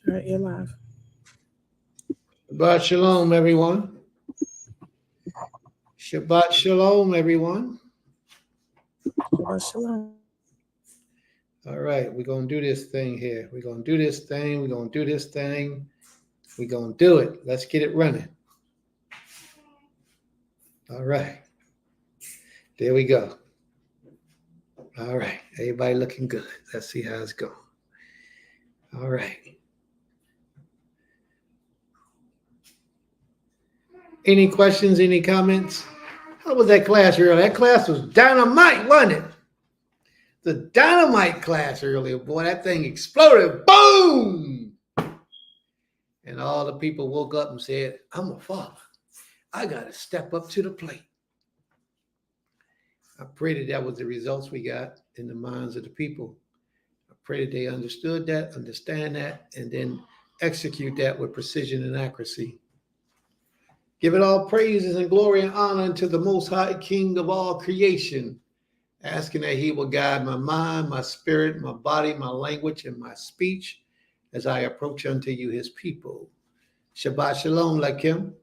All right, you're live. Shabbat shalom, everyone. Shabbat shalom, everyone. Shabbat shalom. All right, we're going to do this thing here. We're going to do this thing. We're going to do this thing. We're going to do it. Let's get it running. All right. There we go. All right. Everybody looking good. Let's see how it's going. All right. Any questions? Any comments? How was that class earlier? That class was dynamite, wasn't it? The dynamite class earlier. Boy, that thing exploded. Boom! And all the people woke up and said, I'm a father. I got to step up to the plate. I pray that that was the results we got in the minds of the people. I pray that they understood that, understand that, and then execute that with precision and accuracy. Give it all praises and glory and honor unto the Most High King of all creation, asking that he will guide my mind, my spirit, my body, my language, and my speech as I approach unto you, his people. Shabbat shalom, Lakim.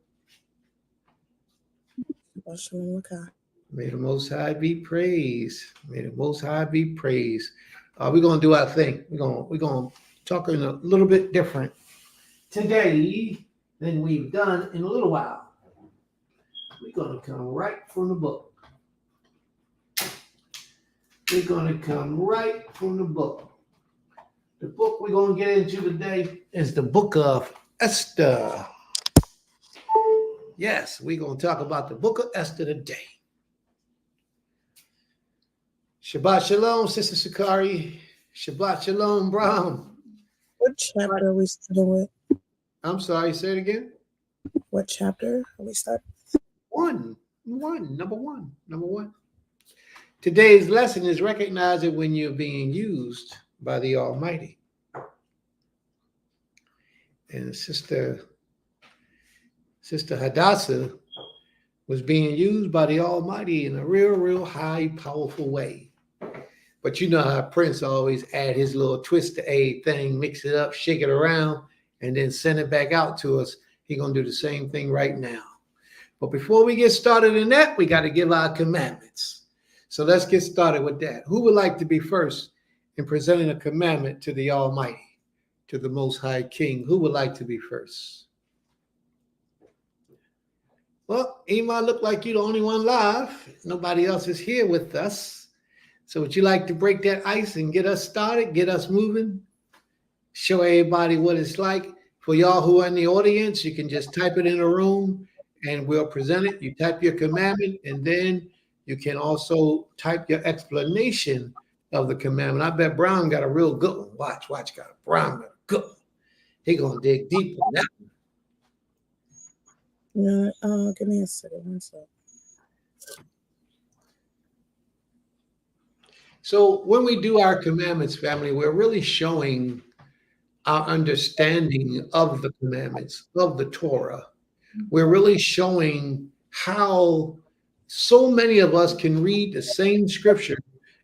Shabbat shalom, Lakai. May the Most High be praised. May the Most High be praised. We're gonna do our thing. We're gonna talk in a little bit different today than we've done in a little while. We're gonna come right from the book. We're gonna come right from the book. The book we're gonna get into today is the book of Esther. Yes, we're gonna talk about the book of Esther today. Shabbat shalom, Sister Sakari. Shabbat shalom, Brown. What chapter are we starting with? I'm sorry, say it again. What chapter are we starting? Number one. Today's lesson is recognizing when you're being used by the Almighty. And Sister Hadassah was being used by the Almighty in a real high, powerful way. But you know how Prince always add his little twist to a thing, mix it up, shake it around, and then send it back out to us. He's going to do the same thing right now. But before we get started in that, we got to give our commandments. So let's get started with that. Who would like to be first in presenting a commandment to the Almighty, to the Most High King? Who would like to be first? Well, Ema, look like you're the only one live. Nobody else is here with us. So would you like to break that ice and get us started, get us moving? Show everybody what it's like. For y'all who are in the audience, you can just type it in the room and we'll present it. You type your commandment and then you can also type your explanation of the commandment. I bet Brown got a real good one. Watch, Brown got a good one. He gonna dig deep on that one. Give me a second. One second. So when we do our commandments, family, we're really showing our understanding of the commandments, of the Torah. We're really showing how so many of us can read the same scripture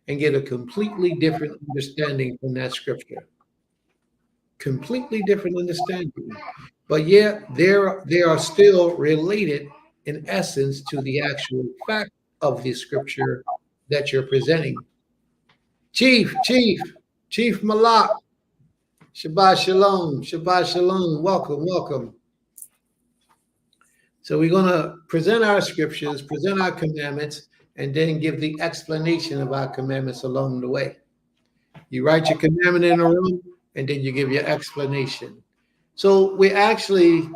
and get a completely different understanding from that scripture. Completely different understanding. But yet they are still related in essence to the actual fact of the scripture that you're presenting. Chief Malak, Shabbat Shalom, welcome. So we're going to present our scriptures, present our commandments, and then give the explanation of our commandments along the way. You write your commandment in a room, and then you give your explanation. So we're actually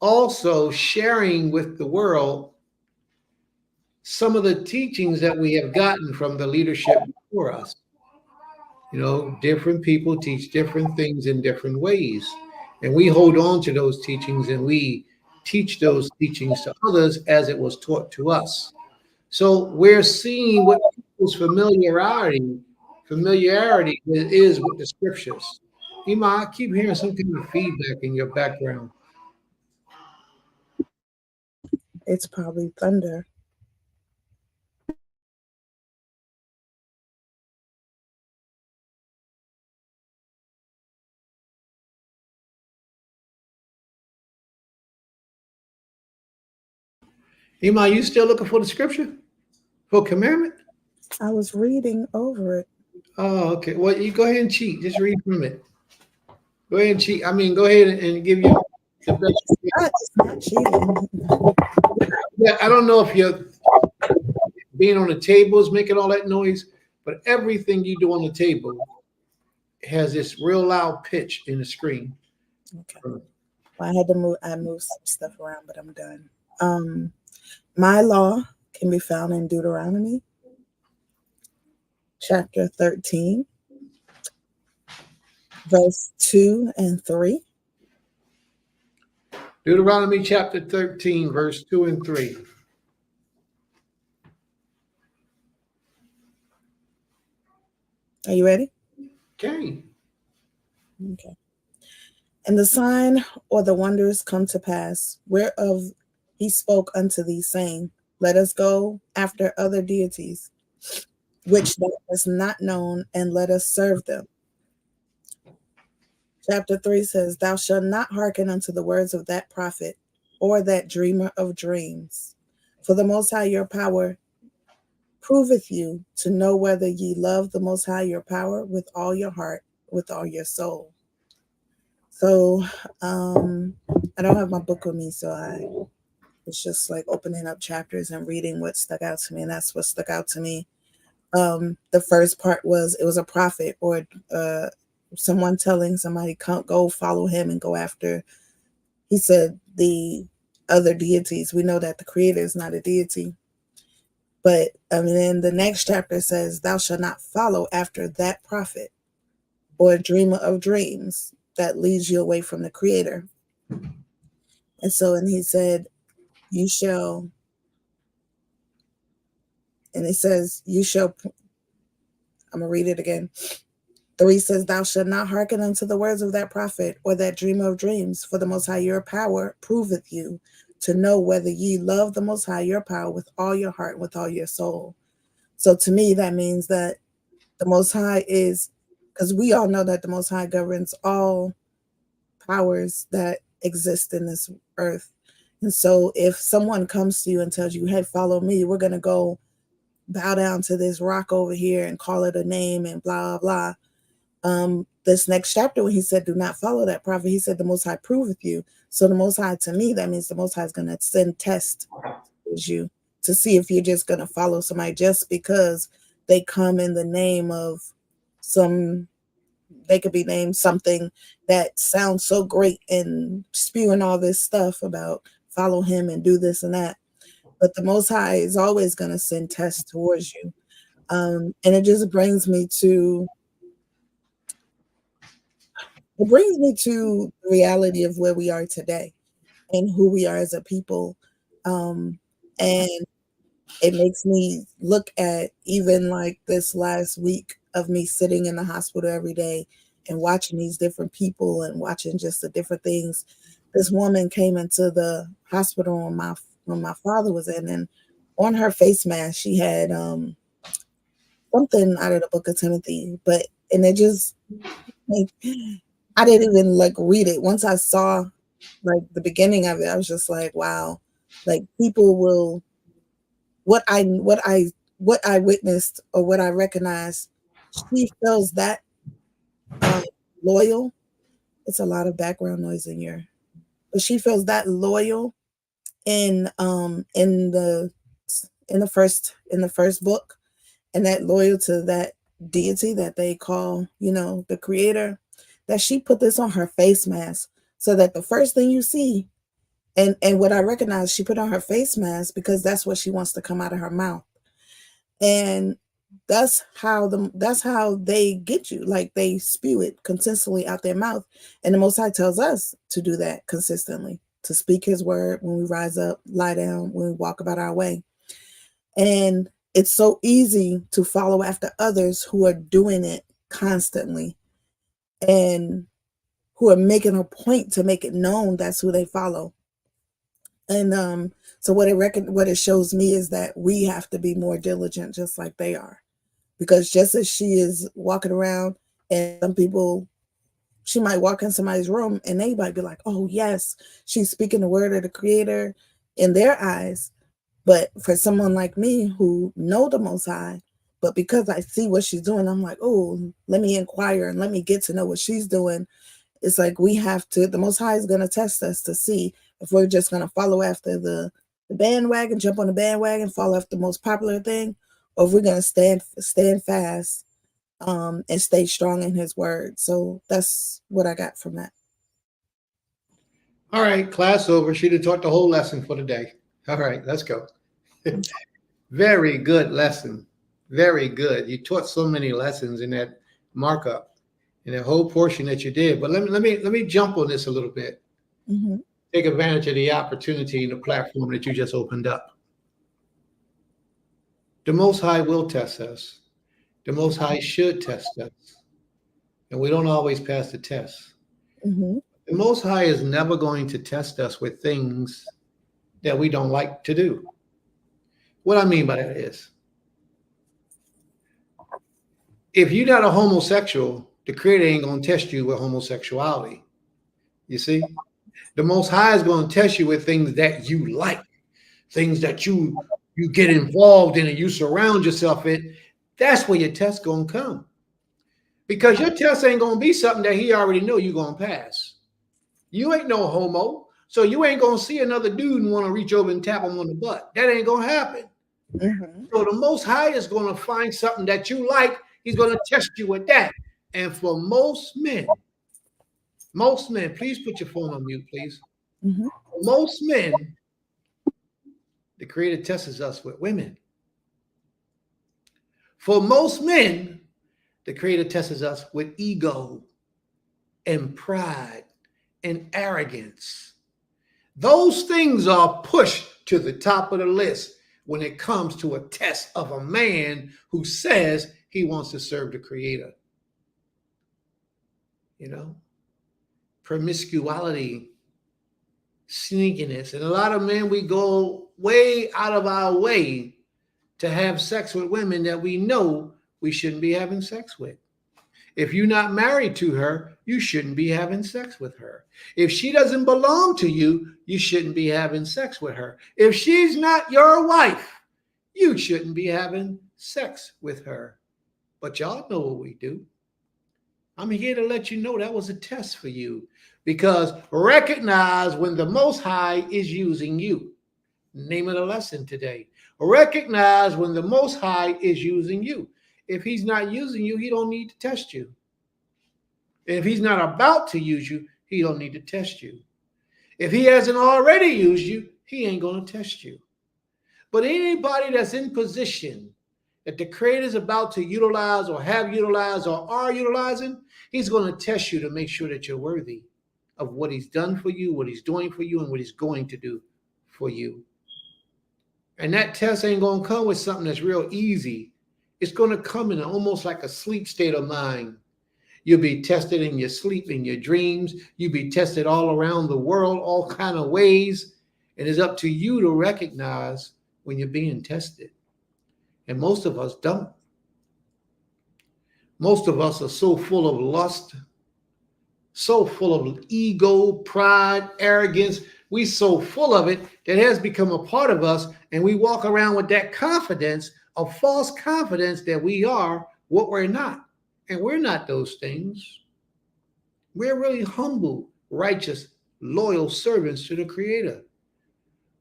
also sharing with the world some of the teachings that we have gotten from the leadership before us. You know, different people teach different things in different ways. And we hold on to those teachings and we teach those teachings to others as it was taught to us. So we're seeing what people's familiarity is with the scriptures. Ima, I keep hearing some kind of feedback in your background. It's probably thunder. Iman, you still looking for the scripture for commandment? I was reading over it. Oh, okay. Well, you go ahead and cheat. Just read from it. Go ahead and cheat. I mean, go ahead and give you the best. It's not cheating. Yeah, I don't know if you're being on the table is making all that noise, but everything you do on the table has this real loud pitch in the screen. Okay. Well, I had to move. I moved some stuff around, but I'm done. My law can be found in Deuteronomy, chapter 13, verse 2 and 3. Deuteronomy chapter 13, verse 2 and 3. Are you ready? Okay. Okay. And the sign or the wonders come to pass, whereof he spoke unto thee, saying, let us go after other deities, which thou hast not known, and let us serve them. Chapter 3 says, thou shalt not hearken unto the words of that prophet or that dreamer of dreams. For the Most High your power proveth you to know whether ye love the Most High your power with all your heart, with all your soul. So I don't have my book with me, so I was just like opening up chapters and reading what stuck out to me, and that's what stuck out to me. The first part was it was a prophet or someone telling somebody, come go follow him and go after. He said the other deities. We know that the creator is not a deity. But then the next chapter says, thou shalt not follow after that prophet or dreamer of dreams that leads you away from the creator. And so, and he said, you shall, and it says, you shall, I'm going to read it again. 3 says, thou shalt not hearken unto the words of that prophet or that dreamer of dreams, for the Most High your power proveth you to know whether ye love the Most High your power with all your heart, with all your soul. So to me, that means that the Most High is, because we all know that the Most High governs all powers that exist in this earth. And so if someone comes to you and tells you, hey, follow me, we're going to go bow down to this rock over here and call it a name and blah, blah, blah. This next chapter, when he said, do not follow that prophet, he said, the Most High proveth you. So the Most High, to me, that means the Most High is going to send tests towards you to see if you're just going to follow somebody just because they come in the name of they could be named something that sounds so great and spewing all this stuff about follow him and do this and that. But the Most High is always going to send tests towards you. And it just brings me to the reality of where we are today and who we are as a people. And it makes me look at even like this last week of me sitting in the hospital every day and watching these different people and watching just the different things. This woman came into the hospital when my father was in, and on her face mask, she had something out of the book of Timothy, and it just, like, I didn't even like read it. Once I saw like the beginning of it, I was just like, wow, like people will, what I witnessed or what I recognized, she feels that loyal. It's a lot of background noise in here, but she feels that loyal in the first book, and that loyal to that deity that they call, the creator, that she put this on her face mask so that the first thing you see, and what I recognize, she put on her face mask because that's what she wants to come out of her mouth. And that's how they get you. Like, they spew it consistently out their mouth. And the Most High tells us to do that consistently, to speak his word when we rise up, lie down, when we walk about our way. And it's so easy to follow after others who are doing it constantly and who are making a point to make it known that's who they follow. And so what it shows me is that we have to be more diligent, just like they are, because just as she is walking around, and some people, she might walk in somebody's room and they might be like, oh yes, she's speaking the word of the creator in their eyes. But for someone like me who know the Most High, but because I see what she's doing, I'm like, oh, let me inquire and let me get to know what she's doing. It's like we have to, the Most High is going to test us to see if we're just going to follow after the bandwagon, jump on the bandwagon, follow after the most popular thing, or if we're going to stand fast and stay strong in his word. So that's what I got from that. All right, class over. She'd have taught the whole lesson for the day. All right, let's go. Very good lesson. Very good. You taught so many lessons in that markup, in that whole portion that you did. But let me jump on this a little bit. Mm-hmm. Take advantage of the opportunity and the platform that you just opened up. The Most High will test us. The Most High should test us. And we don't always pass the test. Mm-hmm. The Most High is never going to test us with things that we don't like to do. What I mean by that is, if you're not a homosexual, the Creator ain't going to test you with homosexuality. You see? The Most High is going to test you with things that you like, things that you get involved in and you surround yourself in. That's where your test going to come. Because your test ain't going to be something that he already know you're going to pass. You ain't no homo, so you ain't going to see another dude and want to reach over and tap him on the butt. That ain't going to happen. Mm-hmm. So the Most High is going to find something that you like. He's going to test you with that. And for most men, please put your phone on mute, please. Mm-hmm. For most men, the Creator tests us with women. For most men, the Creator tests us with ego and pride and arrogance. Those things are pushed to the top of the list when it comes to a test of a man who says he wants to serve the Creator. You know, promiscuity, sneakiness. And a lot of men, we go way out of our way to have sex with women that we know we shouldn't be having sex with. If you're not married to her, you shouldn't be having sex with her. If she doesn't belong to you, you shouldn't be having sex with her. If she's not your wife, you shouldn't be having sex with her. But y'all know what we do. I'm here to let you know that was a test for you, because recognize when the Most High is using you. Name of the lesson today. Recognize when the Most High is using you. If he's not using you, he don't need to test you. And if he's not about to use you, he don't need to test you. If he hasn't already used you, he ain't going to test you. But anybody that's in position that the Creator is about to utilize or have utilized or are utilizing, he's going to test you to make sure that you're worthy of what he's done for you, what he's doing for you, and what he's going to do for you. And that test ain't going to come with something that's real easy. It's going to come in almost like a sleep state of mind. You'll be tested in your sleep, in your dreams. You'll be tested all around the world, all kind of ways. And it's up to you to recognize when you're being tested. And most of us don't. Most of us are so full of lust, so full of ego, pride, arrogance. We so full of it that it has become a part of us. And we walk around with that confidence, a false confidence that we are what we're not. And we're not those things. We're really humble, righteous, loyal servants to the Creator.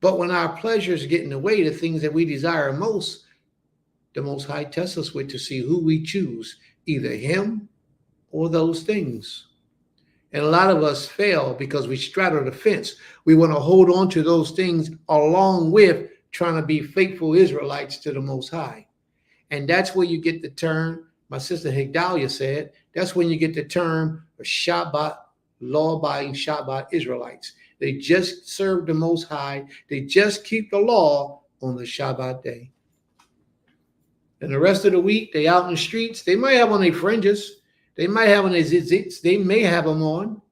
But when our pleasures get in the way, the things that we desire most, the Most High tests us with to see who we choose, either him or those things. And a lot of us fail because we straddle the fence. We want to hold on to those things along with trying to be faithful Israelites to the Most High. And that's where you get the term, my sister Higdalia said, that's when you get the term Shabbat, law-abiding Shabbat Israelites. They just serve the Most High. They just keep the law on the Shabbat day. And the rest of the week, they out in the streets. They might have on their fringes. They might have on their zitzits. They may have them on,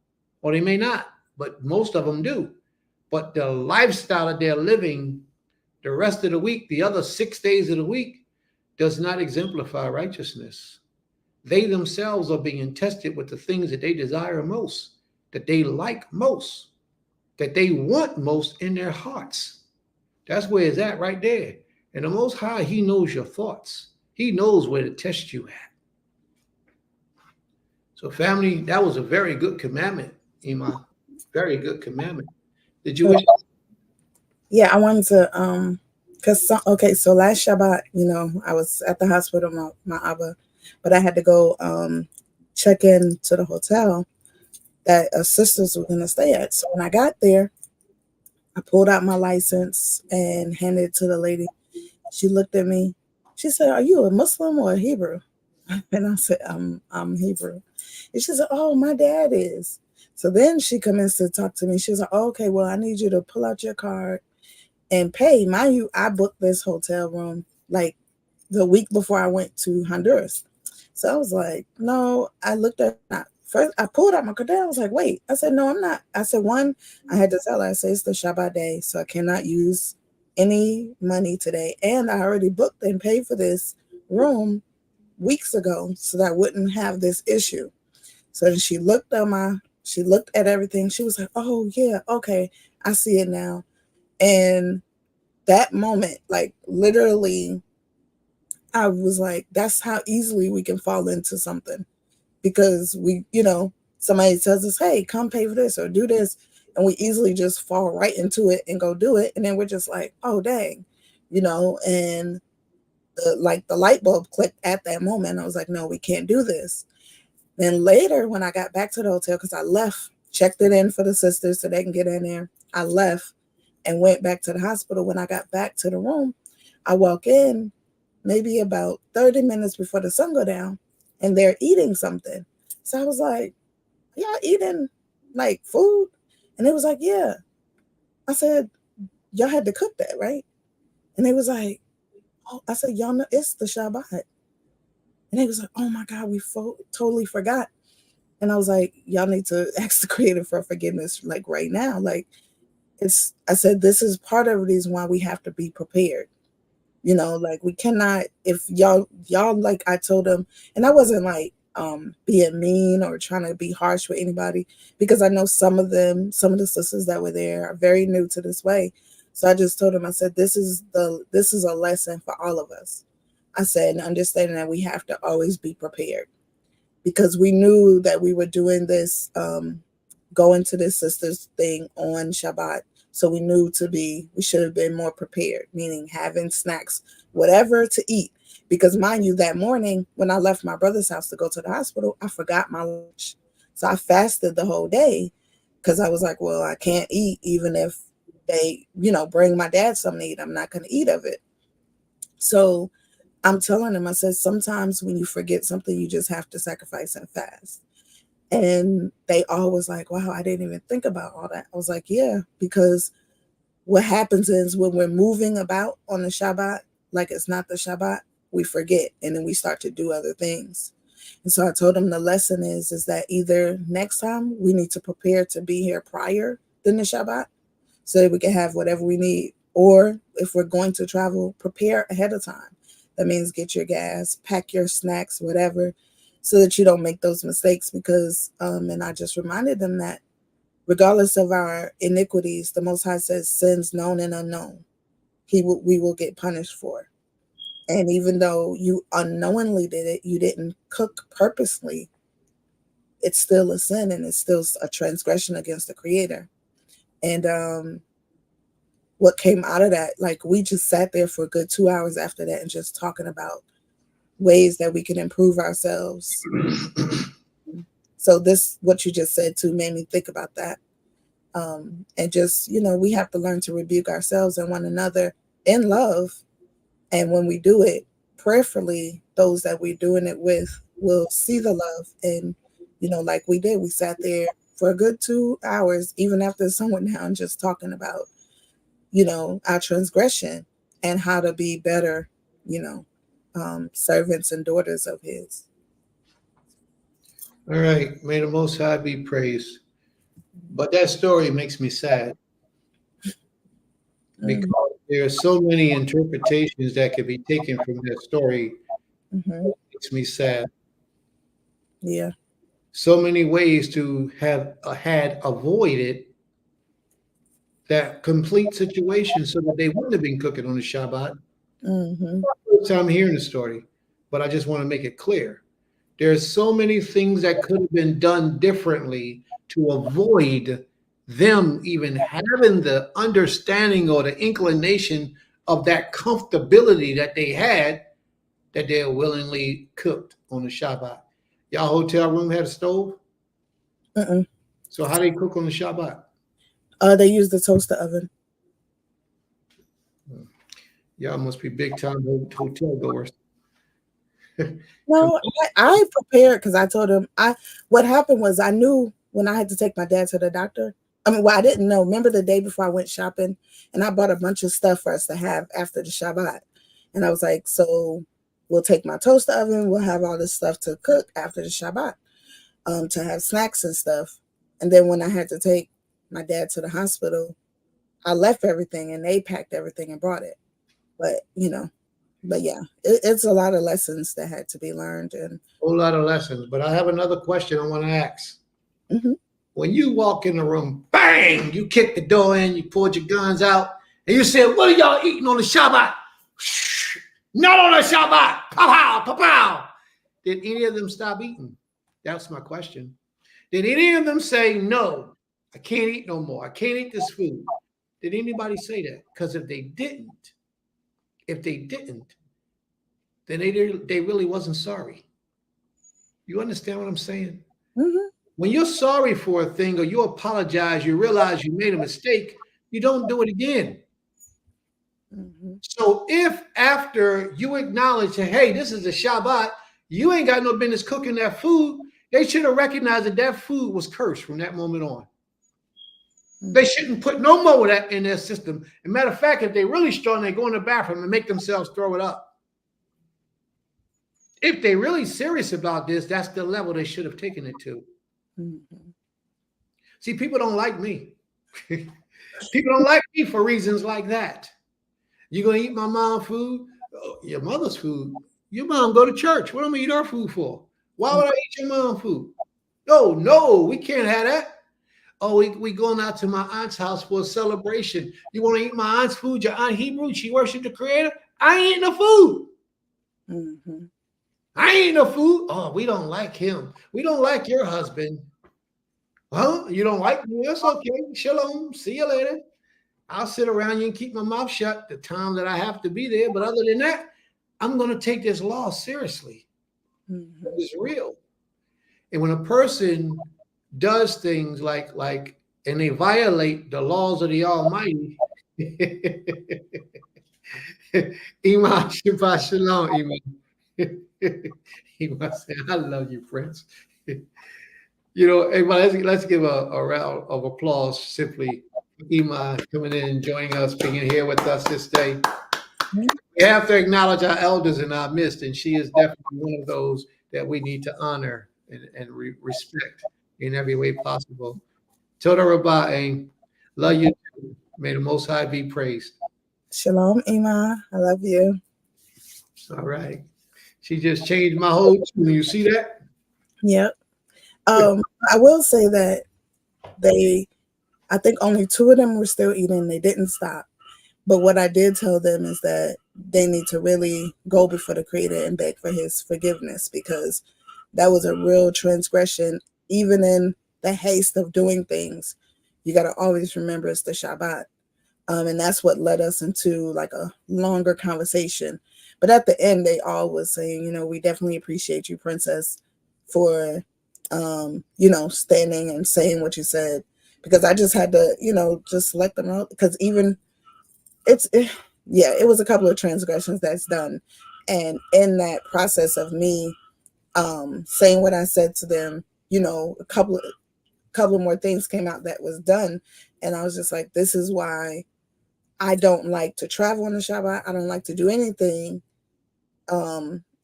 or they may not. But most of them do. But the lifestyle that they're living the rest of the week, the other 6 days of the week, does not exemplify righteousness. They themselves are being tested with the things that they desire most, that they like most, that they want most in their hearts. That's where it's at right there. And the Most High, He knows your thoughts. He knows where to test you at. So, family, that was a very good commandment, Ima. Very good commandment. Did you wish? Yeah, I wanted to cause okay, so last Shabbat, I was at the hospital, my Abba, but I had to go check in to the hotel that a sisters were gonna stay at. So when I got there, I pulled out my license and handed it to the lady. She looked at me. She said, "Are you a Muslim or a Hebrew?" And I said, I'm Hebrew." And she said, "Oh, my dad is." So then she commenced to talk to me. She was like, "Oh, okay, well, I need you to pull out your card and pay." Mind you, I booked this hotel room like the week before I went to Honduras. So I was like, no, I looked at first, I pulled out my card. I was like, wait. I said, no, I'm not. I said, one, I had to tell her, I said, it's the Shabbat day, so I cannot use any money today. And I already booked and paid for this room weeks ago so that I wouldn't have this issue. So then she looked at everything. She was like, oh yeah, okay, I see it now. And that moment, like literally, I was like, that's how easily we can fall into something because somebody tells us, hey, come pay for this or do this. And we easily just fall right into it and go do it. And then we're just like, oh, dang, and the light bulb clicked at that moment. I was like, no, we can't do this. Then later, when I got back to the hotel, because I left, checked it in for the sisters so they can get in there, I left and went back to the hospital. When I got back to the room, I walk in maybe about 30 minutes before the sun go down, and they're eating something. So I was like, y'all eating like food? And it was like, yeah. I said, y'all had to cook that, right? And they was like, oh, I said, y'all know it's the Shabbat. And they was like, oh my God, we totally forgot. And I was like, y'all need to ask the creator for forgiveness like right now. Like I said, this is part of the reason why we have to be prepared. Like we cannot, if y'all like I told them, and I wasn't like being mean or trying to be harsh with anybody, because I know some of the sisters that were there are very new to this way. So I just told them, I said, this is a lesson for all of us. I said, understanding that we have to always be prepared, because we knew that we were doing this, going to this sisters thing on Shabbat. So we knew we should have been more prepared, meaning having snacks, whatever to eat. Because mind you, that morning when I left my brother's house to go to the hospital, I forgot my lunch. So I fasted the whole day because I was like, well, I can't eat even if they, bring my dad something to eat. I'm not going to eat of it. So I'm telling him, I said, sometimes when you forget something, you just have to sacrifice and fast. And they all was like, wow, I didn't even think about all that. I was like, yeah, because what happens is when we're moving about on the Shabbat, like it's not the Shabbat, we forget and then we start to do other things. And so I told them the lesson is that either next time we need to prepare to be here prior than the Shabbat so that we can have whatever we need. Or if we're going to travel, prepare ahead of time. That means get your gas, pack your snacks, whatever, so that you don't make those mistakes. Because, and I just reminded them that regardless of our iniquities, the Most High says sins known and unknown, we will get punished for. And even though you unknowingly did it, you didn't cook purposely, it's still a sin and it's still a transgression against the Creator. And what came out of that, like we just sat there for a good 2 hours after that and just talking about ways that we can improve ourselves. So this, what you just said too, made me think about that. And just, we have to learn to rebuke ourselves and one another in love. And when we do it prayerfully, those that we're doing it with will see the love. And, like we did, we sat there for a good 2 hours, even after the sun went down, just talking about, our transgression and how to be better, servants and daughters of His. All right. May the Most High be praised. But that story makes me sad because there are so many interpretations that could be taken from that story. Mm-hmm. It makes me sad. Yeah. So many ways to have had avoided that complete situation so that they wouldn't have been cooking on the Shabbat. Mm-hmm. First time hearing the story, but I just want to make it clear. There's so many things that could have been done differently to avoid them even having the understanding or the inclination of that comfortability that they had, that they willingly cooked on the Shabbat. Y'all hotel room had a stove? Mm-mm. So how they cook on the Shabbat? They use the toaster oven. Y'all must be big time hotel goers. No, I prepared because I told him what happened was I knew when I had to take my dad to the doctor. I mean, well, I didn't know. Remember the day before I went shopping and I bought a bunch of stuff for us to have after the Shabbat. And I was like, so we'll take my toaster oven, we'll have all this stuff to cook after the Shabbat, to have snacks and stuff. And then when I had to take my dad to the hospital, I left everything and they packed everything and brought it. But yeah, it's a lot of lessons that had to be learned. And Whole lot of lessons. But I have another question I want to ask. Mhm. When you walk in the room, bang, you kick the door in, you pulled your guns out, and you said, "What are y'all eating on the Shabbat?" Shh, not on the Shabbat. Pow, pow, pow. Did any of them stop eating? That's my question. Did any of them say, "No, I can't eat no more. I can't eat this food"? Did anybody say that? Because if they didn't, then they really wasn't sorry. You understand what I'm saying? Mhm. When you're sorry for a thing or you apologize, you realize you made a mistake, you don't do it again. Mhm. So if after you acknowledge, hey, this is a Shabbat, you ain't got no business cooking that food, they should have recognized that that food was cursed from that moment on. They shouldn't put no more of that in their system. As a matter of fact, if they're really strong, they go in the bathroom and make themselves throw it up. If they're really serious about this, that's the level they should have taken it to. Mhm. See, people don't like me. People don't like me for reasons like that. You gonna eat my mom's food? Oh, your mother's food. Your mom go to church. What am I eat her food for? Why would I eat your mom's food? No, we can't have that. Oh, we going out to my aunt's house for a celebration. You want to eat my aunt's food? Your aunt Hebrew, she worshiped the Creator. I ain't eating the food. Mhm. I ain't eating the food. Oh, we don't like him. We don't like your husband. Well, you don't like me? That's okay. Shalom. See you later. I'll sit around you and keep my mouth shut the time that I have to be there. But other than that, I'm going to take this law seriously. Mhm. It's real. And when a person does things and they violate the laws of the Almighty, Iman Shabbat Shalom, Iman. Iman said, I love you, Prince. Hey, let's give a round of applause simply for Iman coming in and joining us, being here with us this day. We have to acknowledge our elders in our midst, and she is definitely one of those that we need to honor and respect in every way possible. Toda Rabah, love you. May the Most High be praised. Shalom, Ima. I love you. All right. She just changed my whole tune. You see that? Yep. I will say that I think only 2 of them were still eating. They didn't stop. But what I did tell them is that they need to really go before the Creator and beg for His forgiveness, because that was a real transgression. Even in the haste of doing things, you got to always remember it's the Shabbat. And that's what led us into like a longer conversation. But at the end, they all was saying, we definitely appreciate you, Princess, for, standing and saying what you said. Because I just had to, just let them know. Because even it was a couple of transgressions that's done. And in that process of me saying what I said to them, a couple more things came out that was done. And I was just like, this is why I don't like to travel on the Shabbat. I don't like to do anything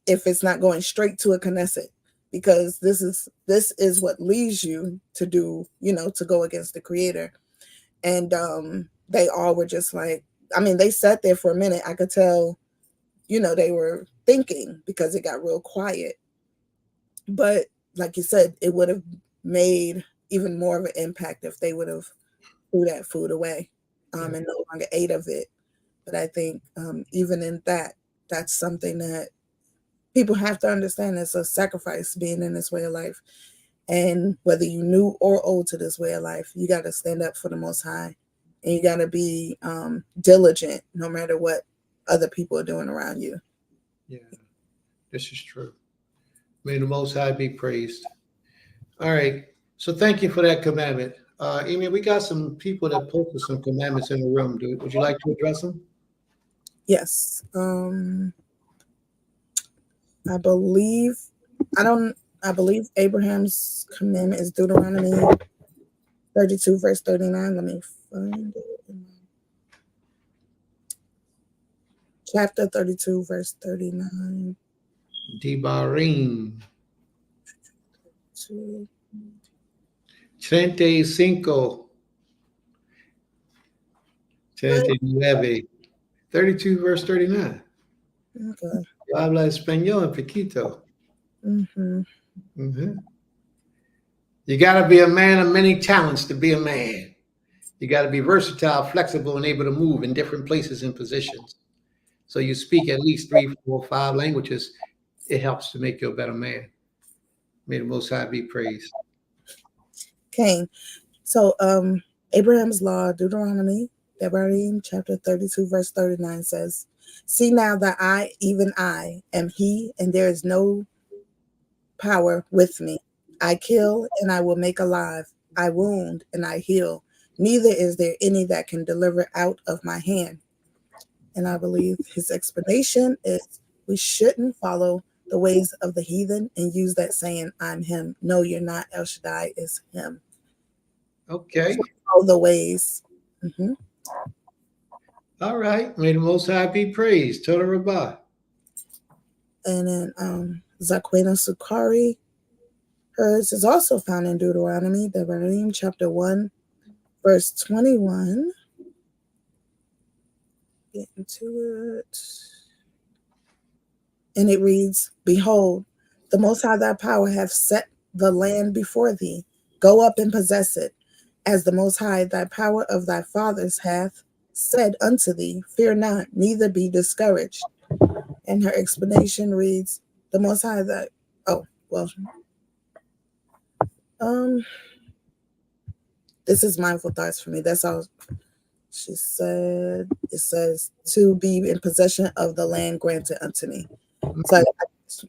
if it's not going straight to a Knesset, because this is what leads you to do, to go against the Creator. And they all were just like, they sat there for a minute. I could tell, they were thinking, because it got real quiet. But like you said, it would have made even more of an impact if they would have threw that food away. and no longer ate of it. But I think even in that, that's something that people have to understand. It's a sacrifice being in this way of life. And whether you new or old to this way of life, you got to stand up for the Most High. And you got to be diligent no matter what other people are doing around you. Yeah, this is true. May the Most High be praised. All right. So thank you for that commandment. Amy, we got some people that posted some commandments in the room. Would you like to address them? Yes. I believe Abraham's commandment is Deuteronomy 32, verse 39. Let me find it. Chapter 32, verse 39. Devarim 2. 35, 39. 32, verse 39. Okay. Habla español un poquito. Mm-hmm. Mm-hmm. You got to be a man of many talents to be a man. You got to be versatile, flexible, and able to move in different places and positions. So you speak at least 3, 4, 5 languages. It helps to make you a better man. May the Most High be praised. Okay. So Abraham's law, Deuteronomy chapter 32, verse 39 says, "See now that I, even I, am he, and there is no power with me. I kill and I will make alive. I wound and I heal. Neither is there any that can deliver out of my hand." And I believe his explanation is we shouldn't follow the ways of the heathen and use that saying, "I'm him." No, you're not. El Shaddai is him. Okay. Follow the ways. Mm-hmm. All right. May the Most High be praised. Toda Rabbah. And then Zaquena Sukari, hers is also found in Deuteronomy chapter 1, verse 21. Get into it. And it reads, "Behold, the Most High thy power hath set the land before thee. Go up and possess it, as the Most High thy power of thy fathers hath said unto thee. Fear not, neither be discouraged." And her explanation reads, "The Most High thy..." Oh, well. This is mindful thoughts for me. That's all she said. It says, "To be in possession of the land granted unto me." So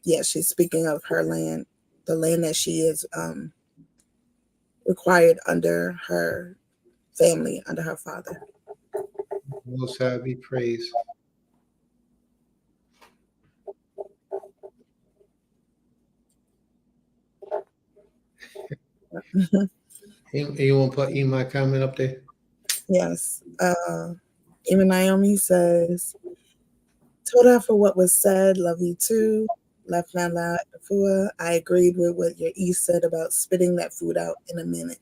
yeah, she's speaking of her land, the land that she is required under her family, under her father. Most High be praised. You want to put my comment up there? Yes. Even Naomi says, "Toda for what was said. Love you too. Left not loud before. I agreed with what your E said about spitting that food out in a minute."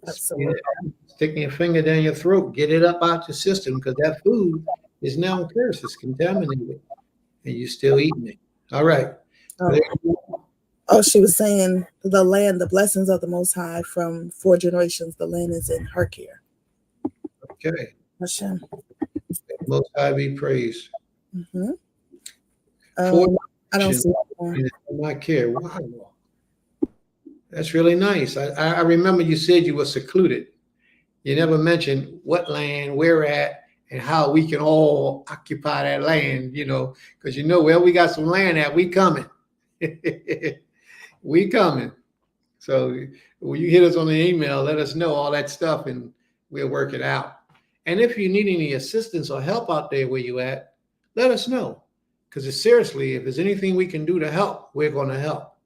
Absolutely. Sticking your finger down your throat, get it up out your system, because that food is now cursed, it's contaminated, and you're still eating it. All right. Oh, she was saying the land, the blessings of the Most High from 4 generations, the land is in her care. Okay. Hashem. Most High be praised. Mm-hmm. I don't see that. My care. Wow. That's really nice. I remember you said you were secluded. You never mentioned what land, where at, and how we can all occupy that land, because where we got some land at, we coming. We coming. So when you hit us on the email, let us know all that stuff and we'll work it out. And if you need any assistance or help out there where you at, let us know. Because seriously, if there's anything we can do to help, we're going to help.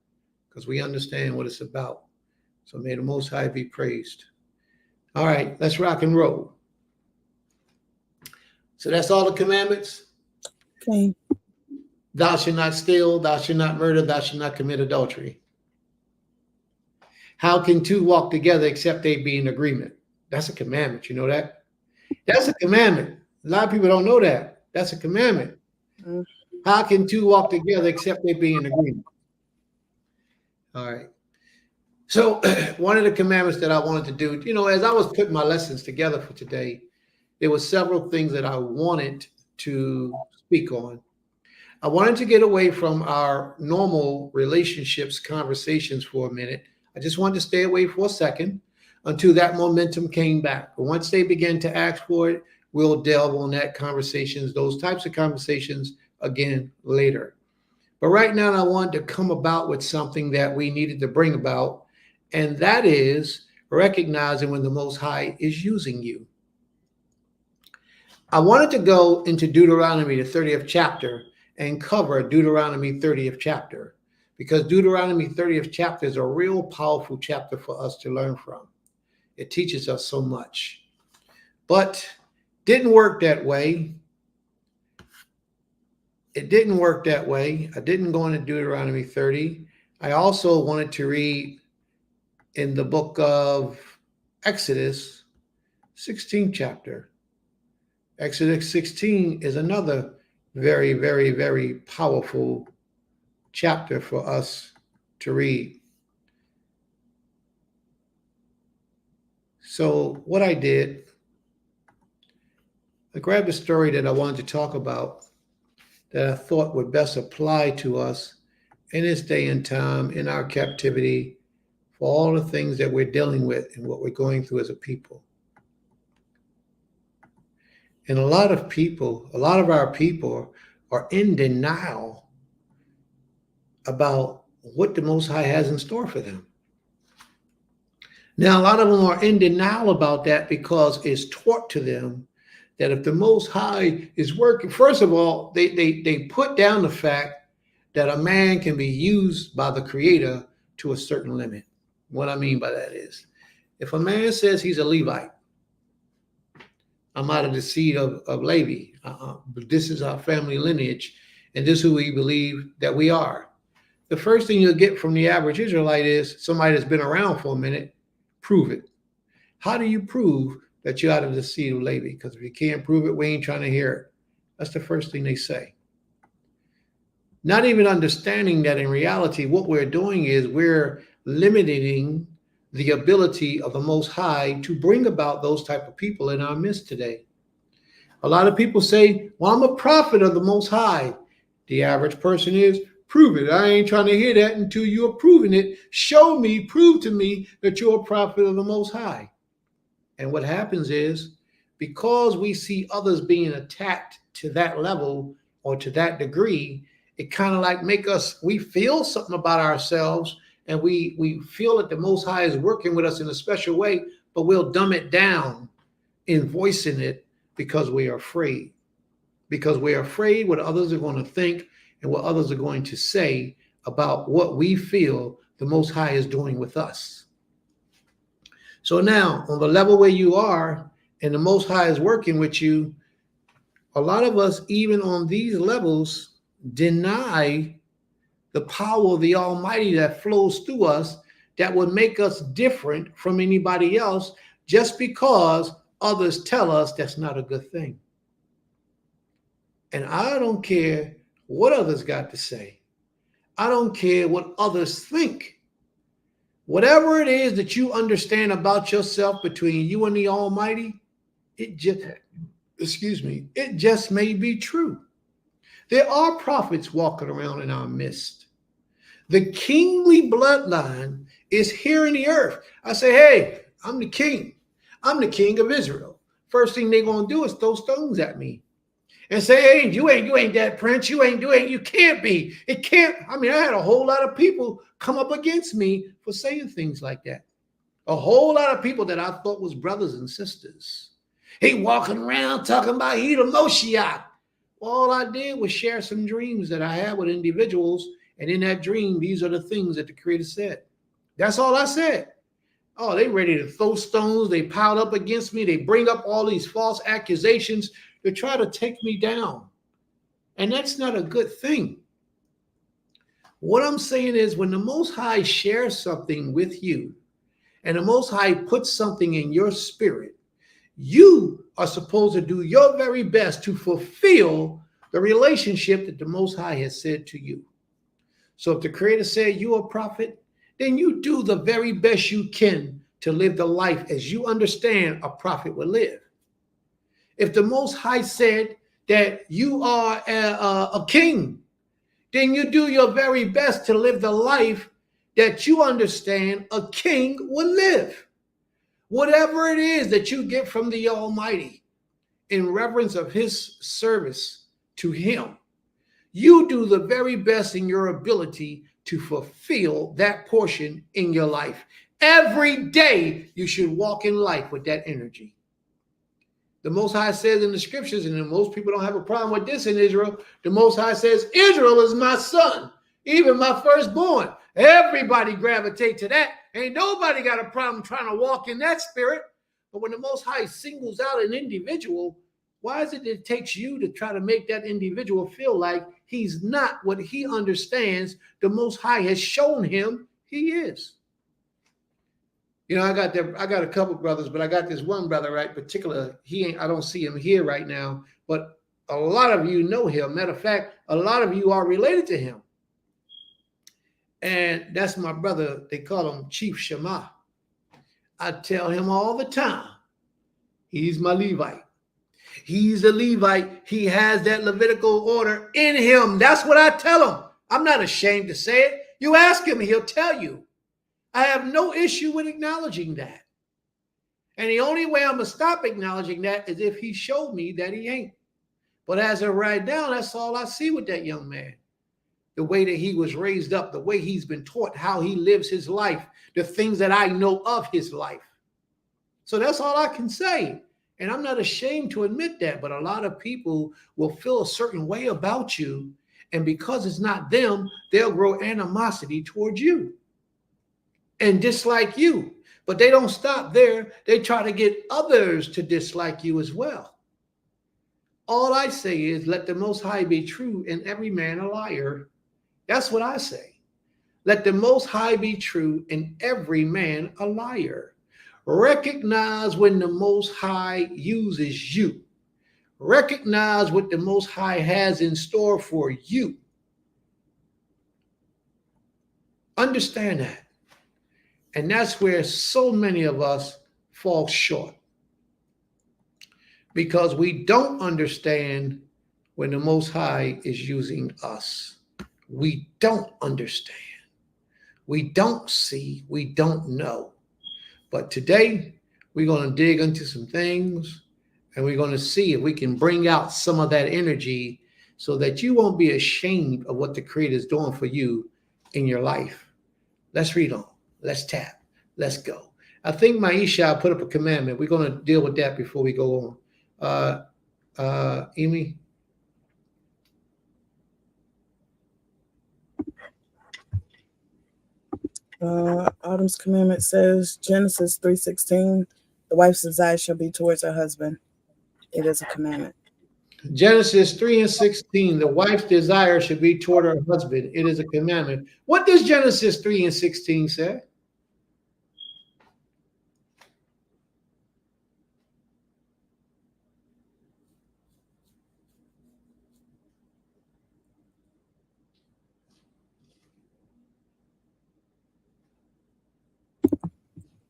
Because we understand what it's about. So may the Most High be praised. All right, let's rock and roll. So that's all the commandments. Okay. Thou shalt not steal, thou shalt not murder, thou shalt not commit adultery. How can two walk together except they be in agreement? That's a commandment. You know that? That's a commandment. A lot of people don't know that. That's a commandment. Mm-hmm. How can two walk together except they be in agreement? All right. So one of the commandments that I wanted to do, as I was putting my lessons together for today, there were several things that I wanted to speak on. I wanted to get away from our normal relationships conversations for a minute. I just wanted to stay away for a second until that momentum came back. But once they began to ask for it, we'll delve on that conversations, those types of conversations again later. But right now, I wanted to come about with something that we needed to bring about, and that is recognizing when the Most High is using you. I wanted to go into Deuteronomy, the 30th chapter, and cover Deuteronomy 30th chapter, because Deuteronomy 30th chapter is a real powerful chapter for us to learn from. It teaches us so much, but didn't work that way. It didn't work that way. I didn't go into Deuteronomy 30. I also wanted to read in the book of Exodus, 16th chapter. Exodus 16 is another very, very, very powerful chapter for us to read. So what I did, I grabbed a story that I wanted to talk about that I thought would best apply to us in this day and time, in our captivity, for all the things that we're dealing with and what we're going through as a people. And a lot of our people are in denial about what the Most High has in store for them. Now, a lot of them are in denial about that because it's taught to them that if the Most High is working, first of all, they put down the fact that a man can be used by the Creator to a certain limit. What I mean by that is, if a man says he's a Levite, I'm out of the seed of Levi, this is our family lineage, and this is who we believe that we are. The first thing you'll get from the average Israelite is somebody that's been around for a minute, prove it. How do you prove that you're out of the seed of Levi? Because if you can't prove it, we ain't trying to hear it. That's the first thing they say. Not even understanding that in reality, what we're doing is we're limiting the ability of the Most High to bring about those type of people in our midst today. A lot of people say, well, I'm a prophet of the Most High. The average person is, prove it. I ain't trying to hear that until you're proving it. Show me, prove to me that you're a prophet of the Most High. And what happens is, because we see others being attacked to that level or to that degree, it kind of like we feel something about ourselves, and we feel that the Most High is working with us in a special way, but we'll dumb it down in voicing it because we are afraid. Because we're afraid what others are going to think and what others are going to say about what we feel the Most High is doing with us. So now, on the level where you are and the Most High is working with you, a lot of us, even on these levels, deny the power of the Almighty that flows through us, that would make us different from anybody else, just because others tell us that's not a good thing. And I don't care what others got to say. I don't care what others think. Whatever it is that you understand about yourself between you and the Almighty, it just may be true. There are prophets walking around in our midst. The kingly bloodline is here in the earth. I say, hey, I'm the king. I'm the king of Israel. First thing they're going to do is throw stones at me and say, hey, you ain't that prince. You can't be. It can't. I mean, I had a whole lot of people come up against me for saying things like that. A whole lot of people that I thought was brothers and sisters. He walking around talking about he the Moshiach. All I did was share some dreams that I had with individuals. And in that dream, these are the things that the Creator said. That's all I said. Oh, they ready to throw stones. They piled up against me. They bring up all these false accusations to try to take me down. And that's not a good thing. What I'm saying is, when the Most High shares something with you and the Most High puts something in your spirit, you are supposed to do your very best to fulfill the relationship that the Most High has said to you. So if the Creator said you're a prophet, then you do the very best you can to live the life as you understand a prophet would live. If the Most High said that you are a king, then you do your very best to live the life that you understand a king would live. Whatever it is that you get from the Almighty in reverence of his service to him, you do the very best in your ability to fulfill that portion in your life. Every day you should walk in life with that energy. The Most High says in the scriptures, and most people don't have a problem with this in Israel, the Most High says, Israel is my son, even my firstborn. Everybody gravitate to that. Ain't nobody got a problem trying to walk in that spirit. But when the Most High singles out an individual, why is it it takes you to try to make that individual feel like he's not what he understands the Most High has shown him he is? You know, I got a couple brothers, but I got this one brother, right? Particular, I don't see him here right now, but a lot of you know him. Matter of fact, a lot of you are related to him. And that's my brother. They call him Chief Shema. I tell him all the time, he's my Levite. He's a Levite. He has that Levitical order in him. That's what I tell him. I'm not ashamed to say it. You ask him, he'll tell you. I have no issue with acknowledging that. And the only way I'm going to stop acknowledging that is if he showed me that he ain't. But as of right now, that's all I see with that young man. The way that he was raised up, the way he's been taught, how he lives his life, the things that I know of his life. So that's all I can say. And I'm not ashamed to admit that, but a lot of people will feel a certain way about you. And because it's not them, they'll grow animosity towards you and dislike you. But they don't stop there. They try to get others to dislike you as well. All I say is let the Most High be true and every man a liar. That's what I say. Let the Most High be true and every man a liar. Recognize when the Most High uses you. Recognize what the Most High has in store for you. Understand that. And that's where so many of us fall short. Because we don't understand when the Most High is using us. We don't understand. We don't see. We don't know. But today, we're going to dig into some things and we're going to see if we can bring out some of that energy so that you won't be ashamed of what the Creator is doing for you in your life. Let's read on. Let's tap. Let's go. I think Maisha put up a commandment. We're going to deal with that before we go on. Amy? Autumn's commandment says, Genesis 3:16, the wife's desire shall be towards her husband. It is a commandment. Genesis 3:16, the wife's desire should be toward her husband. It is a commandment. What does Genesis 3:16 say?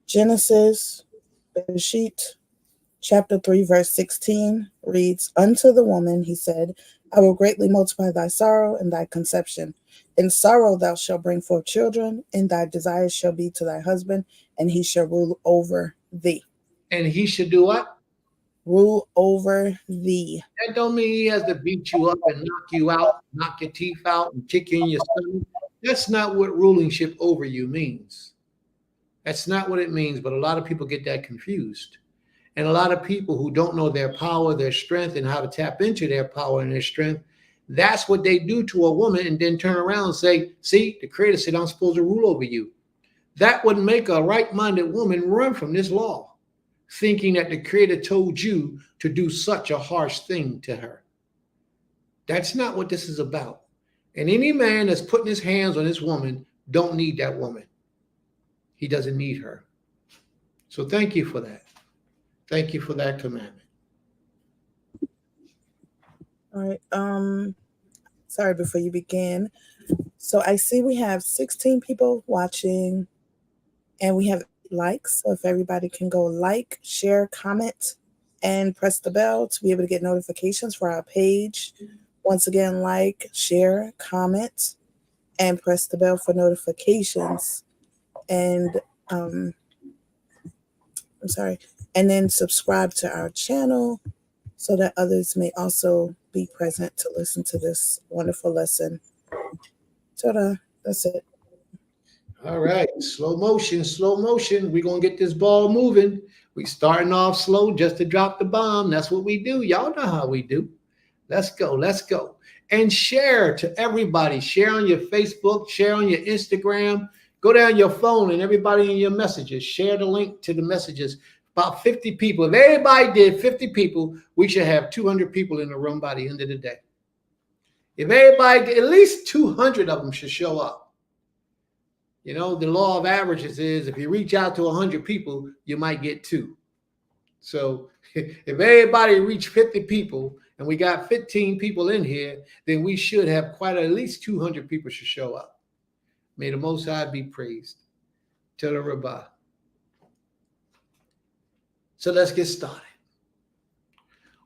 Genesis, Bereshit, chapter 3, verse 16 reads, Unto the woman, he said, I will greatly multiply thy sorrow and thy conception. In sorrow thou shalt bring forth children, and thy desire shall be to thy husband, and he shall rule over thee. And he should do what? Rule over thee. That don't mean he has to beat you up and knock you out, knock your teeth out, and kick you in your stomach. That's not what rulingship over you means. That's not what it means, but a lot of people get that confused. And a lot of people who don't know their power, their strength, and how to tap into their power and their strength, that's what they do to a woman and then turn around and say, see, the Creator said I'm supposed to rule over you. That would make a right-minded woman run from this law, thinking that the Creator told you to do such a harsh thing to her. That's not what this is about. And any man that's putting his hands on this woman don't need that woman. He doesn't need her. So thank you for that. Thank you for that commandment. All right. Sorry, before you begin. So I see we have 16 people watching and we have likes. So if everybody can go like, share, comment, and press the bell to be able to get notifications for our page. Once again, like, share, comment, and press the bell for notifications. And I'm sorry, and then subscribe to our channel so that others may also be present to listen to this wonderful lesson. Ta-da, that's it. All right, slow motion, slow motion. We're going to get this ball moving. We starting off slow just to drop the bomb. That's what we do. Y'all know how we do. Let's go, let's go. And share to everybody. Share on your Facebook, share on your Instagram. Go down your phone and everybody in your messages. Share the link to the messages. About 50 people. If everybody did 50 people, we should have 200 people in the room by the end of the day. If everybody, at least 200 of them should show up. You know, the law of averages is if you reach out to 100 people, you might get 2. So if everybody reach 50 people and we got 15 people in here, then we should have quite at least 200 people should show up. May the Most High be praised. Toda Rabbah. So let's get started.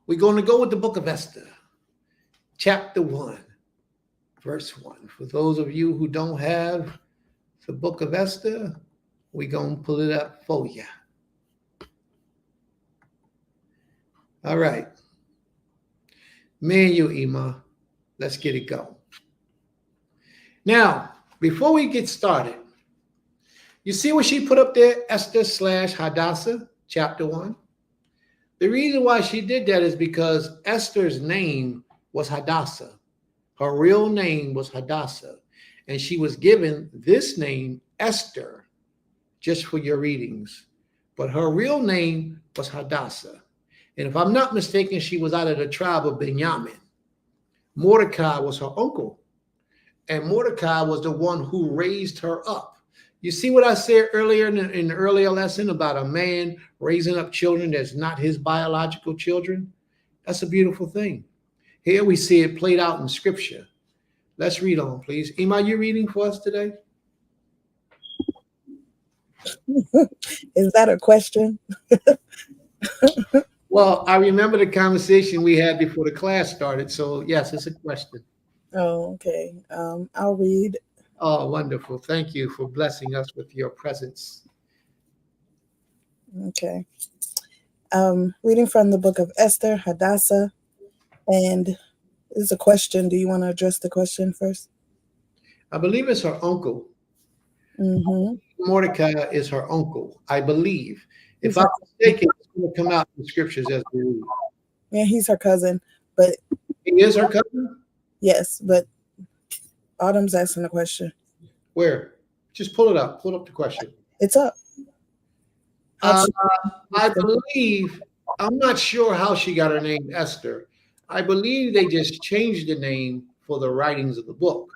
We're going to go with the book of Esther, chapter 1, verse 1. For those of you who don't have the book of Esther, we're going to pull it up for you. All right. Me and you, Ima, let's get it going. Now, before we get started, you see what she put up there, Esther/Hadassah, chapter 1? The reason why she did that is because Esther's name was Hadassah. Her real name was Hadassah. And she was given this name, Esther, just for your readings. But her real name was Hadassah. And if I'm not mistaken, she was out of the tribe of Benjamin. Mordecai was her uncle. And Mordecai was the one who raised her up. You see what I said earlier in the earlier lesson about a man raising up children that's not his biological children? That's a beautiful thing. Here we see it played out in scripture. Let's read on, please. Ima, you reading for us today? Is that a question? Well, I remember the conversation we had before the class started. So, yes, it's a question. Oh, okay. I'll read. Oh, wonderful. Thank you for blessing us with your presence. Okay. Reading from the book of Esther, Hadassah, and there's a question. Do you want to address the question first? I believe it's her uncle. Mm-hmm. Mordecai is her uncle, I believe. If I'm mistaken, it's going to come out in the scriptures as we read. Yeah, he's her cousin, but He is her cousin? yes, but Autumn's asking the question. Where? Just pull it up. Pull up the question. It's up. I believe, I'm not sure how she got her name Esther. I believe they just changed the name for the writings of the book.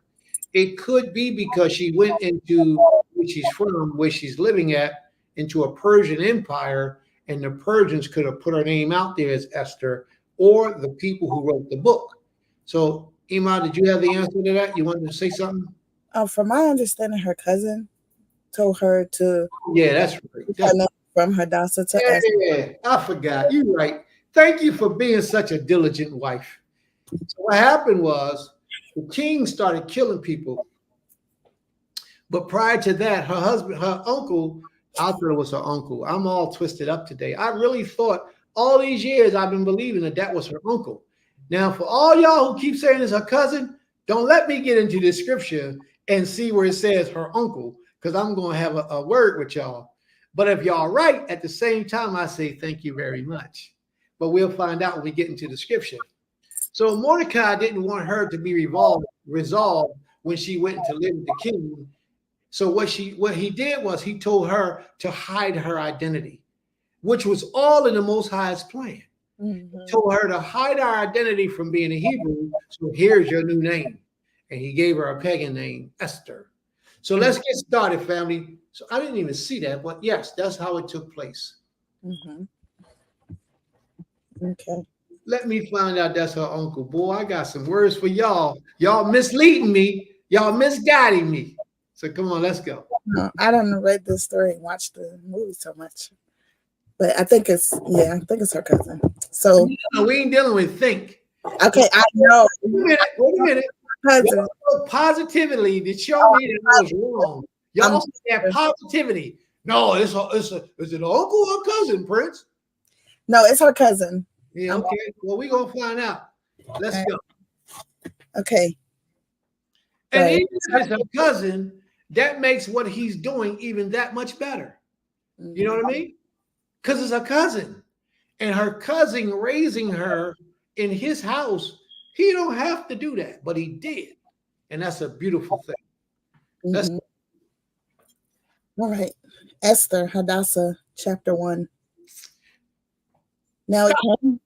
It could be because she went into where she's from, where she's living at, into a Persian empire, and the Persians could have put her name out there as Esther, or the people who wrote the book. So, Ima, did you have the answer to that? You wanted to say something? From my understanding, her cousin told her to. Yeah, that's right. From Hadassah to Esther. Yeah, I forgot. You're right. Thank you for being such a diligent wife. So what happened was the king started killing people. But prior to that, her husband, her uncle, I thought it was her uncle. I'm all twisted up today. I really thought all these years I've been believing that was her uncle. Now, for all y'all who keep saying it's her cousin, don't let me get into this scripture and see where it says her uncle, because I'm going to have a word with y'all. But if y'all right, at the same time, I say thank you very much. But we'll find out when we get into the scripture. So Mordecai didn't want her to be resolved when she went to live with the king. So what he did was he told her to hide her identity, which was all in the Most High's plan. Mm-hmm. He told her to hide our identity from being a Hebrew. So here's your new name. And he gave her a pagan name, Esther. So let's get started, family. So I didn't even see that, but yes, that's how it took place. Mm-hmm. Okay. Let me find out that's her uncle. Boy, I got some words for y'all. Y'all misleading me. Y'all misguiding me. So come on, let's go. No, I don't read this story and watched the movie so much. But I think it's her cousin. So No, we ain't dealing with think. okay, I know. Wait a minute. Cousin. Y'all so positively to show me that I was wrong. Y'all say that positivity. No, it's an uncle or cousin, Prince. No, it's her cousin. Yeah, okay. Well, we gonna find out. Let's go. Okay. And Right. even if it's a cousin, that makes what he's doing even that much better. You know what I mean? Because it's a cousin. And her cousin raising her in his house, he don't have to do that, but he did. And that's a beautiful thing. Let's All right. Esther, Hadassah, chapter 1. Now it came.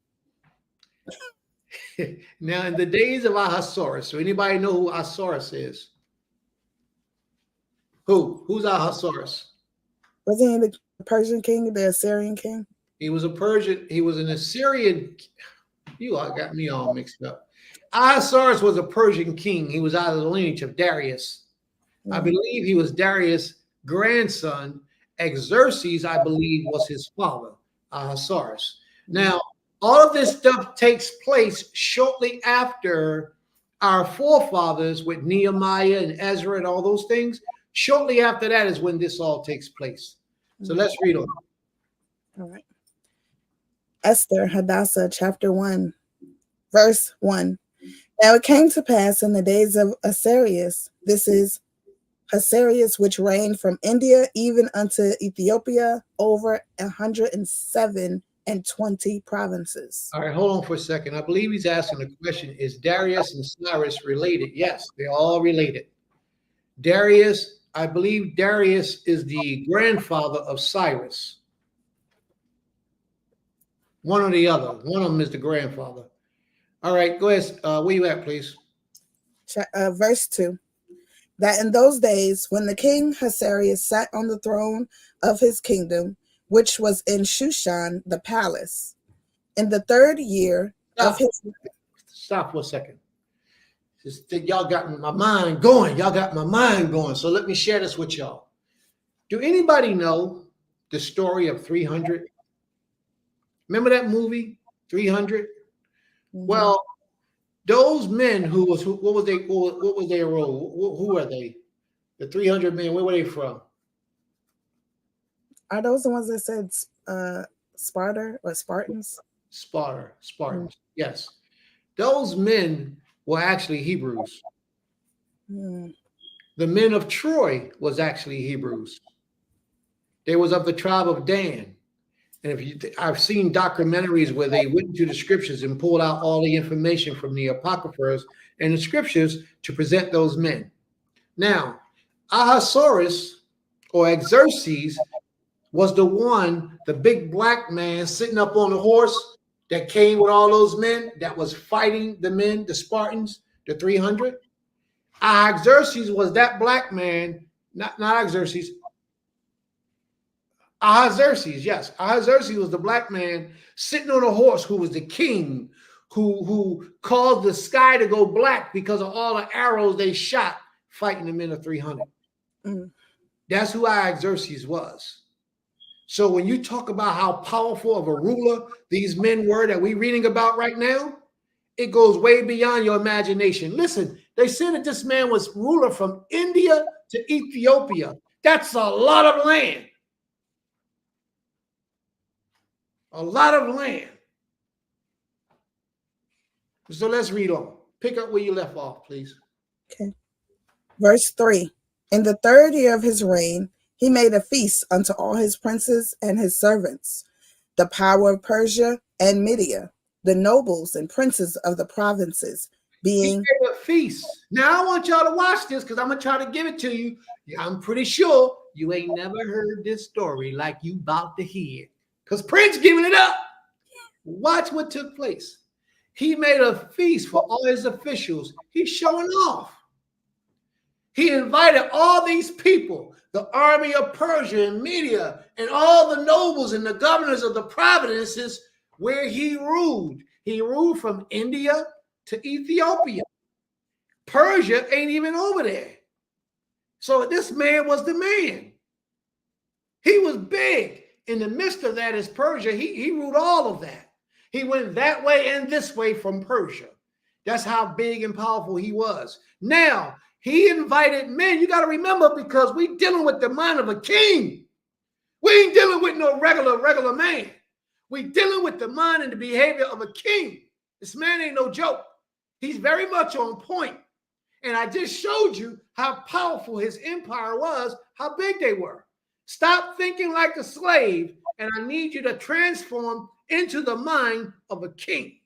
Now, in the days of Ahasuerus, so anybody know who Ahasuerus is? Who's Ahasuerus? Wasn't he the Persian king, the Assyrian king? He was a Persian. He was an Assyrian. You all got me all mixed up. Ahasuerus was a Persian king. He was out of the lineage of Darius. I believe he was Darius' grandson. Xerxes, I believe, was his father, Ahasuerus. Now, all of this stuff takes place shortly after our forefathers with Nehemiah and Ezra and all those things. Shortly after that is when this all takes place. So let's read on. All right. Esther, Hadassah, chapter 1, verse 1. Now it came to pass in the days of Assyrius, this is Assyrius, which reigned from India even unto Ethiopia, over 107 and 20 provinces. All right, hold on for a second. I believe he's asking the question, is Darius and Cyrus related? Yes, they're all related. Darius, I believe Darius is the grandfather of Cyrus. One or the other. One of them is the grandfather. All right, go ahead. Where you at, please? Verse 2. That in those days, when the king Assyrius sat on the throne of his kingdom, which was in Shushan, the palace, in the 3rd year of his... Stop for a second. Y'all got my mind going. Y'all got my mind going. So let me share this with y'all. Do anybody know the story of 300? Remember that movie, 300? Well, those men what was their role? Who are they? The 300 men, where were they from? Are those the ones that said Sparta or Spartans? Spartans, yes. Those men were actually Hebrews. The men of Troy was actually Hebrews. They was of the tribe of Dan. And I've seen documentaries where they went into the scriptures and pulled out all the information from the apocryphers and the scriptures to present those men. Now, Ahasuerus or Xerxes was the big black man sitting up on the horse that came with all those men that was fighting the men, the Spartans, the 300. Xerxes was that black man, not Xerxes. Ahasuerus, yes. Ahasuerus was the black man sitting on a horse who was the king, who caused the sky to go black because of all the arrows they shot fighting the men of 300. That's who Ahasuerus was. So when you talk about how powerful of a ruler these men were that we're reading about right now, it goes way beyond your imagination. Listen, they said that this man was ruler from India to Ethiopia. That's a lot of land. A lot of land. So let's read on. Pick up where you left off, please. Okay. Verse 3. In the 3rd year of his reign, he made a feast unto all his princes and his servants, the power of Persia and Media, the nobles and princes of the provinces, being... He made a feast. Now I want y'all to watch this because I'm going to try to give it to you. I'm pretty sure you ain't never heard this story like you about to hear. Because Prince giving it up. Watch what took place. He made a feast for all his officials. He's showing off. He invited all these people, the army of Persia and Media, and all the nobles and the governors of the provinces where he ruled. He ruled from India to Ethiopia. Persia ain't even over there. So this man was the man. He was big. In the midst of that is Persia. He ruled all of that. He went that way and this way from Persia. That's how big and powerful he was. Now, he invited men. You got to remember, because we dealing with the mind of a king. We ain't dealing with no regular man. We dealing with the mind and the behavior of a king. This man ain't no joke. He's very much on point. And I just showed you how powerful his empire was, how big they were. Stop thinking like a slave, and I need you to transform into the mind of a king.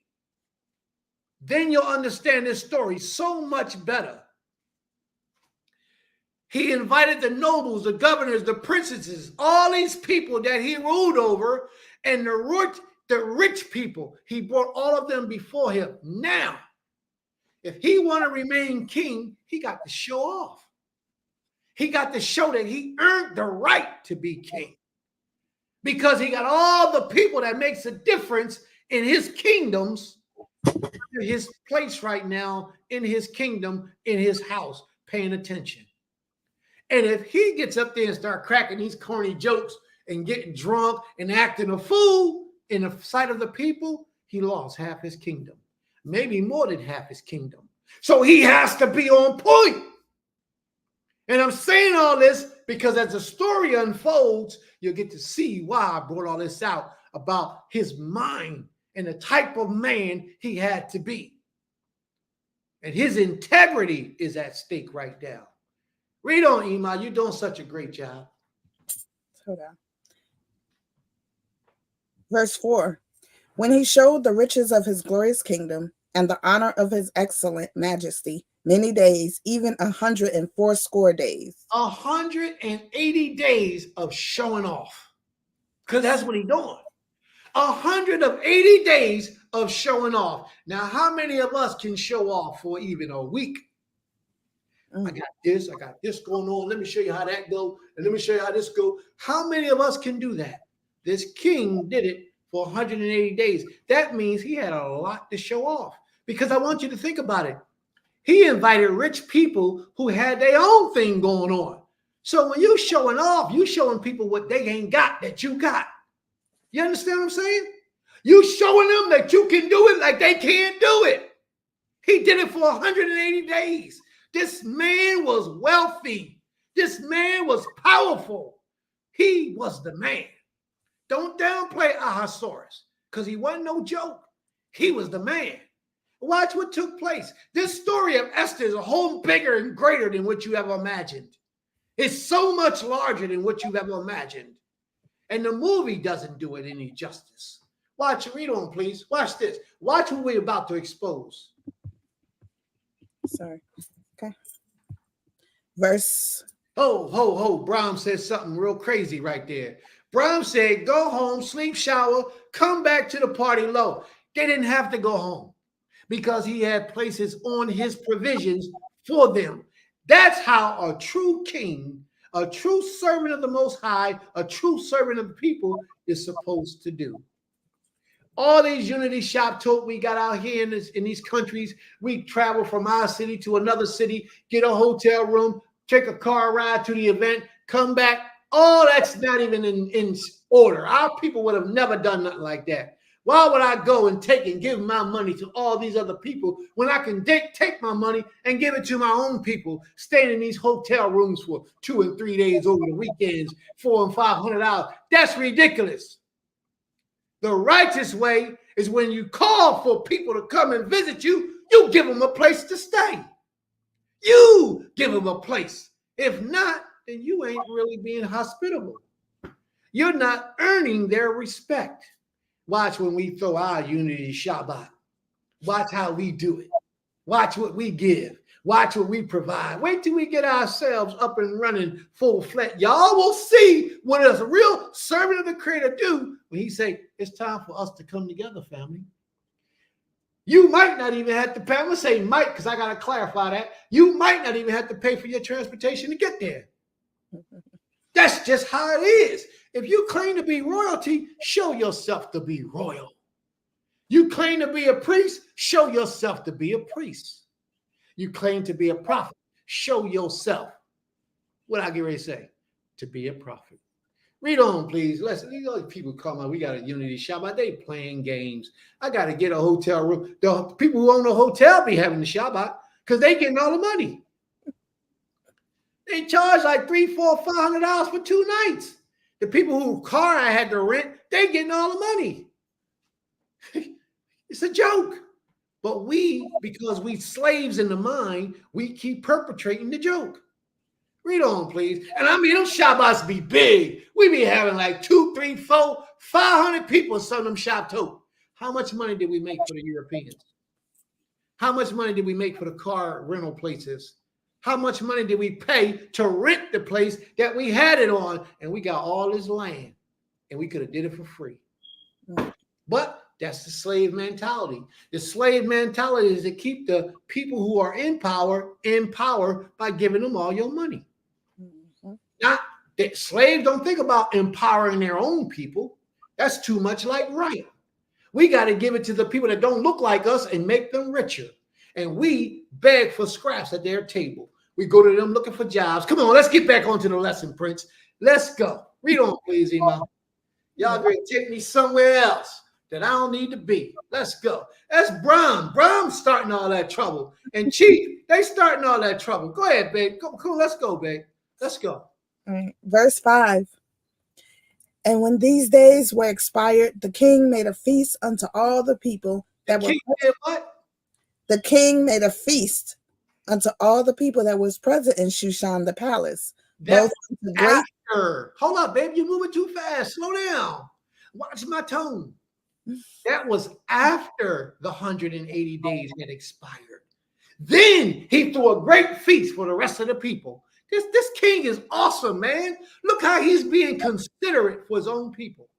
Then you'll understand this story so much better. He invited the nobles, the governors, the princesses, all these people that he ruled over, and the rich people. He brought all of them before him. Now, if he want to remain king, he got to show off. He got to show that he earned the right to be king, because he got all the people that makes a difference in his kingdoms, his place right now, in his kingdom, in his house, paying attention. And if he gets up there and start cracking these corny jokes and getting drunk and acting a fool in the sight of the people, he lost half his kingdom, maybe more than half his kingdom. So he has to be on point. And I'm saying all this because as the story unfolds, you'll get to see why I brought all this out about his mind and the type of man he had to be. And his integrity is at stake right now. Read on, Ima. You're doing such a great job. Hold on. Verse 4. When he showed the riches of his glorious kingdom and the honor of his excellent majesty, many days, even 180 days. 180 days of showing off. Because that's what he's doing. 180 days of showing off. Now, how many of us can show off for even a week? I got this going on. Let me show you how that goes. And let me show you how this goes. How many of us can do that? This king did it for 180 days. That means he had a lot to show off. Because I want you to think about it. He invited rich people who had their own thing going on. So when you're showing off, you're showing people what they ain't got that you got. You understand what I'm saying? You showing them that you can do it like they can't do it. He did it for 180 days. This man was wealthy. This man was powerful. He was the man. Don't downplay Ahasuerus, because he wasn't no joke. He was the man. Watch what took place. This story of Esther is a whole bigger and greater than what you ever imagined. It's so much larger than what you've ever imagined. And the movie doesn't do it any justice. Watch, read on, please. Watch this. Watch what we're about to expose. Sorry. Okay. Verse. Ho. Bram said something real crazy right there. Bram said, go home, sleep, shower, come back to the party low. They didn't have to go home because he had places on his provisions for them. That's how a true king, a true servant of the Most High, a true servant of the people is supposed to do. All these unity shop talk we got out here in these countries, we travel from our city to another city, get a hotel room, take a car ride to the event, come back. All that's not even in order. Our people would have never done nothing like that. Why would I go and take and give my money to all these other people when I can take my money and give it to my own people, staying in these hotel rooms for 2 and 3 days over the weekends, $400 and $500? That's ridiculous. The righteous way is when you call for people to come and visit you, you give them a place to stay. You give them a place. If not, then you ain't really being hospitable. You're not earning their respect. Watch when we throw our unity Shabbat. Watch how we do it. Watch what we give. Watch what we provide. Wait till we get ourselves up and running full fledged. Y'all will see what a real servant of the Creator do when he say, it's time for us to come together, family. You might not even have to pay. I'm going to say might because I got to clarify that. You might not even have to pay for your transportation to get there. That's just how it is. If you claim to be royalty, show yourself to be royal. You claim to be a priest, show yourself to be a priest. You claim to be a prophet, show yourself, what I get ready to say, to be a prophet. Read on, please. Listen, these other people come out. We got a Unity Shabbat. They playing games. I got to get a hotel room. The people who own the hotel be having the Shabbat because they getting all the money. They charge like $300, $400, $500 for 2 nights. The people who car I had to rent, they getting all the money. It's a joke. But we, because we slaves in the mind, we keep perpetrating the joke. Read on, please. And I mean, them Shabbats be big. We be having like 2, 3, 4, 500 people in some of them Shabbat. How much money did we make for the Europeans? How much money did we make for the car rental places? How much money did we pay to rent the place that we had it on? And we got all this land and we could have did it for free. But that's the slave mentality. The slave mentality is to keep the people who are in power by giving them all your money. Not that slaves don't think about empowering their own people. That's too much like right. We got to give it to the people that don't look like us and make them richer. And we beg for scraps at their table. We go to them looking for jobs. Come on, let's get back onto the lesson, Prince. Let's go. Read on, please, Imam. Y'all going to take me somewhere else that I don't need to be. Let's go. That's Brahm. Brahm's starting all that trouble. And Chief, they starting all that trouble. Go ahead, babe. Cool. Let's go, babe. Let's go. Verse 5. And when these days were expired, the king made a feast unto all the people that were. What? The king made a feast unto all the people that was present in Shushan the palace. Both the great. Hold up, babe. You're moving too fast. Slow down. Watch my tone. That was after the 180 days had expired. Then he threw a great feast for the rest of the people. This king is awesome, man. Look how he's being considerate for his own people.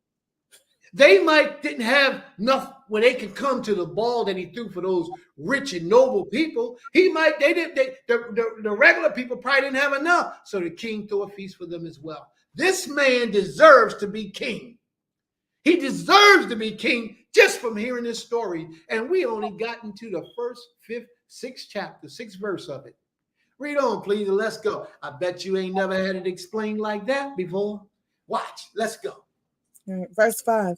They didn't have enough where they could come to the ball that he threw for those rich and noble people. The regular people probably didn't have enough. So the king threw a feast for them as well. This man deserves to be king. He deserves to be king just from hearing this story. And we only got into the first, 5th, 6th chapter, 6th verse of it. Read on, please, and let's go. I bet you ain't never had it explained like that before. Watch. Let's go. Verse 5.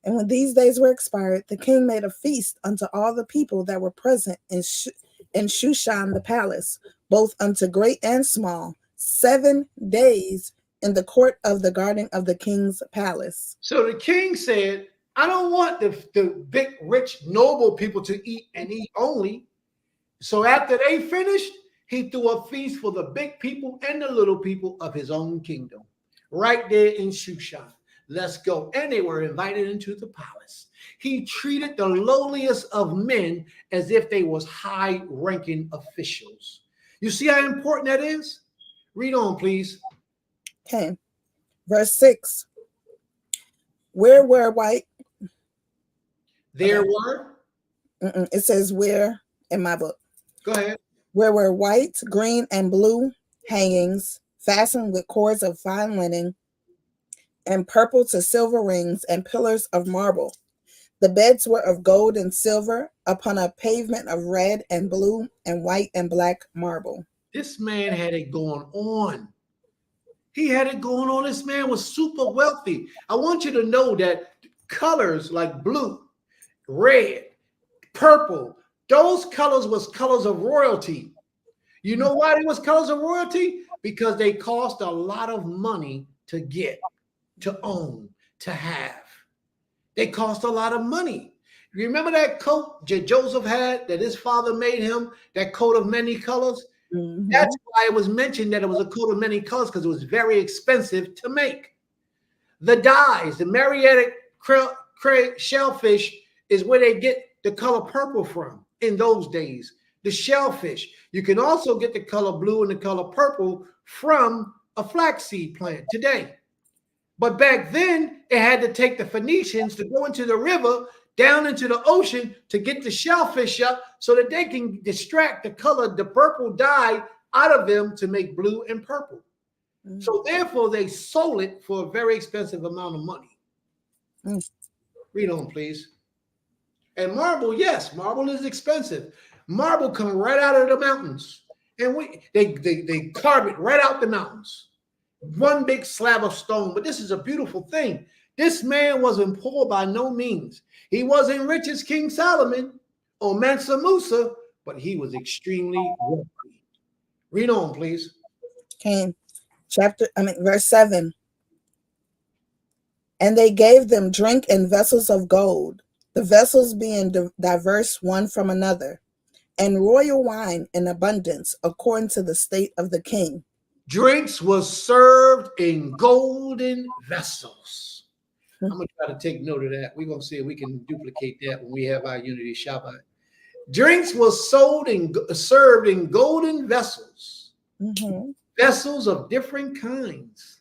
And when these days were expired, the king made a feast unto all the people that were present in Shushan the palace, both unto great and small, 7 days in the court of the garden of the king's palace. So the king said, I don't want the big, rich, noble people to eat and eat only. So after they finished, he threw a feast for the big people and the little people of his own kingdom, right there in Shushan. Let's go. And they were invited into the palace. He treated the lowliest of men as if they was high-ranking officials. You see how important that is? Read on, please. Okay. Verse 6. Where were white? There were? It says where in my book. Go ahead. Where were white, green, and blue hangings fastened with cords of fine linen, and purple to silver rings and pillars of marble. The beds were of gold and silver upon a pavement of red and blue and white and black marble. This man had it going on. He had it going on. This man was super wealthy. I want you to know that colors like blue, red, purple, those colors was colors of royalty. You know why they was colors of royalty? Because they cost a lot of money to get, to own, to have. They cost a lot of money. You remember that coat that Joseph had that his father made him, that coat of many colors? Mm-hmm. That's why it was mentioned that it was a coat of many colors, because it was very expensive to make. The dyes, the Mariatic shellfish is where they get the color purple from in those days. The shellfish. You can also get the color blue and the color purple from a flaxseed plant today. But back then, it had to take the Phoenicians to go into the river, down into the ocean to get the shellfish up so that they can extract the color, the purple dye out of them to make blue and purple. Mm. So therefore, they sold it for a very expensive amount of money. Mm. Read on, please. And marble, yes, marble is expensive. Marble comes right out of the mountains. And they carve it right out the mountains. one big slab of stone. But this is a beautiful thing. This man wasn't poor by no means. He wasn't rich as King Solomon or Mansa Musa, but he was extremely wealthy. Read on, please. Okay. Verse 7. And they gave them drink in vessels of gold, the vessels being diverse one from another, and royal wine in abundance, according to the state of the king. Drinks was served in golden vessels. I'm going to try to take note of that. We're going to see if we can duplicate that when we have our Unity Shabbat. Drinks was served in golden vessels, vessels of different kinds.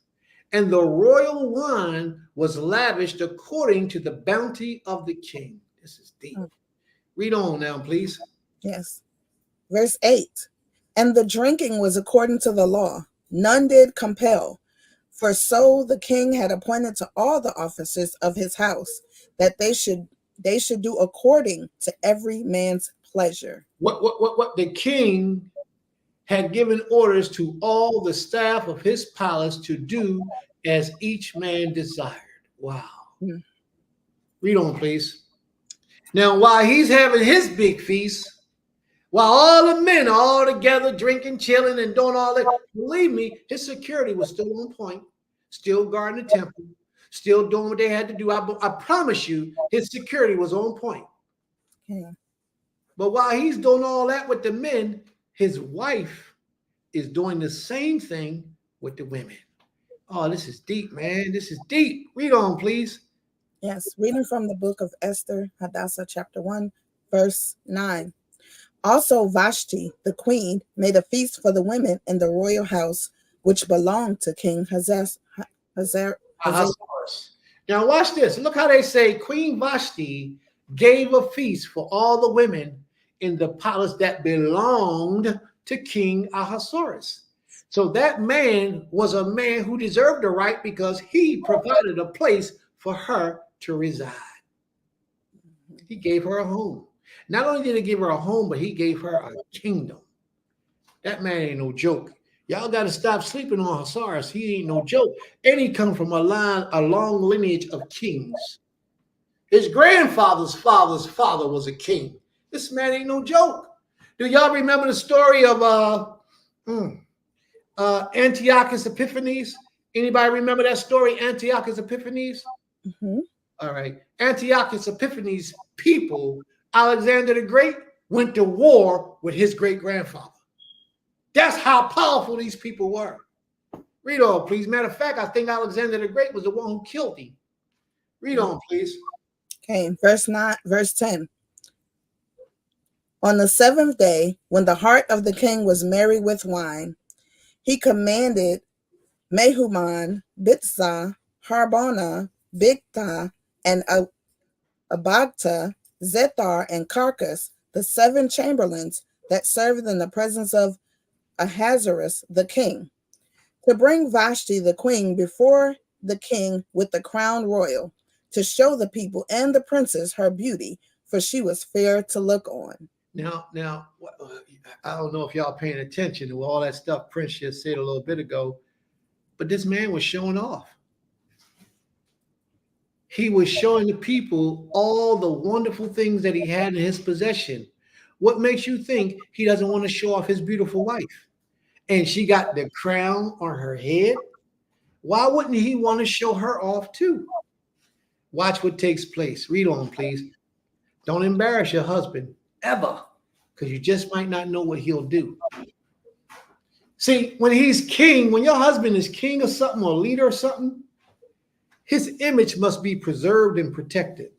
And the royal wine was lavished according to the bounty of the king. This is deep. Read on now, please. Yes. Verse 8. And the drinking was according to the law. None did compel. For so the king had appointed to all the officers of his house that they should do according to every man's pleasure. What the king had given orders to all the staff of his palace to do as each man desired. Wow. Read on, please. Now, while he's having his big feast, while all the men are all together drinking, chilling, and doing all that, believe me, his security was still on point, still guarding the temple, still doing what they had to do. I promise you, his security was on point. Yeah. But while he's doing all that with the men, his wife is doing the same thing with the women. Oh, this is deep, man. This is deep. Read on, please. Yes, reading from the book of Esther, Hadassah, chapter 1, verse 9. Also Vashti, the queen, made a feast for the women in the royal house, which belonged to King Ahasuerus. Now watch this. Look how they say Queen Vashti gave a feast for all the women in the palace that belonged to King Ahasuerus. So that man was a man who deserved the right because he provided a place for her to reside. He gave her a home. Not only did he give her a home, but he gave her a kingdom. That man ain't no joke. Y'all got to stop sleeping on Ahasuerus. He ain't no joke. And he come from a long lineage of kings. His grandfather's father's father was a king. This man ain't no joke. Do y'all remember the story of Antiochus Epiphanes? Anybody remember that story, Antiochus Epiphanes? All right. Antiochus Epiphanes' people, Alexander the Great, went to war with his great-grandfather. That's how powerful these people were. Read on, please. Matter of fact, I think Alexander the Great was the one who killed him. Read on, please. Okay, verse 10. On the 7th day, when the heart of the king was merry with wine, he commanded Mehuman, Bitzah, Harbona, Bigtha, and Abagtha, Zethar, and Carcas, the 7 chamberlains that served in the presence of Ahasuerus the king, to bring Vashti the queen before the king with the crown royal, to show the people and the princes her beauty, for she was fair to look on. Now, I don't know if y'all paying attention to all that stuff Prince just said a little bit ago, but this man was showing off. He was showing the people all the wonderful things that he had in his possession. What makes you think he doesn't want to show off his beautiful wife? And she got the crown on her head. Why wouldn't he want to show her off too? Watch what takes place. Read on, please. Don't embarrass your husband ever, because you just might not know what he'll do. See, when he's king, when your husband is king or something, or leader or something, his image must be preserved and protected.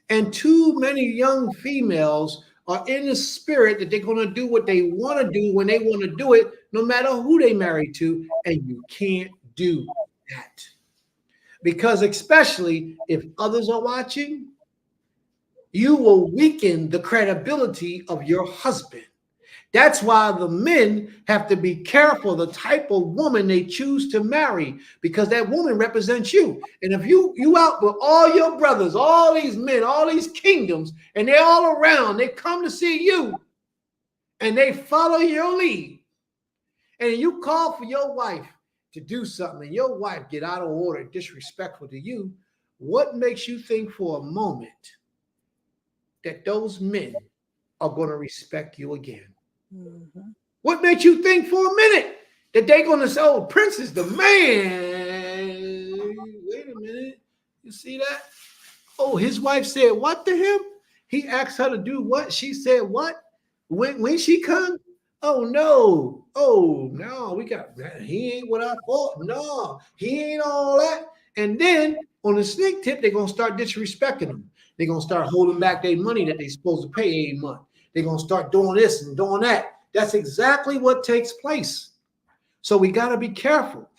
And too many young females are in the spirit that they're going to do what they want to do when they want to do it, no matter who they marry to. And you can't do that. Because especially if others are watching, you will weaken the credibility of your husband. That's why the men have to be careful the type of woman they choose to marry, because that woman represents you. And if you out with all your brothers, all these men, all these kingdoms, and they're all around, they come to see you and they follow your lead, and you call for your wife to do something and your wife get out of order, disrespectful to you, what makes you think for a moment that those men are going to respect you again? Mm-hmm. What makes you think for a minute that they're going to say, oh, Prince is the man? Wait a minute. You see that? Oh, his wife said what to him? He asked her to do what? She said what? When she come? Oh no. Oh no, we got he ain't what I thought. No, he ain't all that. And then on the sneak tip, they're gonna start disrespecting him. They're gonna start holding back their money that they're supposed to pay every month. They're gonna start doing this and doing that. That's exactly what takes place. So we got to be careful.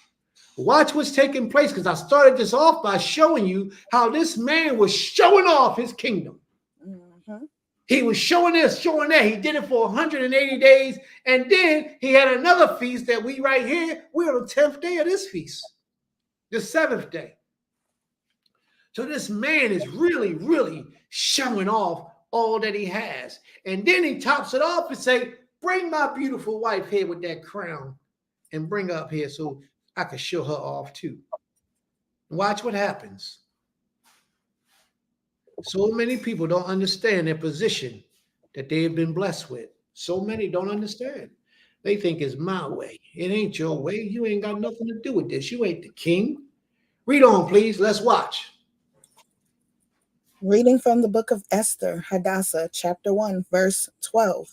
Watch what's taking place, because I started this off by showing you how this man was showing off his kingdom. Mm-hmm. He was showing this, showing that. He did it for 180 days. And then he had another feast that we right here, we're on the 10th day of this feast, the 7th day. So this man is really, really showing off all that he has. And then he tops it off and say, bring my beautiful wife here with that crown and bring her up here so I can show her off too. Watch what happens. So many people don't understand their position that they have been blessed with. So many don't understand. They think it's my way. It ain't your way. You ain't got nothing to do with this. You ain't the king. Read on, please. Let's watch. Reading from the book of Esther, Hadassah, chapter 1, verse 12.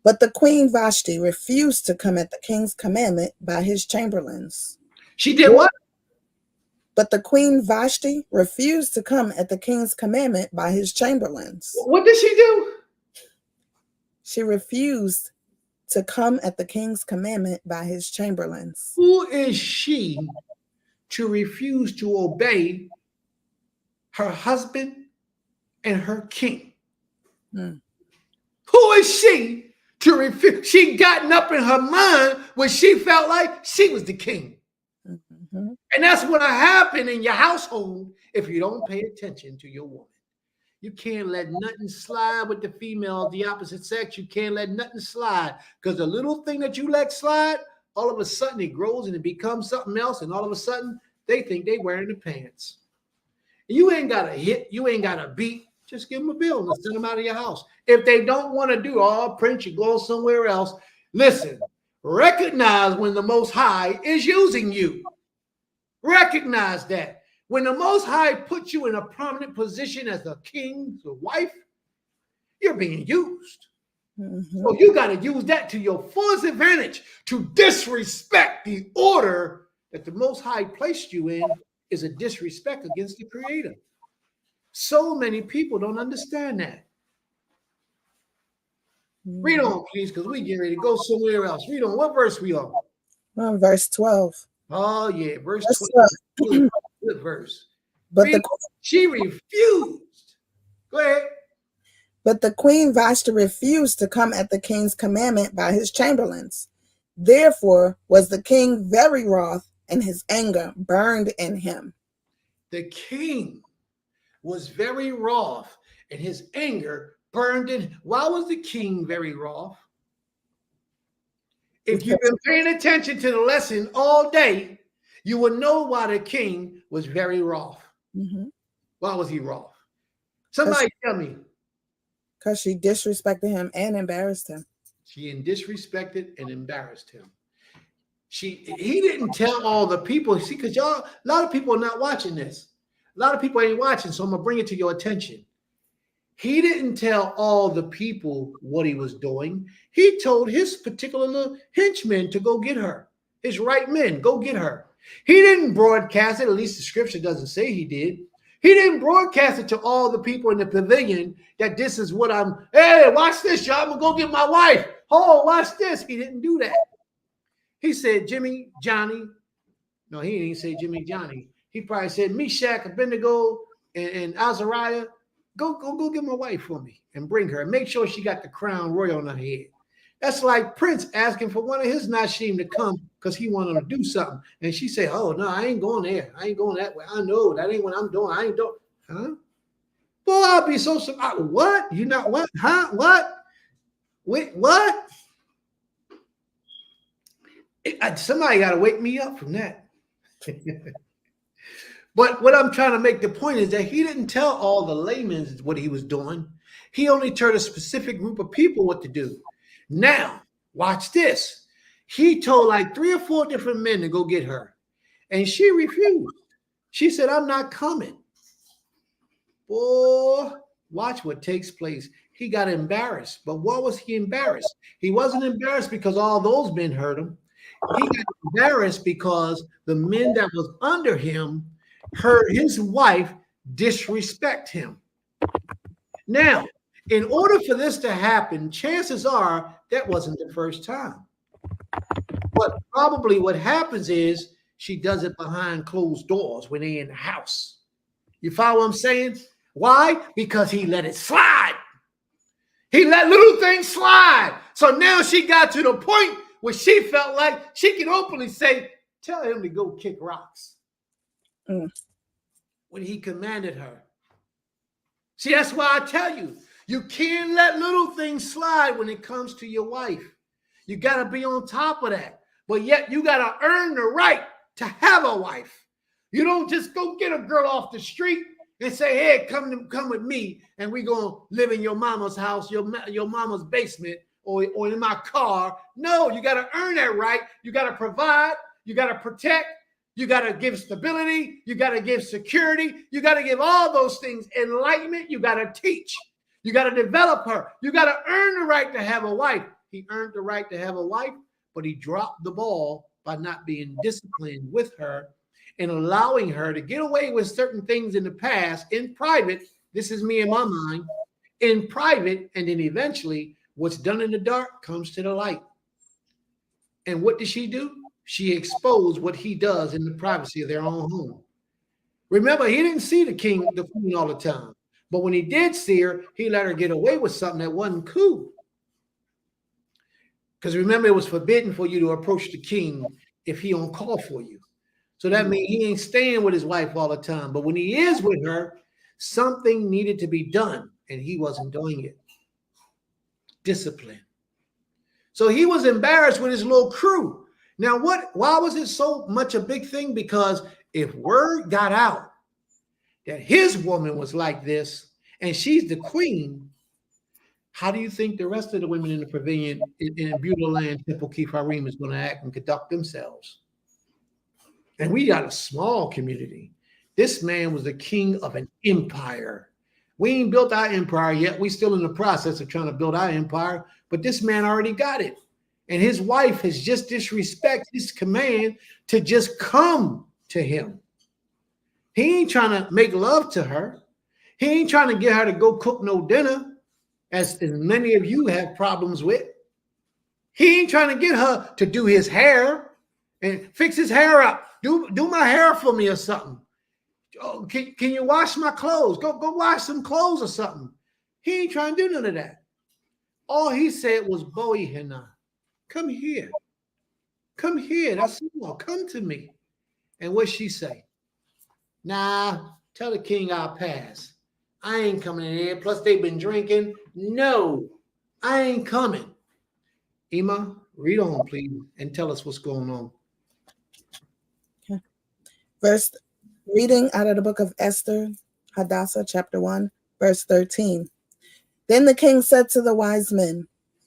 But the queen Vashti refused to come at the king's commandment by his chamberlains. She did what? But the queen Vashti refused to come at the king's commandment by his chamberlains. What did she do? She refused to come at the king's commandment by his chamberlains. Who is she to refuse to obey her husband and her king? Mm. Who is she to refuse? She gotten up in her mind when she felt like she was the king. Mm-hmm. And that's what happen in your household if you don't pay attention to your woman. You can't let nothing slide with the female of the opposite sex. You can't let nothing slide, because the little thing that you let slide, all of a sudden it grows and it becomes something else. And all of a sudden they think they wearing the pants. You ain't got to hit. You ain't got to beat. Just give them a bill and send them out of your house. If they don't want to do all Prince, you go somewhere else. Listen, recognize when the Most High is using you. Recognize that. When the Most High puts you in a prominent position as a king's wife, you're being used. Mm-hmm. So you got to use that to your fullest advantage. To disrespect the order that the Most High placed you in is a disrespect against the Creator. So many people don't understand that. Mm-hmm. Read on, please, because we get ready to go somewhere else. Read on. What verse we on? Verse 12. Oh, yeah, verse 12. Good verse. But she refused. Go ahead. But the queen Vashti refused to come at the king's commandment by his chamberlains. Therefore was the king very wroth, and his anger burned in him. The king was very wroth, and his anger burned in. Why was the king very wroth? If you've been paying attention to the lesson all day, you will know why the king was very wroth. Mm-hmm. Why was he wroth? Somebody tell me. Because she disrespected him and embarrassed him. She disrespected and embarrassed him. He didn't tell all the people. See, because a lot of people are not watching this. A lot of people ain't watching, so I'm going to bring it to your attention. He didn't tell all the people what he was doing. He told his particular little henchmen to go get her. His right men, go get her. He didn't broadcast it, at least the scripture doesn't say he did. He didn't broadcast it to all the people in the pavilion that this is what hey, watch this, y'all. I'm going to go get my wife. Oh, watch this. He didn't do that. He said, Jimmy, Johnny. No, he didn't say Jimmy, Johnny. He probably said, Meshach, Abednego, and Azariah, go get my wife for me and bring her. And make sure she got the crown royal on her head. That's like Prince asking for one of his Nashim to come because he wanted to do something. And she said, oh, no, I ain't going there. I ain't going that way. I know that ain't what I'm doing. I ain't doing. Huh? Boy, I'll be so surprised. What? You not what? Huh? What? Wait, what? Somebody got to wake me up from that. But what I'm trying to make the point is that he didn't tell all the laymen what he was doing. He only told a specific group of people what to do. Now, watch this. He told like 3 or 4 different men to go get her. And she refused. She said, I'm not coming. Boy, watch what takes place. He got embarrassed. But what was he embarrassed? He wasn't embarrassed because all those men heard him. He got embarrassed because the men that was under him heard his wife disrespect him. Now, in order for this to happen, chances are that wasn't the first time. But probably what happens is she does it behind closed doors when they're in the house. You follow what I'm saying? Why? Because he let it slide. He let little things slide. So now she got to the point where she felt like she can openly say, tell him to go kick rocks. When he commanded her. See, that's why I tell you, you can't let little things slide when it comes to your wife. You got to be on top of that. But yet you got to earn the right to have a wife. You don't just go get a girl off the street and say, hey, come with me and we're going to live in your mama's house, your mama's basement, or in my car. No, you got to earn that right. You got to provide. You got to protect. You got to give stability. You got to give security. You got to give all those things. Enlightenment, you got to teach. You got to develop her. You got to earn the right to have a wife. He earned the right to have a wife, but he dropped the ball by not being disciplined with her and allowing her to get away with certain things in the past in private. This is me in my mind, in private, and then eventually what's done in the dark comes to the light. And what did she do? She exposed what he does in the privacy of their own home. Remember, he didn't see the queen all the time. But when he did see her, he let her get away with something that wasn't cool. Because remember, it was forbidden for you to approach the king if he don't call for you. So that means he ain't staying with his wife all the time. But when he is with her, something needed to be done, and he wasn't doing it. Discipline. So he was embarrassed with his little crew. Now, why was it so much a big thing? Because if word got out that his woman was like this and she's the queen, how do you think the rest of the women in the pavilion in Beulah Land, Temple Keith Harim is going to act and conduct themselves? And we got a small community. This man was the king of an empire. We ain't built our empire yet. We still in the process of trying to build our empire, but this man already got it. And his wife has just disrespected his command to just come to him. He ain't trying to make love to her. He ain't trying to get her to go cook no dinner, as many of you have problems with. He ain't trying to get her to do his hair and fix his hair up. Do my hair for me or something. Oh, can you wash my clothes? Go wash some clothes or something. He ain't trying to do none of that. All he said was, Boy Hina, come here. Come here. That's all. Come to me. And what she say? Nah, tell the king I'll pass. I ain't coming in here. Plus, they've been drinking. No, I ain't coming. Ima, read on, please, and tell us what's going on. Okay. Reading out of the book of Esther, Hadassah, chapter 1, verse 13. Then the king said to the wise men,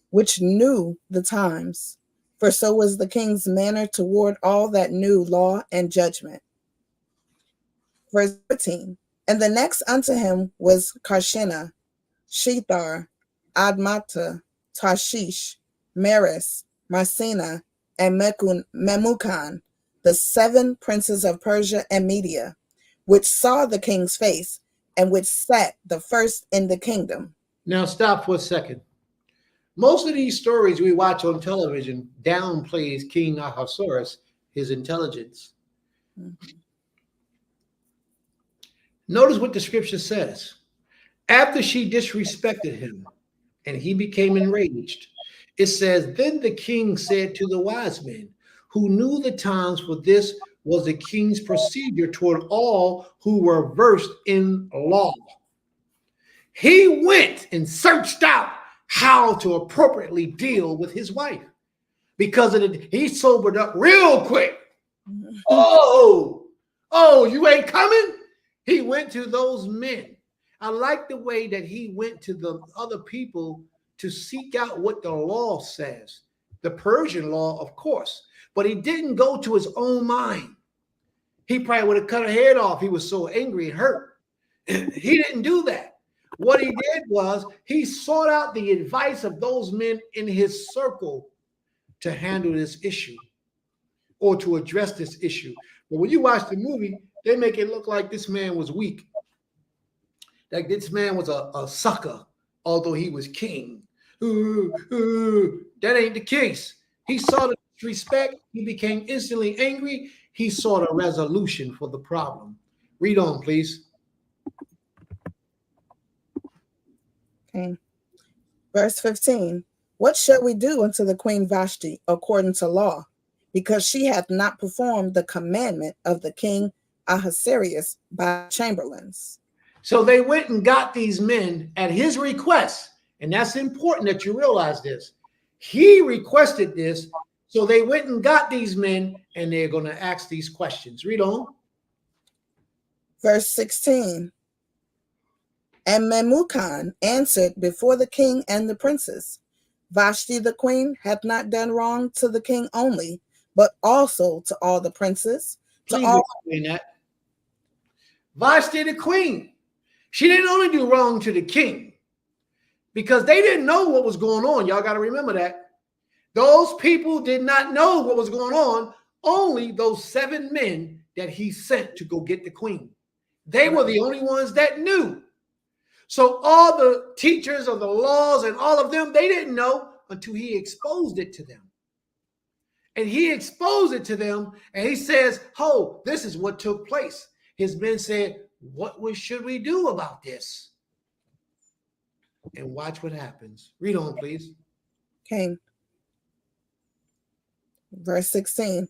which knew the times, for so was the king's manner toward all that knew law and judgment. Verse 13. And the next unto him was Karshena, Shethar, Admata, Tarshish, Meres, Marsena, and Memucan, the 7 princes of Persia and Media, which saw the king's face, and which sat the first in the kingdom. Now stop for a second. Most of these stories we watch on television downplays King Ahasuerus, his intelligence. Mm-hmm. Notice what the scripture says. After she disrespected him and he became enraged, it says, then the king said to the wise men who knew the times, for this was the king's procedure toward all who were versed in law. He went and searched out how to appropriately deal with his wife. because of he sobered up real quick. Mhm. Oh, you ain't coming? He went to those men. I like the way that he went to the other people to seek out what the law says, the Persian law, of course, but he didn't go to his own mind. He probably would have cut her head off. He was so angry and hurt. He didn't do that. What he did was he sought out the advice of those men in his circle to handle this issue or to address this issue. But when you watch the movie, they make it look like this man was weak, like this man was a sucker, although he was king. That ain't the case. He saw the disrespect. He became instantly angry. He sought a resolution for the problem. Read on, please. Okay. Verse 15. What shall we do unto the queen Vashti according to law? Because she hath not performed the commandment of the king Ahasuerus by chamberlains. So they went and got these men at his request. And that's important that you realize this. He requested this. So they went and got these men and they're going to ask these questions. Read on. Verse 16. And Memucan answered before the king and the princes, Vashti the queen hath not done wrong to the king only, but also to all the princes. Please explain that. Vashti the queen, she didn't only do wrong to the king because they didn't know what was going on. Y'all got to remember that. Those people did not know what was going on. Only those 7 men that he sent to go get the queen. They were the only ones that knew. So all the teachers of the laws and all of them, they didn't know until he exposed it to them. And he exposed it to them and he says, oh, this is what took place. His men said, what should we do about this? And watch what happens. Read on, please. Okay. Verse 16.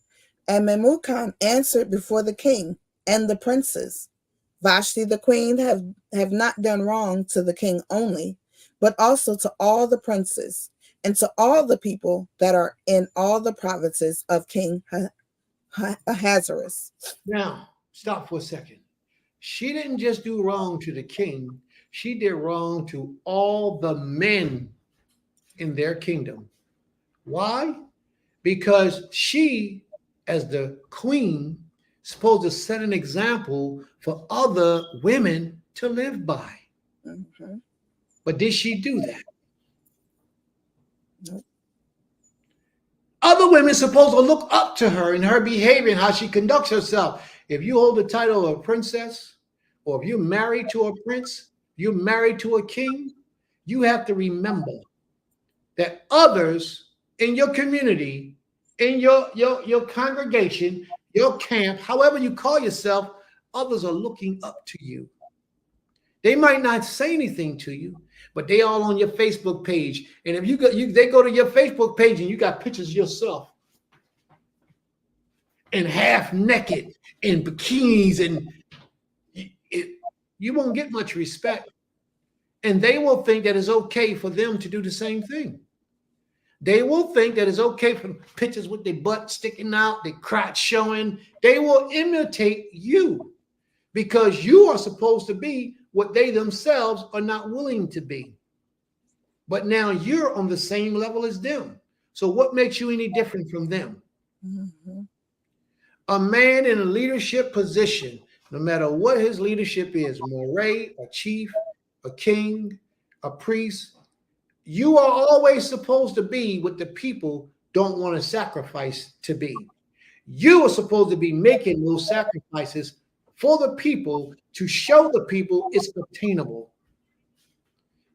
And Memucan answered before the king and the princes, Vashti the queen have not done wrong to the king only, but also to all the princes and to all the people that are in all the provinces of King Ahasuerus. Now, stop for a second. She didn't just do wrong to the king. She did wrong to all the men in their kingdom. Why? Because she, as the queen, supposed to set an example for other women to live by. Mm-hmm. But did she do that? Nope. Other women supposed to look up to her in her behavior and how she conducts herself. If you hold the title of a princess, or if you're married to a prince, you're married to a king, you have to remember that others in your community, in your congregation, your camp, however you call yourself, others are looking up to you. They might not say anything to you, but they all on your Facebook page. And if they go to your Facebook page and you got pictures of yourself and half naked in bikinis, and you won't get much respect. And they will think that it's okay for them to do the same thing. They will think that it's okay for pictures with their butt sticking out, their crotch showing. They will imitate you because you are supposed to be what they themselves are not willing to be. But now you're on the same level as them. So what makes you any different from them? Mm-hmm. A man in a leadership position, no matter what his leadership is, moray, a chief, a king, a priest, you are always supposed to be what the people don't want to sacrifice to be. You are supposed to be making those sacrifices for the people to show the people it's obtainable.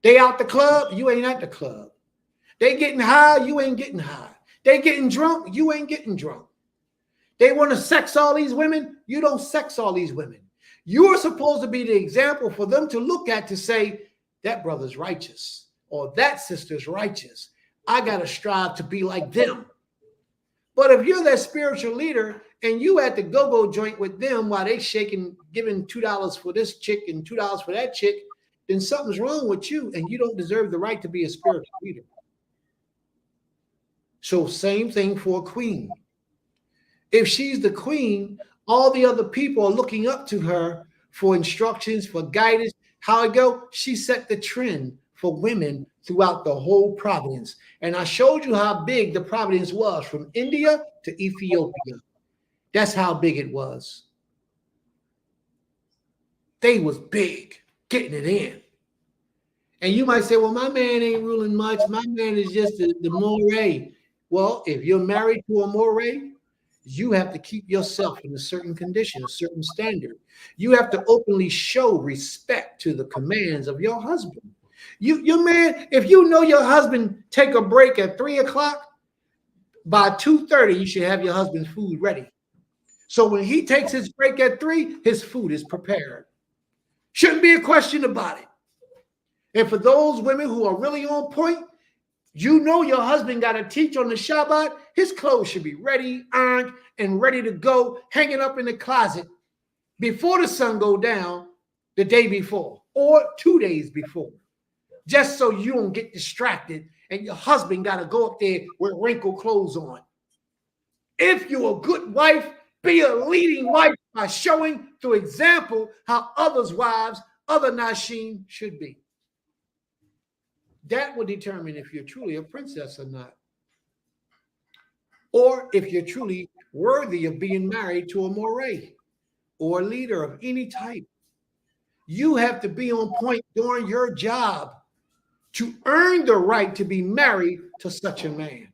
They out the club, you ain't at the club. They getting high, you ain't getting high. They getting drunk, you ain't getting drunk. They want to sex all these women, you don't sex all these women. You are supposed to be the example for them to look at to say, that brother's righteous. Or that sister's righteous. I got to strive to be like them. But if you're that spiritual leader and you at the go-go joint with them while they shaking, giving $2 for this chick and $2 for that chick, then something's wrong with you and you don't deserve the right to be a spiritual leader. So same thing for a queen. If she's the queen, all the other people are looking up to her for instructions, for guidance. How it go? She set the trend for women throughout the whole province. And I showed you how big the province was from India to Ethiopia. That's how big it was. They was big, getting it in. And you might say, well, my man ain't ruling much. My man is just the moray. Well, if you're married to a moray, you have to keep yourself in a certain condition, a certain standard. You have to openly show respect to the commands of your husband. Your man, if you know your husband take a break at 3 o'clock, by 2:30, you should have your husband's food ready. So when he takes his break at 3, his food is prepared. Shouldn't be a question about it. And for those women who are really on point, you know your husband got to teach on the Shabbat. His clothes should be ready, ironed, and ready to go, hanging up in the closet before the sun go down the day before or 2 days before, just so you don't get distracted and your husband got to go up there with wrinkled clothes on. If you're a good wife, be a leading wife by showing through example how others' wives, other Nashim should be. That will determine if you're truly a princess or not. Or if you're truly worthy of being married to a moray or a leader of any type. You have to be on point during your job to earn the right to be married to such a man.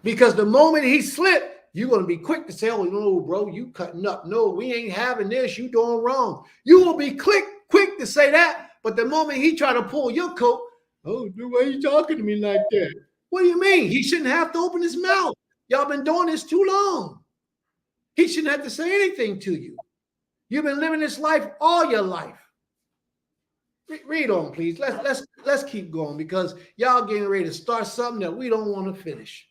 Because the moment he slipped, you're going to be quick to say, oh, no, bro, you cutting up. No, we ain't having this. You doing wrong. You will be quick to say that. But the moment he try to pull your coat, oh, why are you talking to me like that? What do you mean? He shouldn't have to open his mouth. Y'all been doing this too long. He shouldn't have to say anything to you. You've been living this life all your life. Read on, please. Let's keep going because y'all getting ready to start something that we don't want to finish.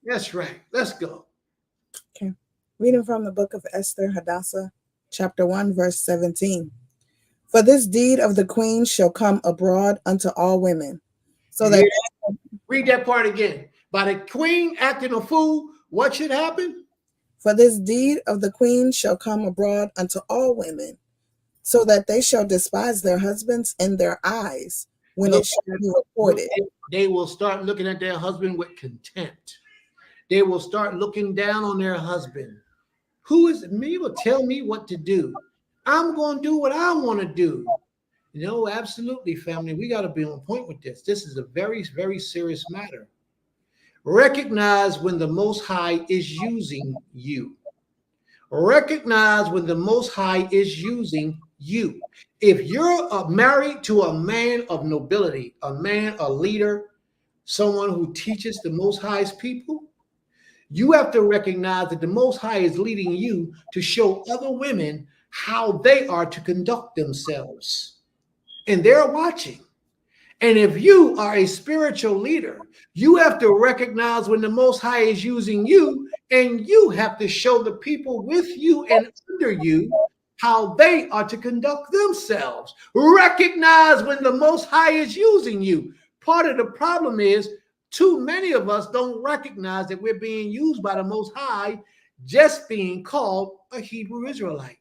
That's right. Let's go. Okay. Reading from the book of Esther, Hadassah, chapter 1, verse 17. For this deed of the queen shall come abroad unto all women. So that read that part again. By the queen acting a fool, what should happen? For this deed of the queen shall come abroad unto all women, so that they shall despise their husbands in their eyes when it shall be reported. They will start looking at their husband with contempt. They will start looking down on their husband. Who is me will tell me what to do. I'm going to do what I want to do. No, absolutely, family. We got to be on point with this. This is a very, very serious matter. Recognize when the Most High is using you. Recognize when the Most High is using you. If you're married to a man of nobility, a man, a leader, someone who teaches the Most High's people, you have to recognize that the Most High is leading you to show other women how they are to conduct themselves. And they're watching. And if you are a spiritual leader, you have to recognize when the Most High is using you, and you have to show the people with you and under you how they are to conduct themselves. Recognize when the Most High is using you. Part of the problem is too many of us don't recognize that we're being used by the Most High, just being called a Hebrew Israelite.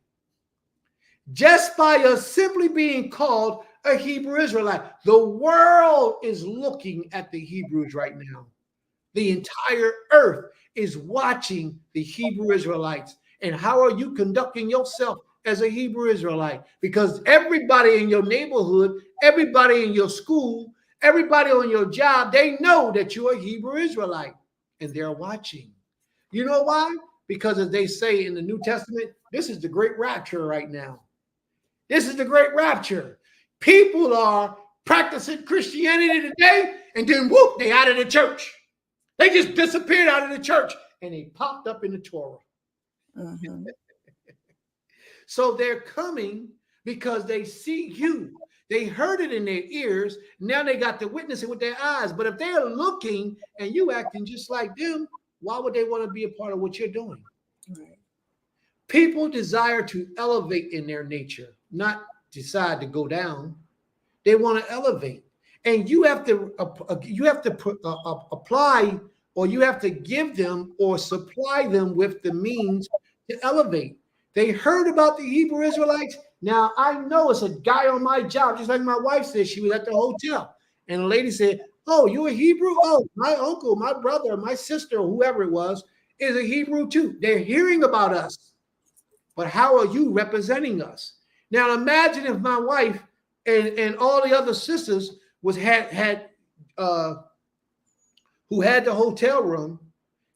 Just by us simply being called a Hebrew Israelite. The world is looking at the Hebrews right now. The entire earth is watching the Hebrew Israelites. And how are you conducting yourself as a Hebrew Israelite? Because everybody in your neighborhood, everybody in your school, everybody on your job, they know that you're a Hebrew Israelite and they're watching. You know why? Because as they say in the New Testament, this is the great rapture right now. This is the great rapture. People are practicing Christianity today and then whoop, they out of the church. They just disappeared out of the church and they popped up in the Torah. Mm-hmm. So they're coming because they see you. They heard it in their ears. Now they got to witness it with their eyes. But if they're looking and you acting just like them, why would they want to be a part of what you're doing? Right. People desire to elevate in their nature, not decide to go down. They want to elevate. and you have to apply, or you have to give them or supply them with the means to elevate. They heard about the Hebrew Israelites. Now I know it's a guy on my job, just like my wife said. She was at the hotel, and the lady said, "Oh, you a Hebrew? Oh, my uncle, my brother, my sister, or whoever it was, is a Hebrew too." They're hearing about us, but how are you representing us? Now imagine if my wife and all the other sisters was who had the hotel room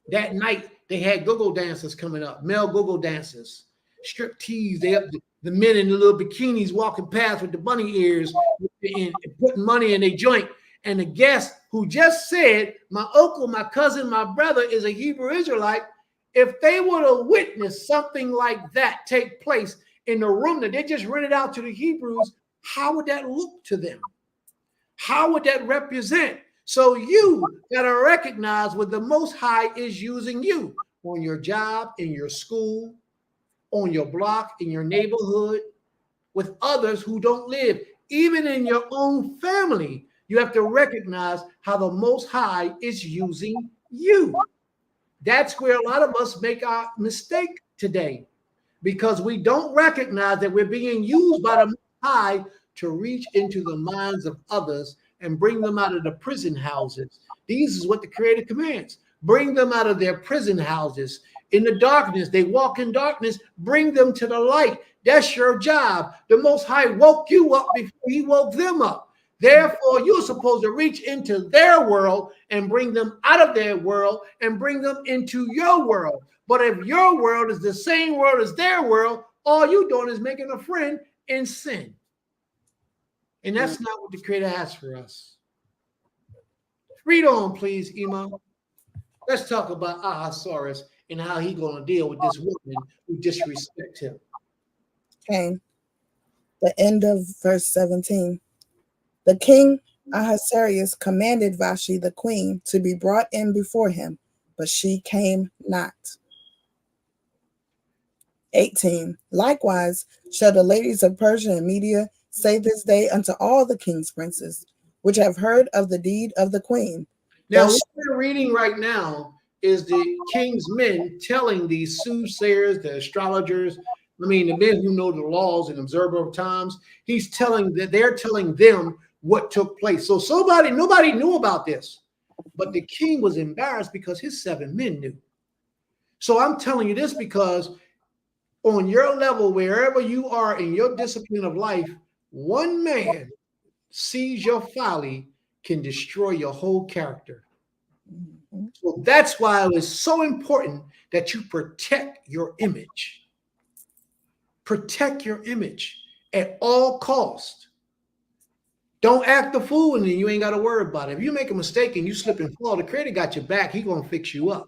that night. They had go-go dancers coming up, male go-go dancers, strip tease. They up the men in the little bikinis walking past with the bunny ears and putting money in their joint. And the guest who just said, my uncle, my cousin, my brother is a Hebrew Israelite, if they would have witnessed something like that take place in the room that they just rented out to the Hebrews, how would that look to them? How would that represent? So you got to recognize what the Most High is using you on your job, in your school, on your block, in your neighborhood, with others who don't live, even in your own family. You have to recognize how the Most High is using you. That's where a lot of us make our mistake today, because we don't recognize that we're being used by the Most High to reach into the minds of others and bring them out of the prison houses. These is what the Creator commands. Bring them out of their prison houses. In the darkness, they walk in darkness, bring them to the light. That's your job. The Most High woke you up before he woke them up. Therefore, you're supposed to reach into their world and bring them out of their world and bring them into your world. But if your world is the same world as their world, all you're doing is making a friend in sin. And that's not what the Creator has for us. Read on, please, Ima. Let's talk about Ahasuerus and how he's going to deal with this woman who disrespects him. Okay. The end of verse 17. The king Ahasuerus commanded Vashti the queen to be brought in before him, but she came not. 18. Likewise shall the ladies of Persia and Media say this day unto all the king's princes, which have heard of the deed of the queen. Now, what we're reading right now is the king's men telling these soothsayers, the astrologers, the men who know the laws and observer of times. He's telling that they're telling them what took place. So nobody knew about this, but the king was embarrassed because his 7 men knew. So I'm telling you this because on your level, wherever you are in your discipline of life, one man sees your folly can destroy your whole character. So that's why it is so important that you protect your image. Protect your image at all costs. Don't act the fool and then you ain't got to worry about it. If you make a mistake and you slip and fall, the Creator got your back. He's going to fix you up.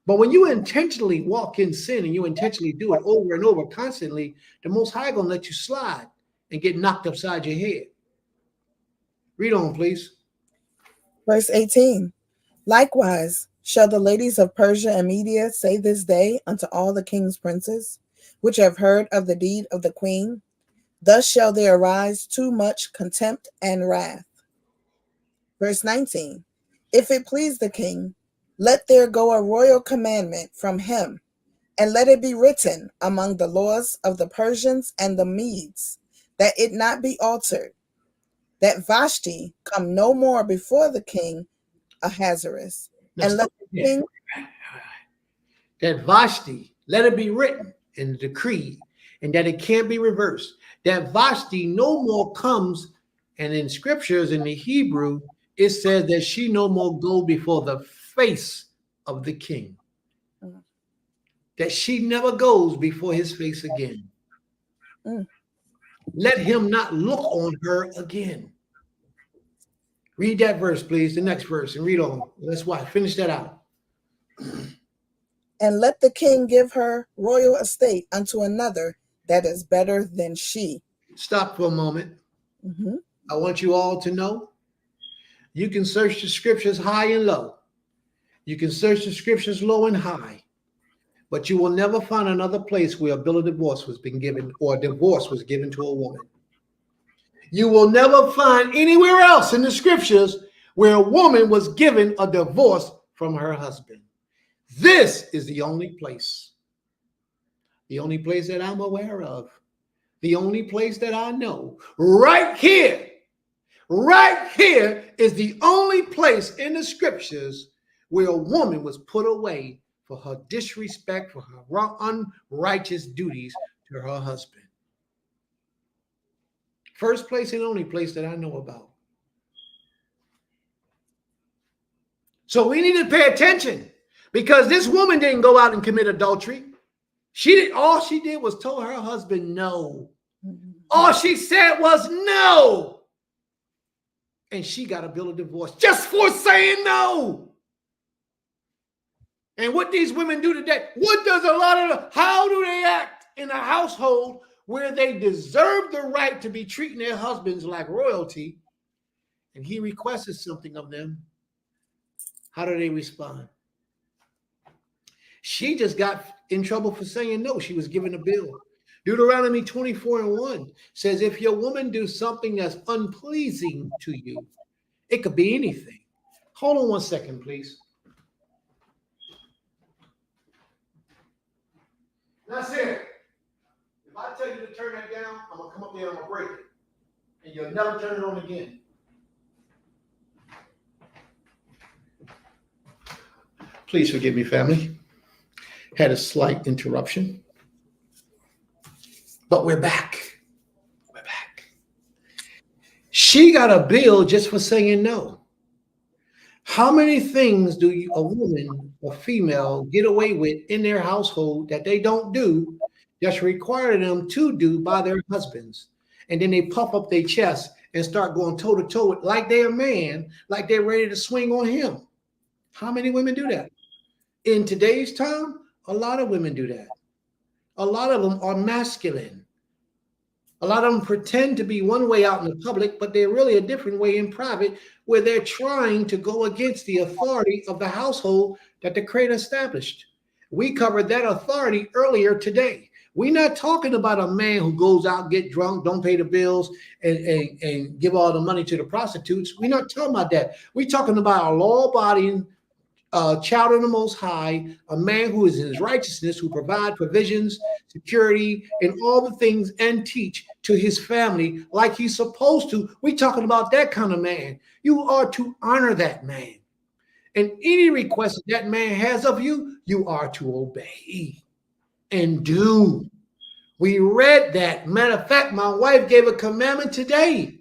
But when you intentionally walk in sin and you intentionally do it over and over constantly, the Most High going to let you slide and get knocked upside your head. Read on, please. Verse 18. Likewise shall the ladies of Persia and Media say this day unto all the king's princes, which have heard of the deed of the queen. Thus shall there arise too much contempt and wrath. Verse 19. If it please the king, let there go a royal commandment from him, and let it be written among the laws of the Persians and the Medes, that it not be altered, that Vashti come no more before the king Ahasuerus. And let the king... That Vashti, let it be written in the decree, and that it can't be reversed. That Vashti no more comes, and in scriptures in the Hebrew, it says that she no more go before the face of the king. That she never goes before his face again. Let him not look on her again. Read that verse, please, the next verse, and read on. Let's watch. Finish that out. And let the king give her royal estate unto another that is better than she. Stop for a moment. I want you all to know you can search the scriptures high and low. You can search the scriptures low and high, but you will never find another place where a bill of divorce was been given or a divorce was given to a woman. You will never find anywhere else in the scriptures where a woman was given a divorce from her husband. This is the only place that I'm aware of, the only place that I know. Right here is the only place in the scriptures where a woman was put away for her disrespect, for her unrighteous duties to her husband. First place and only place that I know about. So we need to pay attention, because this woman didn't go out and commit adultery. All she did was told her husband no. All she said was no. And she got a bill of divorce just for saying no. And what these women do today, how do they act in a household where they deserve the right to be treating their husbands like royalty, and he requested something of them? How do they respond? She just got in trouble for saying no. She was given a bill. Deuteronomy 24:1 says, if your woman do something that's unpleasing to you, it could be anything. Hold on one second, please. That's it. If I tell you to turn that down, I'm going to come up there and I'm going to break it. And you'll never turn it on again. Please forgive me, family. Had a slight interruption. But we're back. We're back. She got a bill just for saying no. How many things do a woman or female get away with in their household that they don't do, just require them to do by their husbands? And then they puff up their chest and start going toe to toe like they're a man, like they're ready to swing on him. How many women do that? In today's time, a lot of women do that. A lot of them are masculine. A lot of them pretend to be one way out in the public, but they're really a different way in private, where they're trying to go against the authority of the household that the Creator established. We covered that authority earlier today. We're not talking about a man who goes out, get drunk, don't pay the bills, and give all the money to the prostitutes. We're not talking about that. We're talking about a law-abiding child of the Most High, a man who is in his righteousness, who provide provisions, security, and all the things, and teach to his family like he's supposed to. We're talking about that kind of man. You are to honor that man. And any request that man has of you, you are to obey and do. We read that. Matter of fact, my wife gave a commandment today.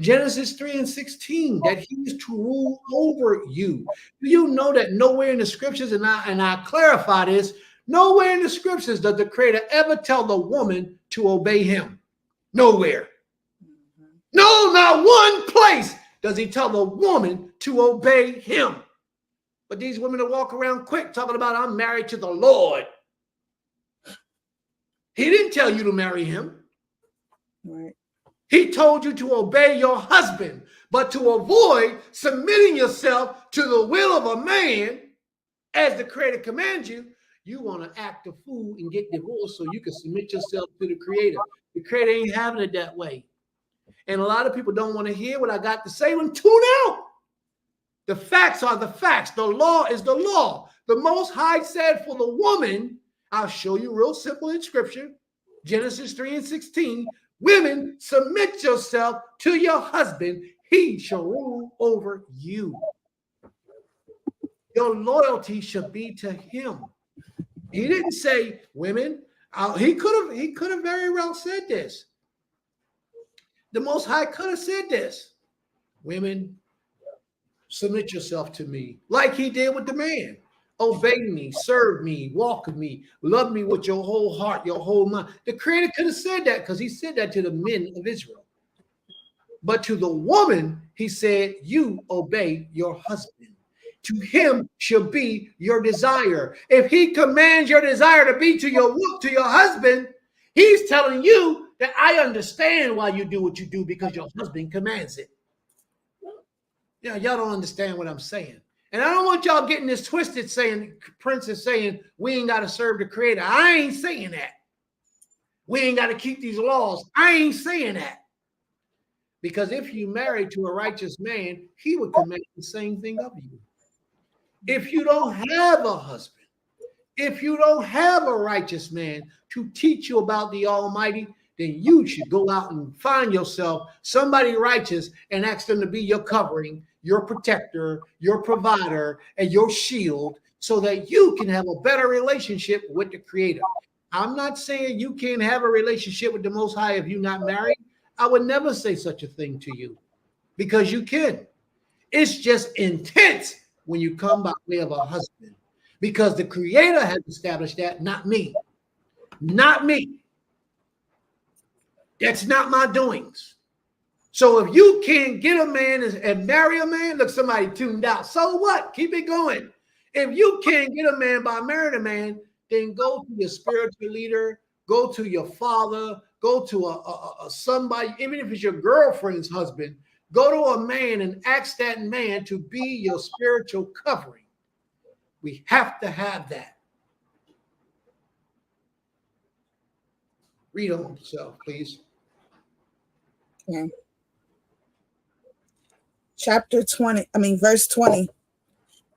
Genesis 3:16, that he is to rule over you. Do you know that nowhere in the scriptures, and I clarify this, nowhere in the scriptures does the Creator ever tell the woman to obey him? Nowhere. No, not one place does he tell the woman to obey him. But these women will walk around quick talking about, I'm married to the Lord. He didn't tell you to marry him. Right. He told you to obey your husband, but to avoid submitting yourself to the will of a man, as the Creator commands you, you want to act a fool and get divorced so you can submit yourself to the Creator. The Creator ain't having it that way. And a lot of people don't want to hear what I got to say. Then tune out. The facts are the facts. The law is the law. The Most High said for the woman, I'll show you real simple in scripture, Genesis 3:16, women, submit yourself to your husband. He shall rule over you. Your loyalty should be to him. He didn't say women. He could have very well said this. The Most High could have said this. Women, submit yourself to me, like he did with the man. Obey me, serve me, walk with me, love me with your whole heart, your whole mind. The Creator could have said that, because he said that to the men of Israel. But to the woman, he said, you obey your husband. To him shall be your desire. If he commands your desire to be to your husband, he's telling you that I understand why you do what you do, because your husband commands it. Yeah, y'all don't understand what I'm saying. And I don't want y'all getting this twisted, saying Prince is saying we ain't got to serve the Creator. I ain't saying that. We ain't got to keep these laws. I ain't saying that. Because if you marry to a righteous man, he would command the same thing of you. If you don't have a husband, if you don't have a righteous man to teach you about the Almighty, then you should go out and find yourself somebody righteous and ask them to be your covering, your protector, your provider, and your shield so that you can have a better relationship with the Creator. I'm not saying you can't have a relationship with the Most High if you're not married. I would never say such a thing to you because you can. It's just intense when you come by way of a husband because the Creator has established that, not me. Not me. That's not my doings. So if you can't get a man and marry a man, look, somebody tuned out. So what? Keep it going. If you can't get a man by marrying a man, then go to your spiritual leader, go to your father, go to a somebody, even if it's your girlfriend's husband, go to a man and ask that man to be your spiritual covering. We have to have that. Read on yourself, please. Okay. Verse 20.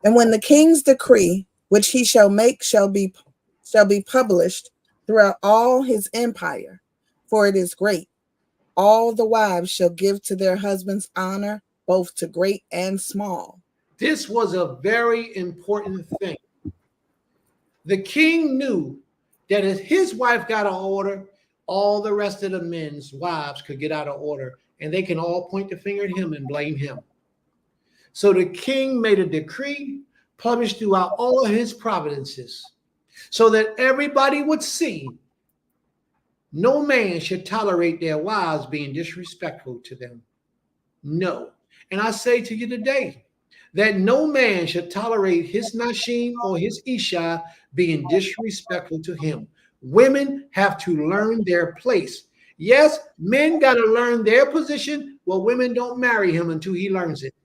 And when the king's decree, which he shall make, shall be published throughout all his empire, for it is great, all the wives shall give to their husbands honor, both to great and small. This was a very important thing. The king knew that if his wife got an order, all the rest of the men's wives could get out of order, and they can all point the finger at him and blame him. So the king made a decree published throughout all of his provinces so that everybody would see no man should tolerate their wives being disrespectful to them. No. And I say to you today that no man should tolerate his Nashim or his Isha being disrespectful to him. Women have to learn their place. Yes, men got to learn their position. Well, women don't marry him until he learns it.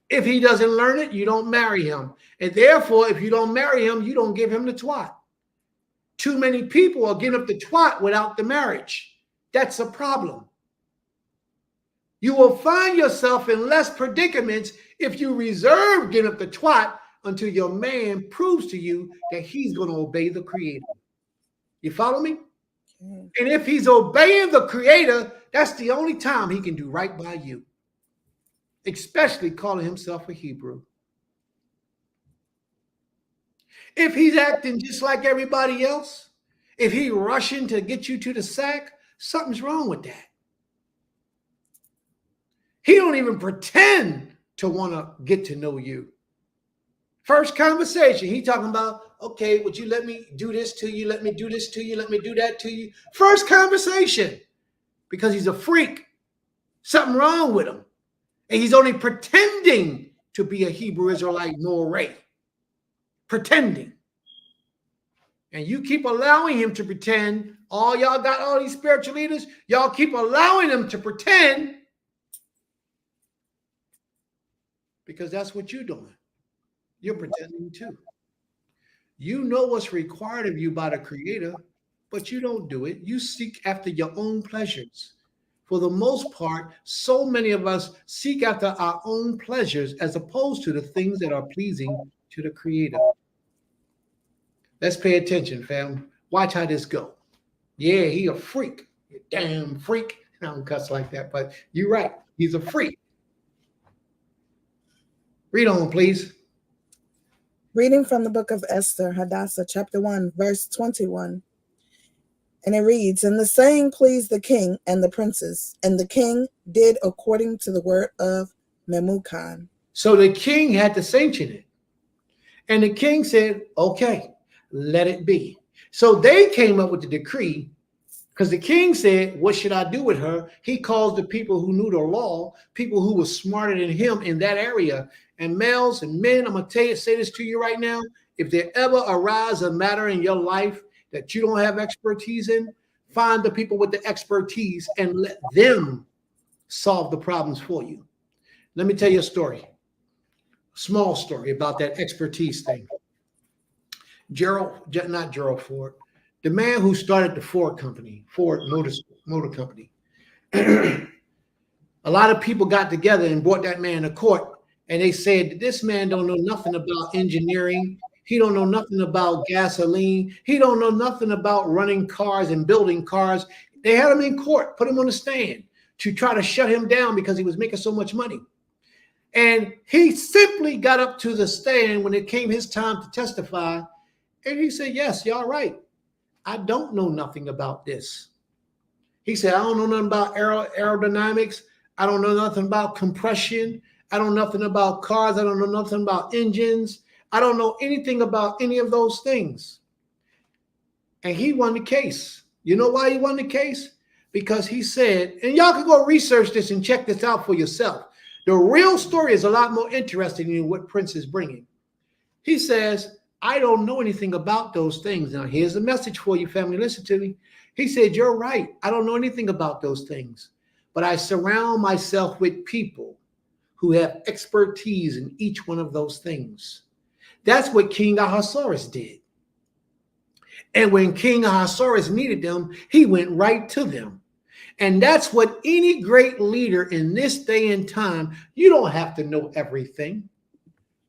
If he doesn't learn it, you don't marry him. And therefore, if you don't marry him, you don't give him the twat. Too many people are getting up the twat without the marriage. That's a problem. You will find yourself in less predicaments if you reserve getting up the twat until your man proves to you that he's going to obey the Creator. You follow me? Okay. And if he's obeying the Creator, that's the only time he can do right by you, especially calling himself a Hebrew. If he's acting just like everybody else, if he's rushing to get you to the sack, something's wrong with that. He don't even pretend to want to get to know you. First conversation, he talking about, okay, would you let me do this to you? Let me do this to you. Let me do that to you. First conversation, because he's a freak. Something wrong with him. And he's only pretending to be a Hebrew Israelite Noré. Pretending. And you keep allowing him to pretend. All y'all got all these spiritual leaders. Y'all keep allowing them to pretend. Because that's what you're doing. You're pretending too. You know what's required of you by the Creator, but you don't do it. You seek after your own pleasures. For the most part, so many of us seek after our own pleasures as opposed to the things that are pleasing to the Creator. Let's pay attention, fam. Watch how this go. Yeah, he a freak. You damn freak. I don't cuss like that, but you're right. He's a freak. Read on, please. Reading from the book of Esther, Hadassah, chapter 1, verse 21. And it reads, and the saying pleased the king and the princes, and the king did according to the word of Memucan. So the king had to sanction it. And the king said, okay, let it be. So they came up with the decree because the king said, what should I do with her? He calls the people who knew the law, people who were smarter than him in that area. And males and men, I'm going to say this to you right now. If there ever arise a matter in your life that you don't have expertise in, find the people with the expertise and let them solve the problems for you. Let me tell you a story, a small story about that expertise thing. Not Gerald Ford, the man who started the Ford Company, Ford Motor Company. A lot of people got together and brought that man to court, and they said this man don't know nothing about engineering. He don't know nothing about gasoline. He don't know nothing about running cars and building cars. They had him in court, put him on the stand to try to shut him down because he was making so much money. And he simply got up to the stand when it came his time to testify. And he said, yes, y'all right. I don't know nothing about this. He said, I don't know nothing about aerodynamics. I don't know nothing about compression. I don't know nothing about cars. I don't know nothing about engines. I don't know anything about any of those things. And he won the case. You know why he won the case? Because he said, and y'all can go research this and check this out for yourself. The real story is a lot more interesting than what Prince is bringing. He says, I don't know anything about those things. Now, here's the message for you, family. Listen to me. He said, you're right. I don't know anything about those things, but I surround myself with people who have expertise in each one of those things. That's what King Ahasuerus did. And when King Ahasuerus needed them, he went right to them. And that's what any great leader in this day and time, you don't have to know everything.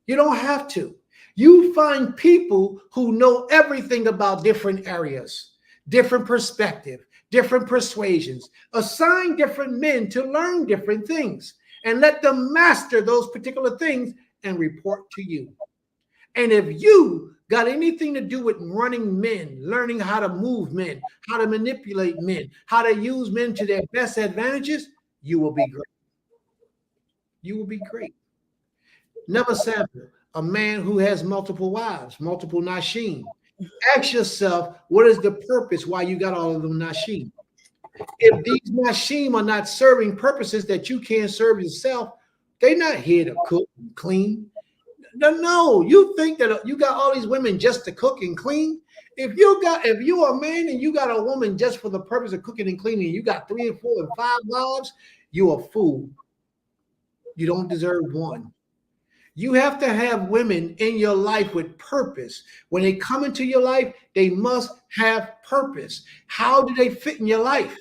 You don't have to. You find people who know everything about different areas, different perspective, different persuasions. Assign different men to learn different things and let them master those particular things and report to you. And if you got anything to do with running men, learning how to move men, how to manipulate men, how to use men to their best advantages, you will be great. You will be great. Another sample, a man who has multiple wives, multiple nashim. Ask yourself, what is the purpose why you got all of them nashim? If these nashim are not serving purposes that you can't serve yourself, they're not here to cook and clean. No, you think that you got all these women just to cook and clean? If you're a man and you got a woman just for the purpose of cooking and cleaning, you got 3 and 4 and 5 wives, you're a fool. You don't deserve one. You have to have women in your life with purpose. When they come into your life, they must have purpose. How do they fit in your life?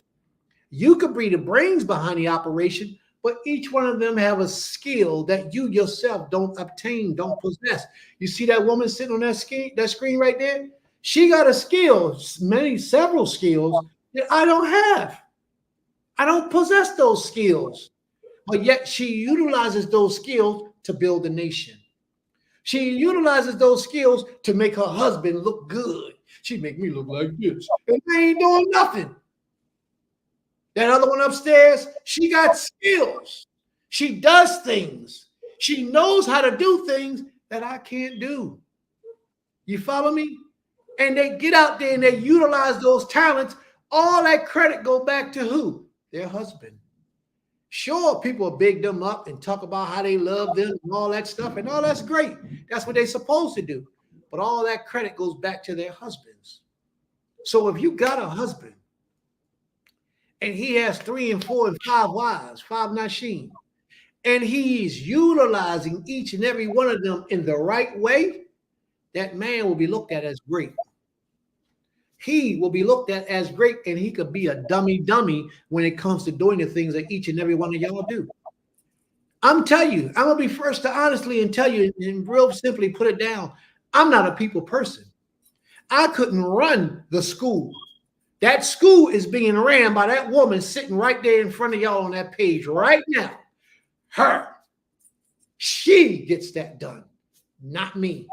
You could be the brains behind the operation, but each one of them have a skill that you yourself don't obtain, don't possess. You see that woman sitting on that screen right there? She got a skill, several skills that I don't have. I don't possess those skills, but yet she utilizes those skills to build a nation. She utilizes those skills to make her husband look good. She make me look like this, and I ain't doing nothing. That other one upstairs, she got skills. She does things. She knows how to do things that I can't do. You follow me? And they get out there and they utilize those talents. All that credit go back to who? Their husband. Sure, people big them up and talk about how they love them and all that stuff, and all that's great. That's what they're supposed to do. But all that credit goes back to their husbands. So if you got a husband, and he has 3 and 4 and 5 wives, 5 nashim, and he's utilizing each and every one of them in the right way, that man will be looked at as great. He will be looked at as great, and he could be a dummy when it comes to doing the things that each and every one of y'all do. I'm telling you, I'm going to be first to honestly and tell you and real simply put it down. I'm not a people person. I couldn't run the school. That school is being ran by that woman sitting right there in front of y'all on that page right now. Her. She gets that done, not me.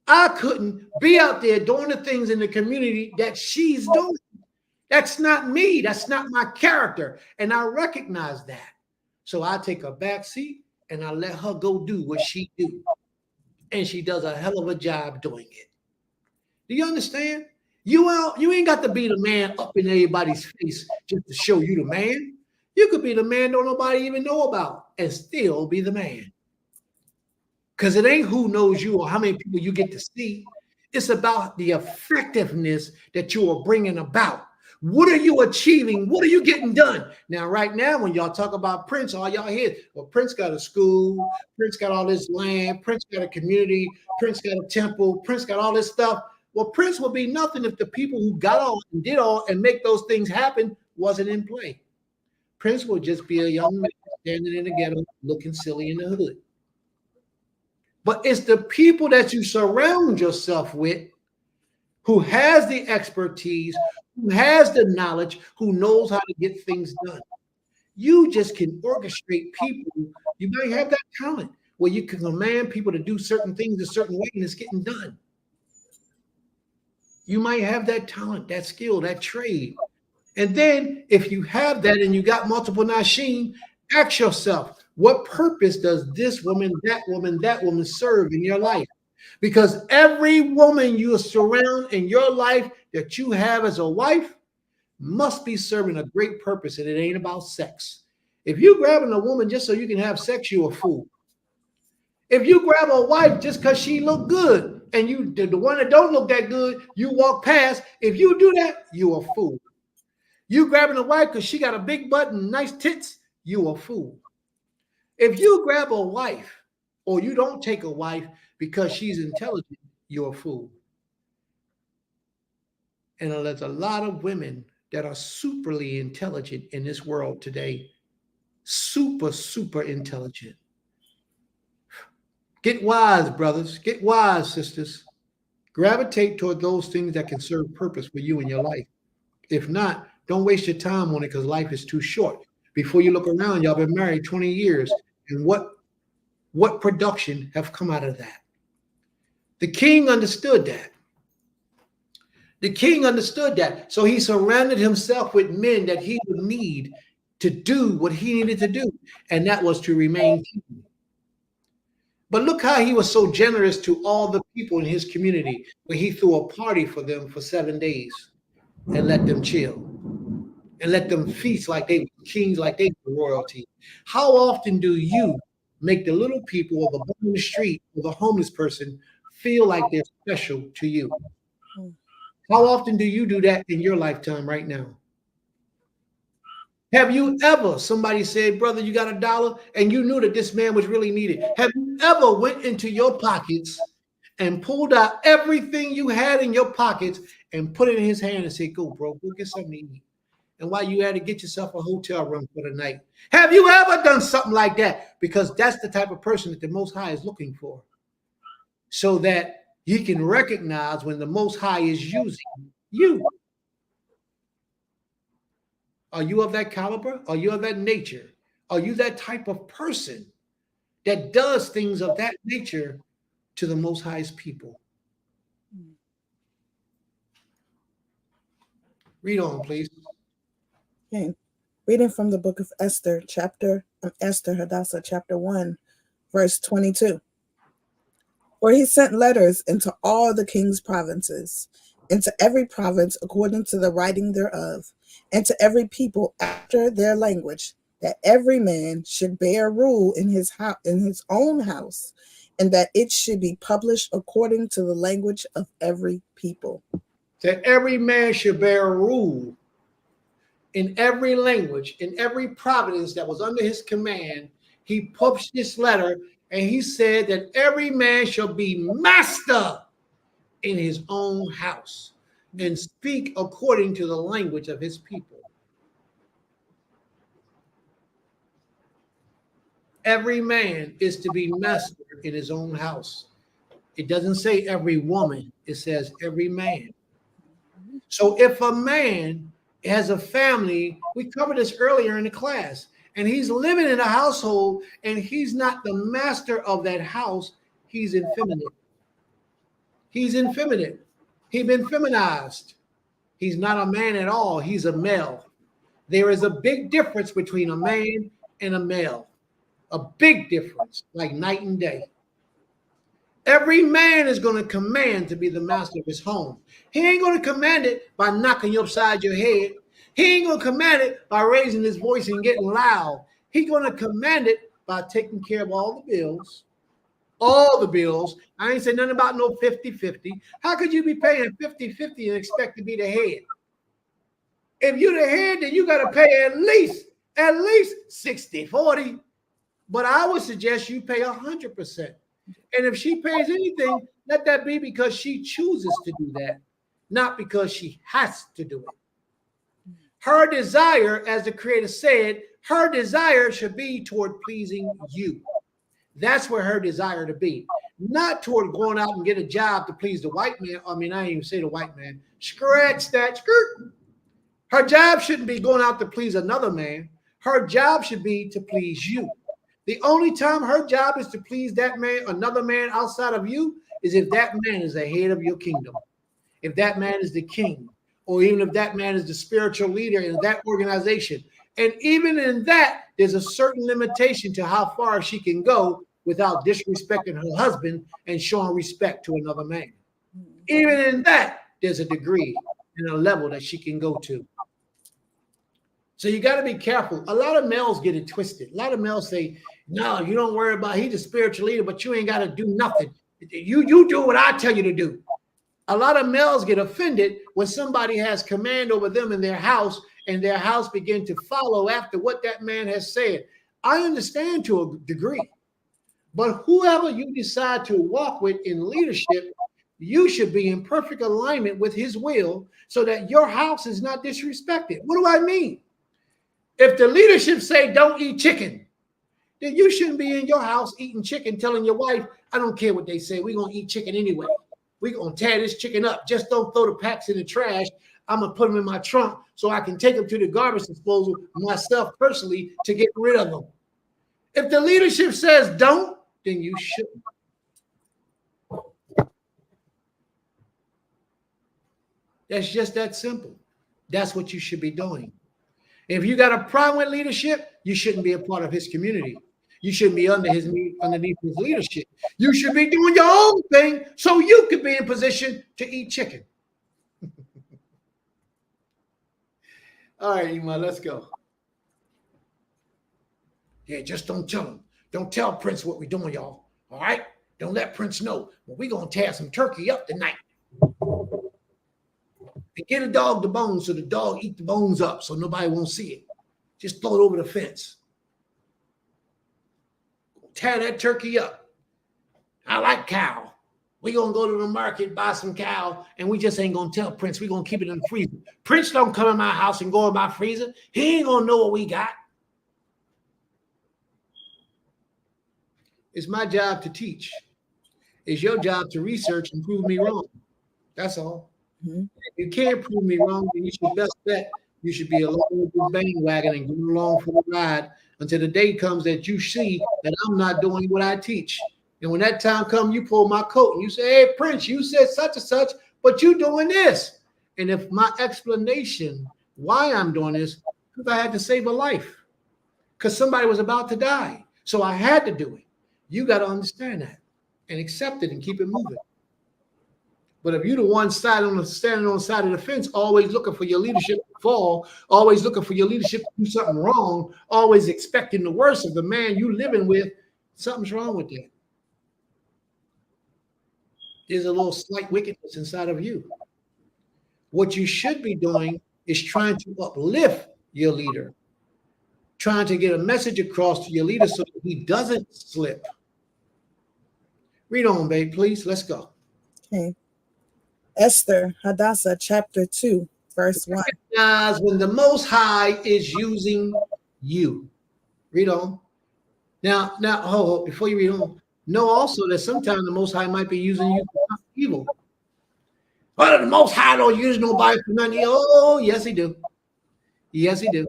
I couldn't be out there doing the things in the community that she's doing. That's not me. That's not my character. And I recognize that. So I take a back seat and I let her go do what she do. And she does a hell of a job doing it. Do you understand? You ain't got to be the man up in everybody's face just to show you the man. You could be the man don't nobody even know about and still be the man. Because it ain't who knows you or how many people you get to see. It's about the effectiveness that you are bringing about. What are you achieving? What are you getting done? Now, right now, when y'all talk about Prince, all y'all hear, well, Prince got a school, Prince got all this land, Prince got a community, Prince got a temple, Prince got all this stuff. Well, Prince would be nothing if the people who got all and did all and make those things happen wasn't in play. Prince would just be a young man standing in the ghetto looking silly in the hood. But it's the people that you surround yourself with who has the expertise, who has the knowledge, who knows how to get things done. You just can orchestrate people. You might have that talent where you can command people to do certain things a certain way and it's getting done. You might have that talent, that skill, that trade. And then if you have that and you got multiple Nashim, ask yourself, what purpose does this woman, that woman serve in your life? Because every woman you surround in your life that you have as a wife must be serving a great purpose, and it ain't about sex. If you grabbing a woman just so you can have sex, you're a fool. If you grab a wife just because she look good and you the one that don't look that good, you walk past. If you do that, you a fool. You grabbing a wife because she got a big butt and nice tits, you a fool. If you grab a wife or you don't take a wife because she's intelligent, you're a fool. And there's a lot of women that are superly intelligent in this world today. Super intelligent. Get wise, brothers. Get wise, sisters. Gravitate toward those things that can serve purpose for you in your life. If not, don't waste your time on it because life is too short. Before you look around, y'all been married 20 years. And what production have come out of that? The king understood that. The king understood that. So he surrounded himself with men that he would need to do what he needed to do. And that was to remain king. But look how he was so generous to all the people in his community when he threw a party for them for 7 days and let them chill and let them feast like they were kings, like they were royalty. How often do you make the little people or the bum in the street or the homeless person feel like they're special to you? How often do you do that in your lifetime right now? Have you ever, somebody said, brother, you got $1, and you knew that this man was really needed? Have you ever went into your pockets and pulled out everything you had in your pockets and put it in his hand and said, go, bro, go get something to eat? And while you had to get yourself a hotel room for the night. Have you ever done something like that? Because that's the type of person that the Most High is looking for. So that he can recognize when the Most High is using you. Are you of that caliber? Are you of that nature? Are you that type of person that does things of that nature to the Most High's people? Read on, please. Okay. Reading from the book of Esther, Hadassah, chapter 1, verse 22. For he sent letters into all the king's provinces, into every province according to the writing thereof, and to every people after their language, that every man should bear rule in his own house, and that it should be published according to the language of every people. That every man should bear rule in every language, in every province that was under his command. He published this letter, and he said that every man shall be master in his own house and speak according to the language of his people. Every man is to be master in his own house. It doesn't say every woman, it says every man. So if a man has a family, we covered this earlier in the class, and he's living in a household and he's not the master of that house, he's effeminate. He's effeminate. He's been feminized. He's not a man at all. He's a male. There is a big difference between a man and a male. A big difference, like night and day. Every man is going to command to be the master of his home. He ain't going to command it by knocking you upside your head. He ain't going to command it by raising his voice and getting loud. He's going to command it by taking care of all the bills. All the bills. I ain't saying nothing about no 50-50. How could you be paying 50-50 and expect to be the head? If you're the head, then you got to pay at least 60-40. But I would suggest you pay 100%. And if she pays anything, let that be because she chooses to do that, not because she has to do it. Her desire, as the Creator said, her desire should be toward pleasing you. That's where her desire to be. Not toward going out and get a job to please the white man. I mean, I didn't even say the white man. Scratch that skirt. Her job shouldn't be going out to please another man. Her job should be to please you. The only time her job is to please that man, another man outside of you, is if that man is the head of your kingdom. If that man is the king, or even if that man is the spiritual leader in that organization. And even in that, there's a certain limitation to how far she can go without disrespecting her husband and showing respect to another man. Even in that, there's a degree and a level that she can go to. So you got to be careful. A lot of males get it twisted. A lot of males say, no, you don't worry about it. He's a spiritual leader, but you ain't got to do nothing. You do what I tell you to do. A lot of males get offended when somebody has command over them in their house and their house begin to follow after what that man has said. I understand to a degree, but whoever you decide to walk with in leadership, you should be in perfect alignment with his will so that your house is not disrespected. What do I mean? If the leadership say don't eat chicken, then you shouldn't be in your house eating chicken, telling your wife, I don't care what they say, we're going to eat chicken anyway. We're going to tear this chicken up. Just don't throw the packs in the trash. I'm going to put them in my trunk so I can take them to the garbage disposal myself personally to get rid of them. If the leadership says don't, then you shouldn't. That's just that simple. That's what you should be doing. If you got a problem with leadership, you shouldn't be a part of his community. You shouldn't be underneath his leadership. You should be doing your own thing so you could be in position to eat chicken. All right, Ima, let's go. Yeah, just don't tell him. Don't tell Prince what we're doing, y'all. All right? Don't let Prince know. Well, we're going to tear some turkey up tonight. And get a dog the bones so the dog eat the bones up so nobody won't see it. Just throw it over the fence. Tear that turkey up. I like cow. We're going to go to the market, buy some cow, and we just ain't going to tell Prince. We're going to keep it in the freezer. Prince don't come in my house and go in my freezer. He ain't going to know what we got. It's my job to teach. It's your job to research and prove me wrong. That's all. Mm-hmm. If you can't prove me wrong, then you should best bet you should be along with the bandwagon and go along for the ride until the day comes that you see that I'm not doing what I teach. And when that time comes, you pull my coat and you say, hey, Prince, you said such and such, but you doing this. And if my explanation why I'm doing this, because I had to save a life, because somebody was about to die. So I had to do it. You got to understand that and accept it and keep it moving. But if you're the one standing on the side of the fence, always looking for your leadership to fall, always looking for your leadership to do something wrong, always expecting the worst of the man you living with, something's wrong with that. There's a little slight wickedness inside of you. What you should be doing is trying to uplift your leader, trying to get a message across to your leader so that he doesn't slip. Read on, babe, please. Let's go. Okay. Esther, Hadassah, chapter 2, verse 1. Recognize when the Most High is using you. Read on. Now, hold, before you read on, know also that sometimes the Most High might be using you for evil. But the Most High don't use nobody for nothing. Oh, yes, he do. Yes, he do.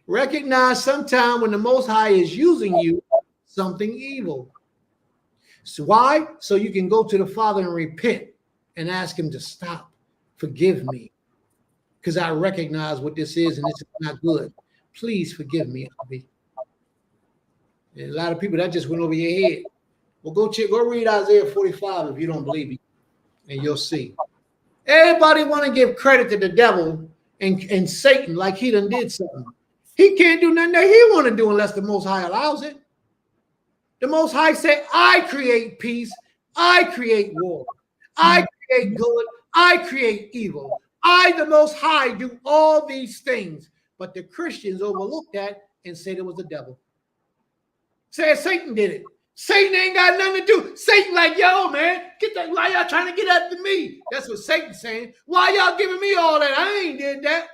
Recognize sometime when the Most High is using you something evil. So why? So you can go to the Father and repent and ask him to stop. Forgive me. Because I recognize what this is and this is not good. Please forgive me, Abby. And a lot of people, that just went over your head. Well, go read Isaiah 45 if you don't believe me, and you'll see. Everybody want to give credit to the devil and Satan like he done did something. He can't do nothing that he want to do unless the Most High allows it. The Most High said, I create peace. I create war. I create good. I create evil. I, the Most High, do all these things. But the Christians overlooked that and said it was the devil. Said Satan did it. Satan ain't got nothing to do. Satan like, yo, man, get that. Why y'all trying to get after me? That's what Satan's saying. Why y'all giving me all that? I ain't did that.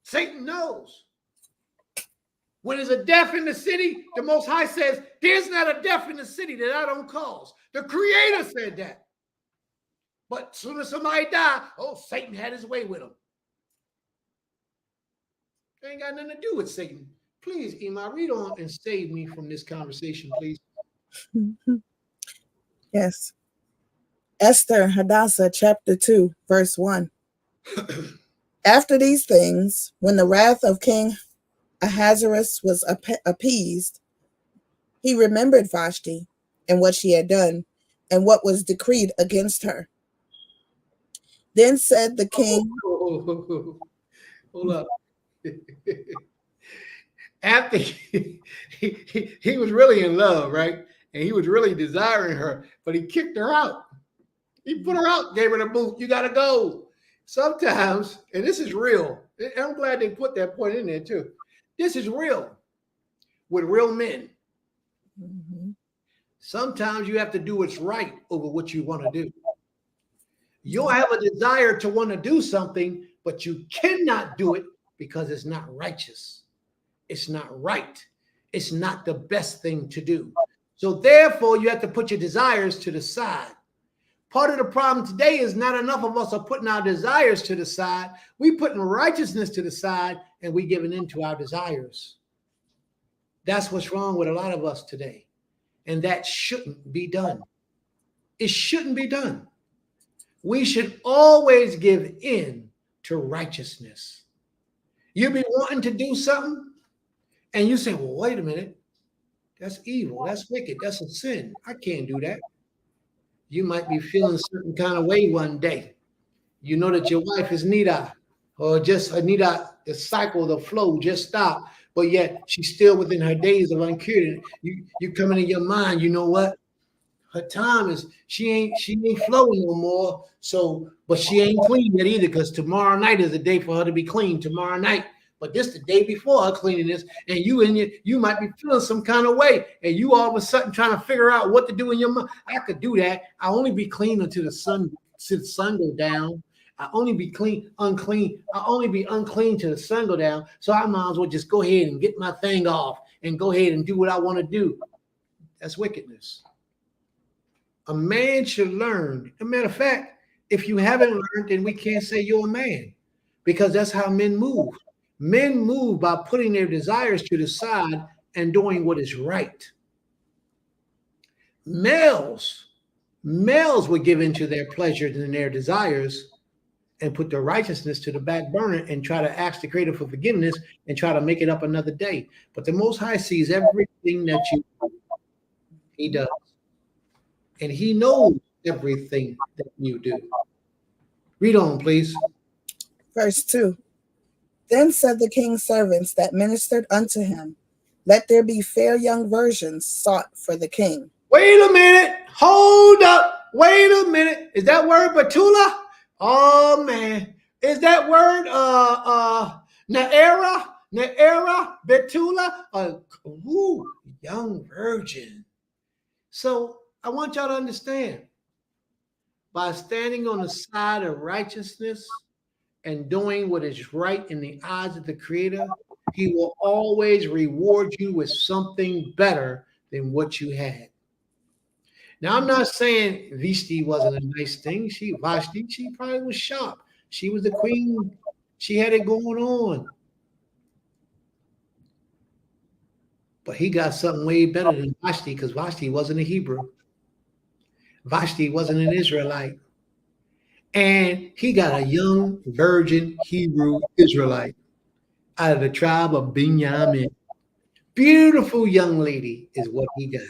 Satan knows. When there's a death in the city, the Most High says, there's not a death in the city that I don't cause. The Creator said that. But as soon as somebody died, oh, Satan had his way with him. It ain't got nothing to do with Satan. Please, Ima, read on and save me from this conversation, please. Yes. Esther, Hadassah, chapter 2, verse 1. After these things, when the wrath of King Ahasuerus was appeased, he remembered Vashti and what she had done and what was decreed against her. Then said the king... Hold up. After he was really in love, right? And he was really desiring her, but he kicked her out. He put her out, gave her the boot. You got to go. Sometimes, and this is real. I'm glad they put that point in there too. This is real with real men. Mm-hmm. Sometimes you have to do what's right over what you want to do. You'll have a desire to want to do something, but you cannot do it because it's not righteous. It's not right. It's not the best thing to do. So therefore, you have to put your desires to the side. Part of the problem today is not enough of us are putting our desires to the side. We putting righteousness to the side and we giving in to our desires. That's what's wrong with a lot of us today. And that shouldn't be done. It shouldn't be done. We should always give in to righteousness. You be wanting to do something and you say, well, wait a minute. That's evil. That's wicked. That's a sin. I can't do that. You might be feeling a certain kind of way one day. You know that your wife is Nida, or just Nida, the cycle, the flow just stopped, but yet she's still within her days of uncured. You come into your mind, you know what? Her time is, she ain't flowing no more. So, but she ain't clean yet either, because tomorrow night is the day for her to be clean. Tomorrow night. But this the day before her cleaning this, and you might be feeling some kind of way, and you all of a sudden trying to figure out what to do in your mind. I could do that. I only be clean until the sun go down. I only be unclean. I only be unclean till the sun go down. So I might as well just go ahead and get my thing off and go ahead and do what I want to do. That's wickedness. A man should learn. As a matter of fact, if you haven't learned, then we can't say you're a man, because that's how men move. Men move by putting their desires to the side and doing what is right. Males would give into their pleasures and their desires and put their righteousness to the back burner and try to ask the Creator for forgiveness and try to make it up another day. But the Most High sees everything that you do. He does. And he knows everything that you do. Read on, please. Verse 2. Then said the king's servants that ministered unto him, let there be fair young virgins sought for the king. Wait a minute. Hold up. Wait a minute. Is that word Betula? Oh, man. Is that word Naera, Betula? Young virgin. So I want y'all to understand, by standing on the side of righteousness and doing what is right in the eyes of the Creator, he will always reward you with something better than what you had. Now, I'm not saying Vashti wasn't a nice thing. Vashti, she probably was sharp. She was the queen. She had it going on. But he got something way better than Vashti, because Vashti wasn't a Hebrew. Vashti wasn't an Israelite. And he got a young virgin Hebrew Israelite out of the tribe of Benjamin. Beautiful young lady is what he got.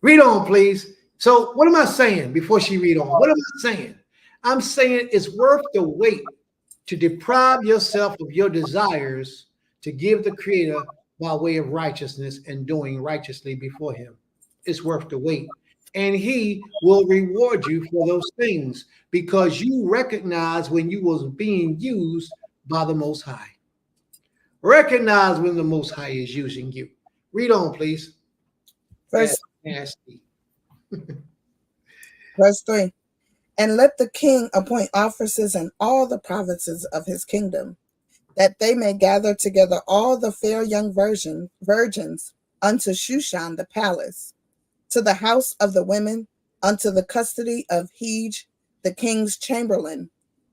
Read on, please. So what am I saying before she read on? What am I saying? I'm saying it's worth the wait to deprive yourself of your desires to give the Creator by way of righteousness and doing righteously before him. It's worth the wait. And he will reward you for those things, because you recognize when you was being used by the Most High. Recognize when the Most High is using you. Read on, please. Verse 3. And let the king appoint officers in all the provinces of his kingdom, that they may gather together all the fair young virgins unto Shushan the palace, to the house of the women, unto the custody of Hege, the king's chamberlain,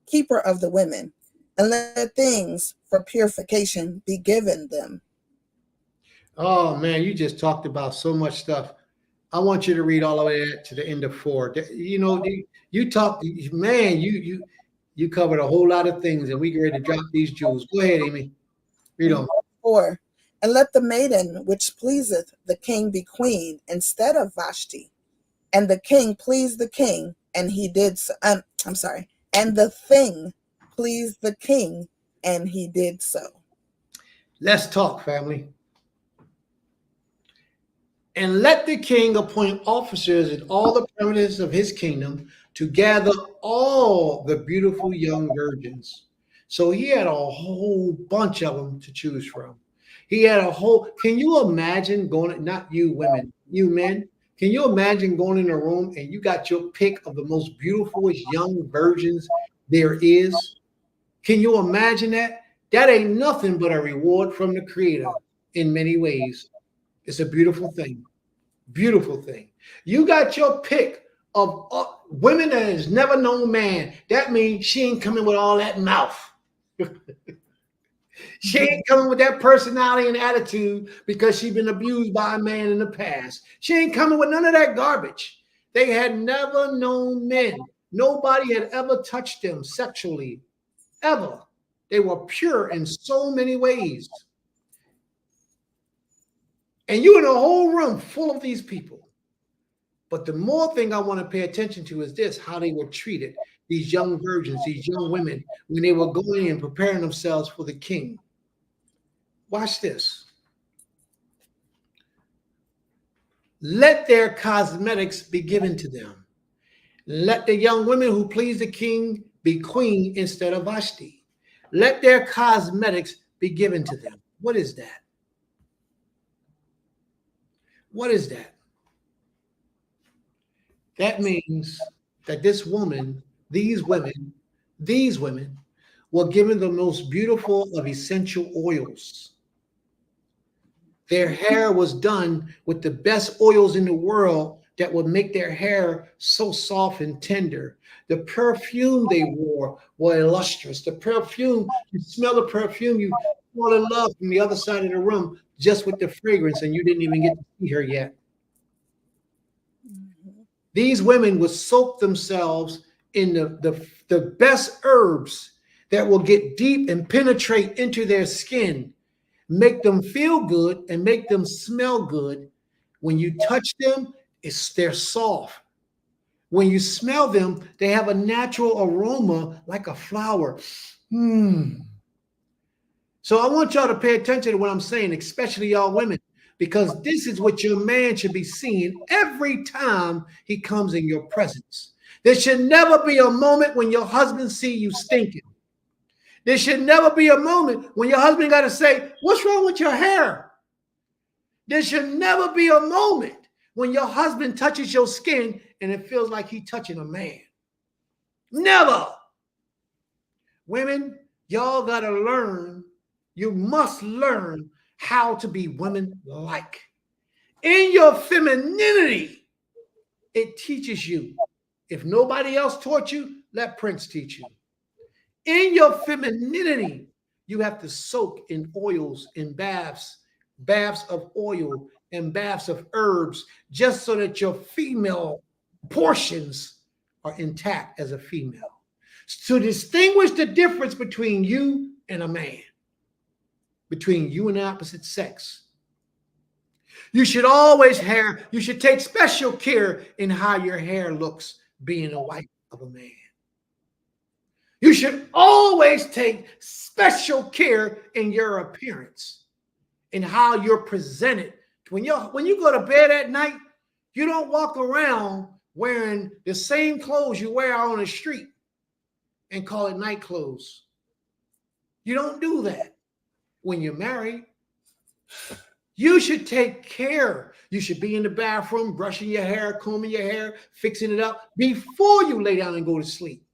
keeper of the women, and let things for purification be given them. Oh man, you just talked about so much stuff. I want you to read all the way to the end of 4. You know, you talked, man, you covered a whole lot of things, and we get ready to drop these jewels. Go ahead, Amy. Read on. 4. And let the maiden which pleaseth the king be queen instead of Vashti. And the king pleased the king, and he did so. I'm sorry. And the thing pleased the king, and he did so. Let's talk, family. And let the king appoint officers in all the provinces of his kingdom to gather all the beautiful young virgins. So he had a whole bunch of them to choose from. He had a whole, can you imagine going, not you women, you men, can you imagine going in a room and you got your pick of the most beautiful young virgins there is? Can you imagine that? That ain't nothing but a reward from the Creator in many ways. It's a beautiful thing. Beautiful thing. You got your pick of women that has never known man. That means she ain't coming with all that mouth. She ain't coming with that personality and attitude because she's been abused by a man in the past. She ain't coming with none of that garbage. They had never known men. Nobody had ever touched them sexually, ever. They were pure in so many ways. And you're in a whole room full of these people. But the more thing I want to pay attention to is this, how they were treated, these young virgins, these young women, when they were going and preparing themselves for the king. Watch this. Let their cosmetics be given to them. Let the young women who please the king be queen instead of Vashti. Let their cosmetics be given to them. What is that? What is that? That means that this woman, these women were given the most beautiful of essential oils. Their hair was done with the best oils in the world that would make their hair so soft and tender. The perfume they wore were illustrious. The perfume, you smell the perfume, you fall in love from the other side of the room just with the fragrance, and you didn't even get to see her yet. These women would soak themselves in the best herbs that will get deep and penetrate into their skin, make them feel good and make them smell good. When you touch them, they're soft. When you smell them, they have a natural aroma like a flower. So I want y'all to pay attention to what I'm saying, especially y'all women, because this is what your man should be seeing every time he comes in your presence. There should never be a moment when your husband see you stinking. There should never be a moment when your husband got to say, "What's wrong with your hair?" There should never be a moment when your husband touches your skin and it feels like he's touching a man. Never. Women, y'all got to learn. You must learn how to be women-like. In your femininity, it teaches you. If nobody else taught you, let Prince teach you. In your femininity, you have to soak in oils, in baths of oil and baths of herbs, just so that your female portions are intact as a female. To distinguish the difference between you and a man, between you and the opposite sex. You should take special care in how your hair looks being a wife of a man. You should always take special care in your appearance, in how you're presented. When you go to bed at night, you don't walk around wearing the same clothes you wear out on the street and call it night clothes. You don't do that when you're married. You should take care. You should be in the bathroom, brushing your hair, combing your hair, fixing it up before you lay down and go to sleep.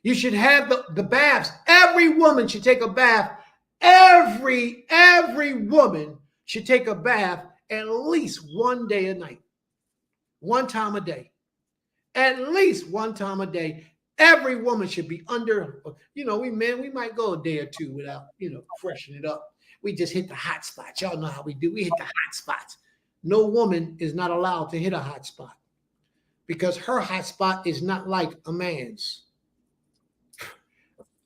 You should have the baths. Every woman should take a bath. Every woman should take a bath at least one day a night, one time a day, at least one time a day. Every woman should be under, we men, we might go a day or two without, freshening it up. We just hit the hot spots. Y'all know how we do. We hit the hot spots. No woman is not allowed to hit a hot spot because her hot spot is not like a man's.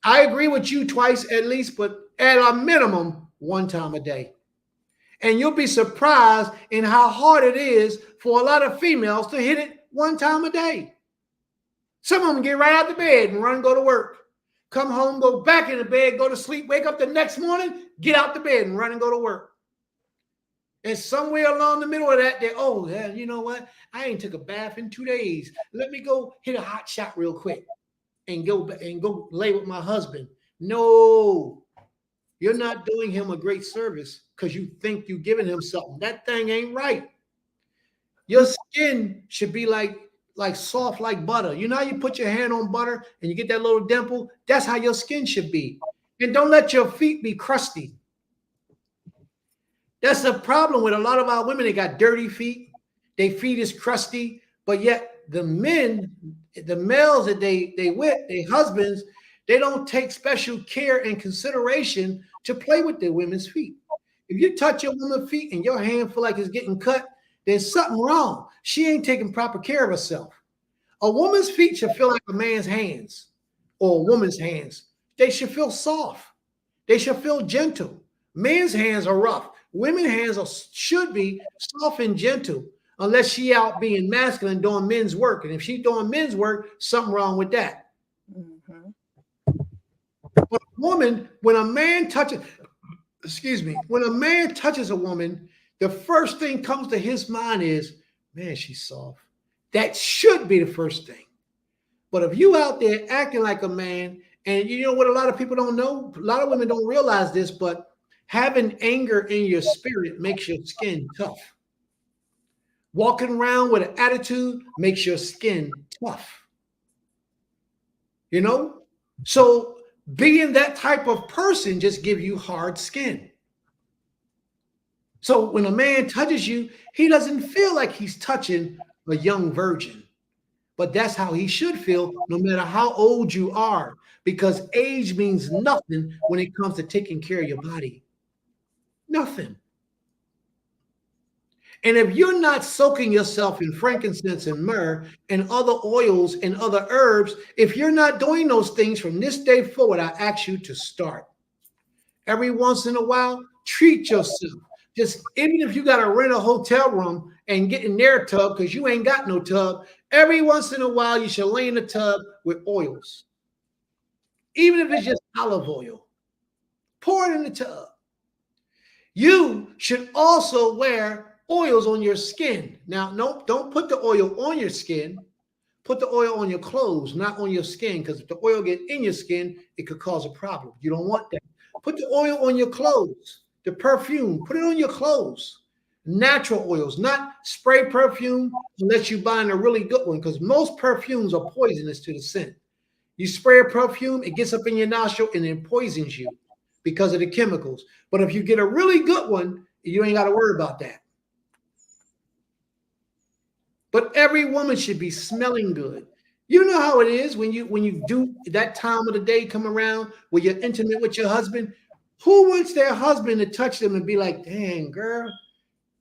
I agree with you twice at least, but at a minimum, one time a day. And you'll be surprised in how hard it is for a lot of females to hit it one time a day. Some of them get right out of bed and run, go to work. Come home, go back in the bed, go to sleep, wake up the next morning, get out the bed and run and go to work. And somewhere along the middle of that, you know what? I ain't took a bath in 2 days. Let me go hit a hot shot real quick and go lay with my husband. No, you're not doing him a great service because you think you're giving him something. That thing ain't right. Your skin should be like soft like butter. You know how you put your hand on butter and you get that little dimple? That's how your skin should be. And don't let your feet be crusty. That's the problem with a lot of our women. They got dirty feet. Their feet is crusty, but yet the men, the males that they with, their husbands, they don't take special care and consideration to play with their women's feet. If you touch your woman's feet and your hand feel like it's getting cut, there's something wrong. She ain't taking proper care of herself. A woman's feet should feel like a man's hands or a woman's hands. They should feel soft. They should feel gentle. Men's hands are rough. Women's hands should be soft and gentle, unless she out being masculine doing men's work. And if she's doing men's work, something wrong with that. Mm-hmm. But a woman, when a man touches a woman, the first thing comes to his mind is, man, she's soft. That should be the first thing. But if you out there acting like a man, and you know what a lot of people don't know, a lot of women don't realize this, but having anger in your spirit makes your skin tough. Walking around with an attitude makes your skin tough. So being that type of person just gives you hard skin. So when a man touches you, he doesn't feel like he's touching a young virgin. But that's how he should feel no matter how old you are, because age means nothing when it comes to taking care of your body. Nothing. And if you're not soaking yourself in frankincense and myrrh and other oils and other herbs, if you're not doing those things from this day forward, I ask you to start. Every once in a while, treat yourself. Just even if you got to rent a hotel room and get in their tub because you ain't got no tub, every once in a while you should lay in the tub with oils. Even if it's just olive oil, pour it in the tub. You should also wear oils on your skin. Now, no, don't put the oil on your skin. Put the oil on your clothes, not on your skin, because if the oil gets in your skin, it could cause a problem. You don't want that. Put the oil on your clothes, the perfume, put it on your clothes. Natural oils, not spray perfume, unless you're buying a really good one, because most perfumes are poisonous to the scent. You spray a perfume, it gets up in your nostril and it poisons you because of the chemicals. But if you get a really good one, you ain't got to worry about that. But every woman should be smelling good. You know how it is when you do that time of the day come around where you're intimate with your husband. Who wants their husband to touch them and be like, dang, girl,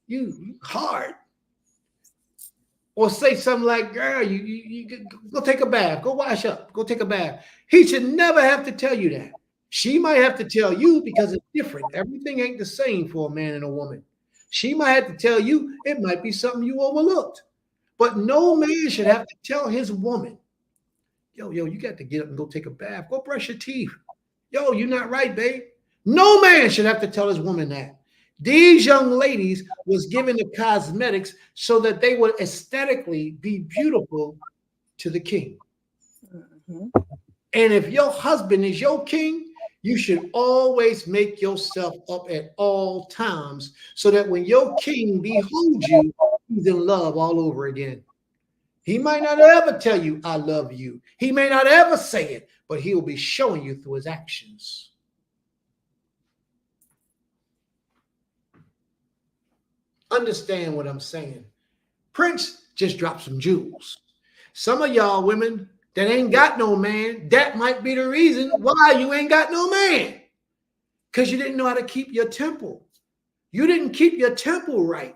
you hard? Or say something like, girl, you go take a bath, go wash up, go take a bath. He should never have to tell you that. She might have to tell you because it's different. Everything ain't the same for a man and a woman. She might have to tell you it might be something you overlooked. But no man should have to tell his woman, yo, you got to get up and go take a bath. Go brush your teeth. Yo, you're not right, babe. No man should have to tell his woman that. These young ladies was given the cosmetics so that they would aesthetically be beautiful to the king. Mm-hmm. And if your husband is your king, you should always make yourself up at all times so that when your king beholds you, he's in love all over again. He might not ever tell you, I love you. He may not ever say it, but he will be showing you through his actions. Understand what I'm saying. Prince just dropped some jewels. Some of y'all women that ain't got no man, that might be the reason why you ain't got no man. Because you didn't know how to keep your temple. You didn't keep your temple right.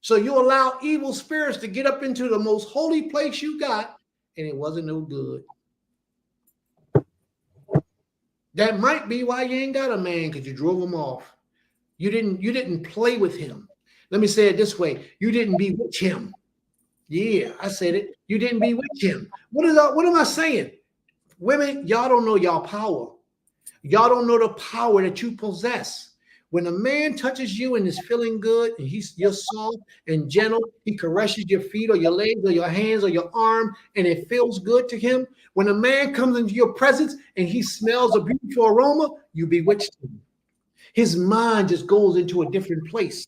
So you allow evil spirits to get up into the most holy place you got, and it wasn't no good. That might be why you ain't got a man, because you drove him off. You didn't play with him. Let me say it this way. You didn't bewitch him. Yeah, I said it. You didn't bewitch him. What am I saying? Women, y'all don't know y'all power. Y'all don't know the power that you possess. When a man touches you and is feeling good, and you're soft and gentle, he caresses your feet or your legs or your hands or your arm, and it feels good to him. When a man comes into your presence and he smells a beautiful aroma, you bewitched him. His mind just goes into a different place.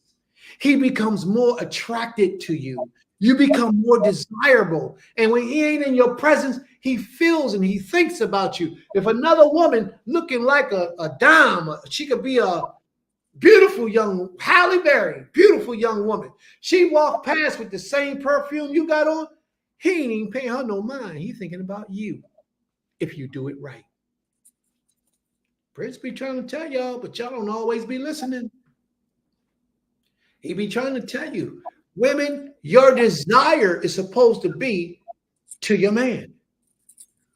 He becomes more attracted to you. You become more desirable. And when he ain't in your presence, he feels and he thinks about you. If another woman looking like a dime, she could be a beautiful young Halle Berry, beautiful young woman. She walked past with the same perfume you got on. He ain't even paying her no mind. He thinking about you if you do it right. Prince be trying to tell y'all, but y'all don't always be listening. He be trying to tell you, women, your desire is supposed to be to your man.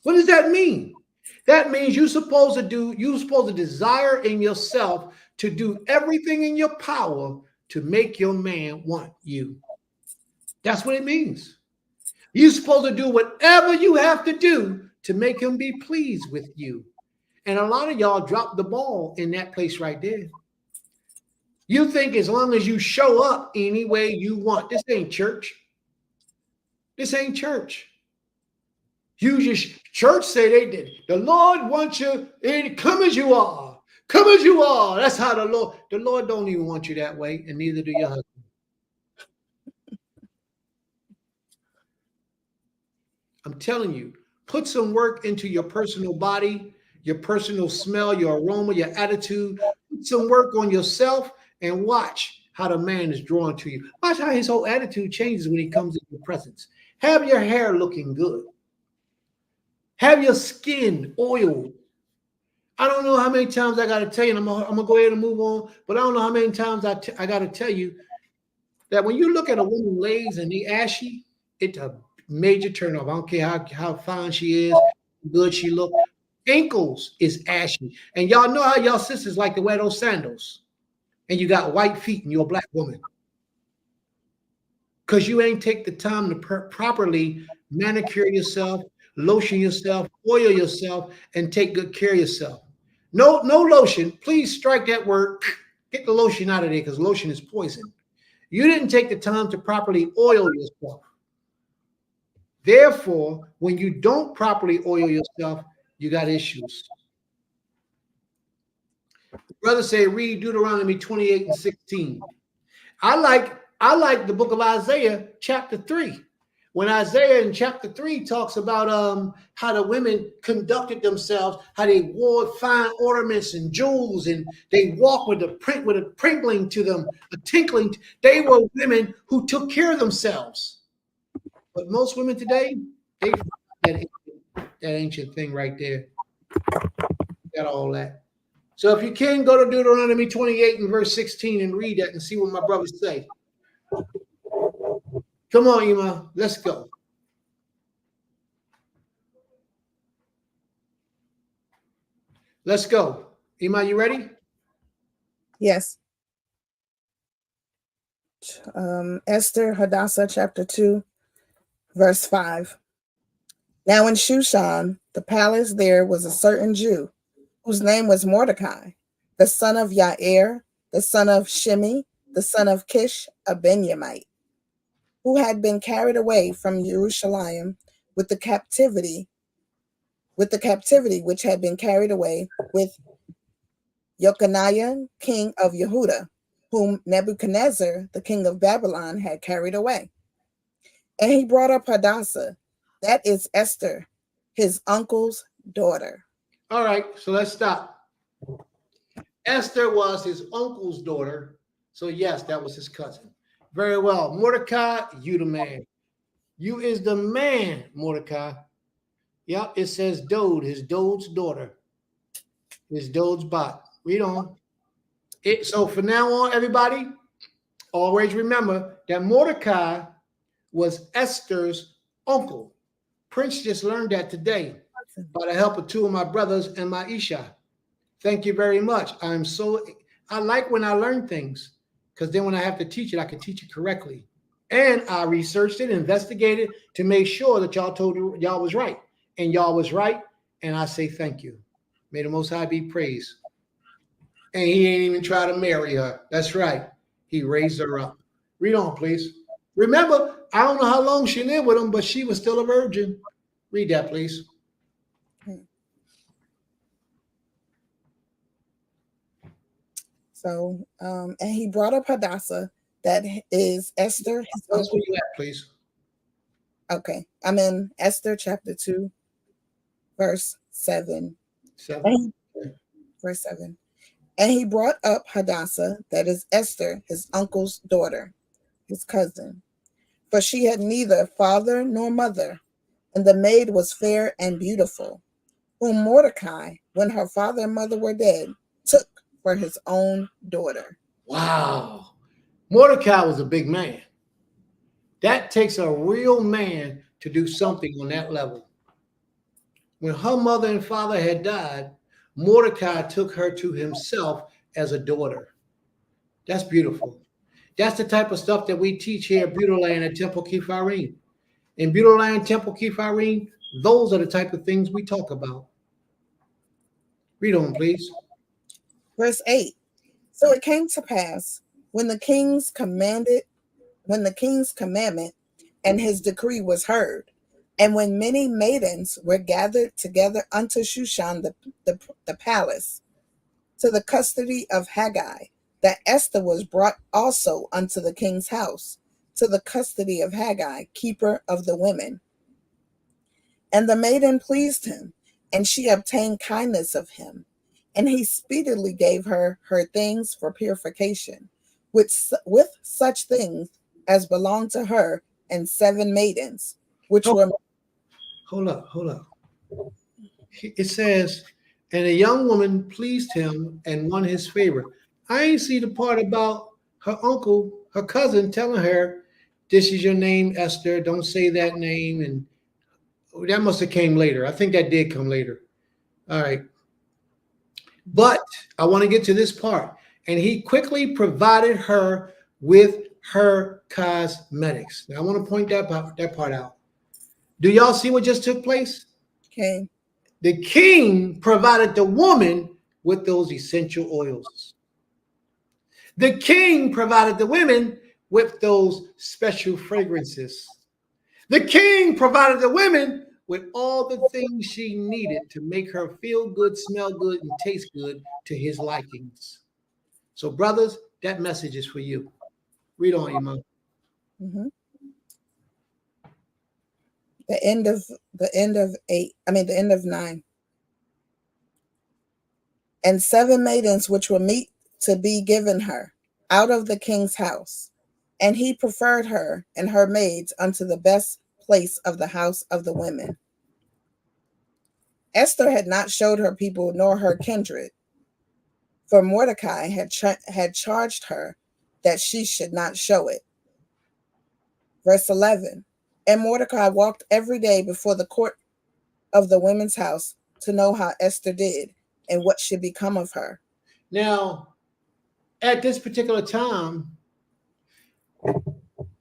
What does that mean? That means you're supposed to desire in yourself to do everything in your power to make your man want you. That's what it means. You're supposed to do whatever you have to do to make him be pleased with you. And a lot of y'all drop the ball in that place right there. You think as long as you show up any way you want, this ain't church. This ain't church. Church say they did. The Lord wants you and come as you are. Come as you are. That's how the Lord don't even want you that way, and neither do your husband. I'm telling you, put some work into your personal body, your personal smell, your aroma, your attitude. Put some work on yourself and watch how the man is drawn to you. Watch how his whole attitude changes when he comes into your presence. Have your hair looking good. Have your skin oiled. I don't know how many times I got to tell you, and I'm going to go ahead and move on, but I don't know how many times I got to tell you that when you look at a woman's legs and they ashy, it's a major turnoff. I don't care how fine she is, how good she look. Ankles is ashy. And y'all know how y'all sisters like to wear those sandals. And you got white feet and you're a black woman. Because you ain't take the time to properly manicure yourself, lotion yourself, oil yourself, and take good care of yourself. No lotion. Please strike that word. Get the lotion out of there because lotion is poison. You didn't take the time to properly oil yourself. Therefore, when you don't properly oil yourself, you got issues. The brother say, read Deuteronomy 28 and 16. I like the book of Isaiah, chapter 3. When Isaiah in chapter 3 talks about how the women conducted themselves, how they wore fine ornaments and jewels, and they walked with a prinkling to them, a tinkling. They were women who took care of themselves. But most women today, they that ancient thing right there. Got all that. So if you can, go to Deuteronomy 28 and verse 16 and read that and see what my brothers say. Come on, Ima, let's go. Let's go. Ima, you ready? Yes. Esther, Hadassah, chapter 2, verse 5. Now in Shushan, the palace, there was a certain Jew, whose name was Mordecai, the son of Yair, the son of Shimei, the son of Kish, a Benjamite, who had been carried away from Jerusalem with the captivity which had been carried away with Jeconiah, king of Yehuda, whom Nebuchadnezzar, the king of Babylon, had carried away. And he brought up Hadassah, that is Esther, his uncle's daughter. All right, so let's stop. Esther was his uncle's daughter. So yes, that was his cousin. Very well. Mordecai, you the man. You is the man, Mordecai. Yep, it says Dode, his Dode's daughter. His Dode's bot. Read on. So from now on, everybody, always remember that Mordecai was Esther's uncle. Prince just learned that today by the help of two of my brothers and my Isha. Thank you very much. I like when I learn things, because then when I have to teach it, I can teach it correctly. And I researched it, investigated to make sure that y'all was right. And y'all was right. And I say thank you. May the Most High be praised. And he ain't even try to marry her. That's right. He raised her up. Read on, please. Remember, I don't know how long she lived with him, but she was still a virgin. Read that, please. So, and he brought up Hadassah, that is Esther. That's where you at, please. Okay, I'm in Esther chapter 2, verse 7. Verse 7. And he brought up Hadassah, that is Esther, his uncle's daughter, his cousin. For she had neither father nor mother, and the maid was fair and beautiful, whom Mordecai, when her father and mother were dead, took for his own daughter. Wow. Mordecai was a big man. That takes a real man to do something on that level. When her mother and father had died, Mordecai took her to himself as a daughter. That's beautiful. That's the type of stuff that we teach here at Beautyland at Temple Kepharim. In Beautyland, Temple Kepharim, those are the type of things we talk about. Read on, please. Verse 8. So it came to pass when the king's commandment and his decree was heard, and when many maidens were gathered together unto Shushan the palace, to the custody of Haggai, that Esther was brought also unto the king's house, to the custody of Haggai, keeper of the women. And the maiden pleased him, and she obtained kindness of him. And he speedily gave her things for purification, with such things as belonged to her, and 7 maidens, which were... Hold up. It says, and a young woman pleased him and won his favor. I ain't see the part about her uncle, her cousin, telling her, this is your name, Esther. Don't say that name. And that must have came later. I think that did come later. All right. But I want to get to this part. And he quickly provided her with her cosmetics. Now, I want to point that part out. Do y'all see what just took place? Okay. The king provided the woman with those essential oils. The king provided the women with those special fragrances. The king provided the women with all the things she needed to make her feel good, smell good, and taste good to his likings. So, brothers, that message is for you. Read on, Imam. Mm-hmm. The end of 9. And 7 maidens which were meet to be given her out of the king's house. And he preferred her and her maids unto the best place of the house of the women. Esther had not showed her people nor her kindred, for Mordecai had charged her that she should not show it. Verse 11. And Mordecai walked every day before the court of the women's house to know how Esther did and what should become of her. Now, at this particular time,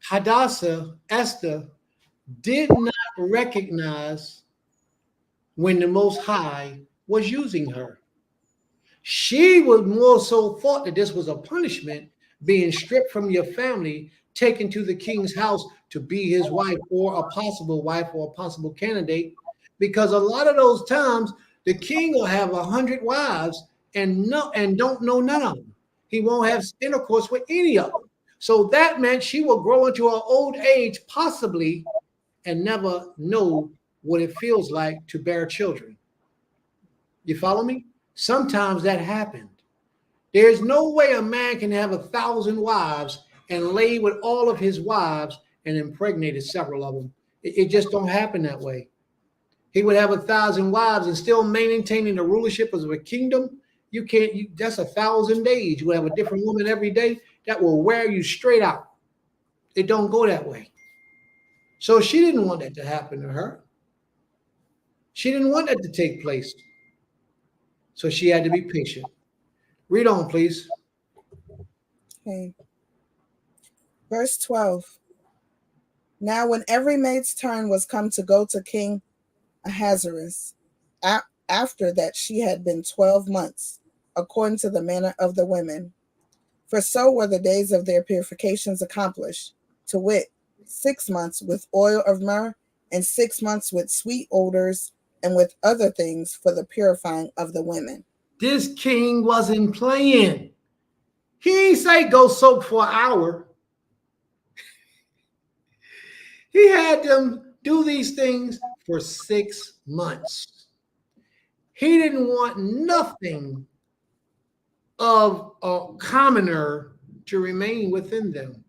Hadassah, Esther, did not recognize when the Most High was using her. She was more so thought that this was a punishment, being stripped from your family, taken to the king's house to be his wife or a possible candidate, because a lot of those times the king will have 100 wives and don't know none of them. He won't have intercourse with any of them. So that meant she will grow into her old age possibly and never know what it feels like to bear children. You follow me? Sometimes that happened. There's no way a man can have 1,000 wives and lay with all of his wives and impregnated several of them. It just don't happen that way. He would have 1,000 wives and still maintaining the rulership of a kingdom. You can't. That's 1,000 days. You will have a different woman every day that will wear you straight out. It don't go that way. So she didn't want that to happen to her. She didn't want that to take place. So she had to be patient. Read on, please. Okay. Verse 12. Now when every maid's turn was come to go to King Ahasuerus, after that she had been 12 months, according to the manner of the women, for so were the days of their purifications accomplished, to wit, 6 months with oil of myrrh, and 6 months with sweet odors, and with other things for the purifying of the women. This king wasn't playing. He ain't say go soak for an hour. He had them do these things for 6 months. He didn't want nothing of a commoner to remain within them.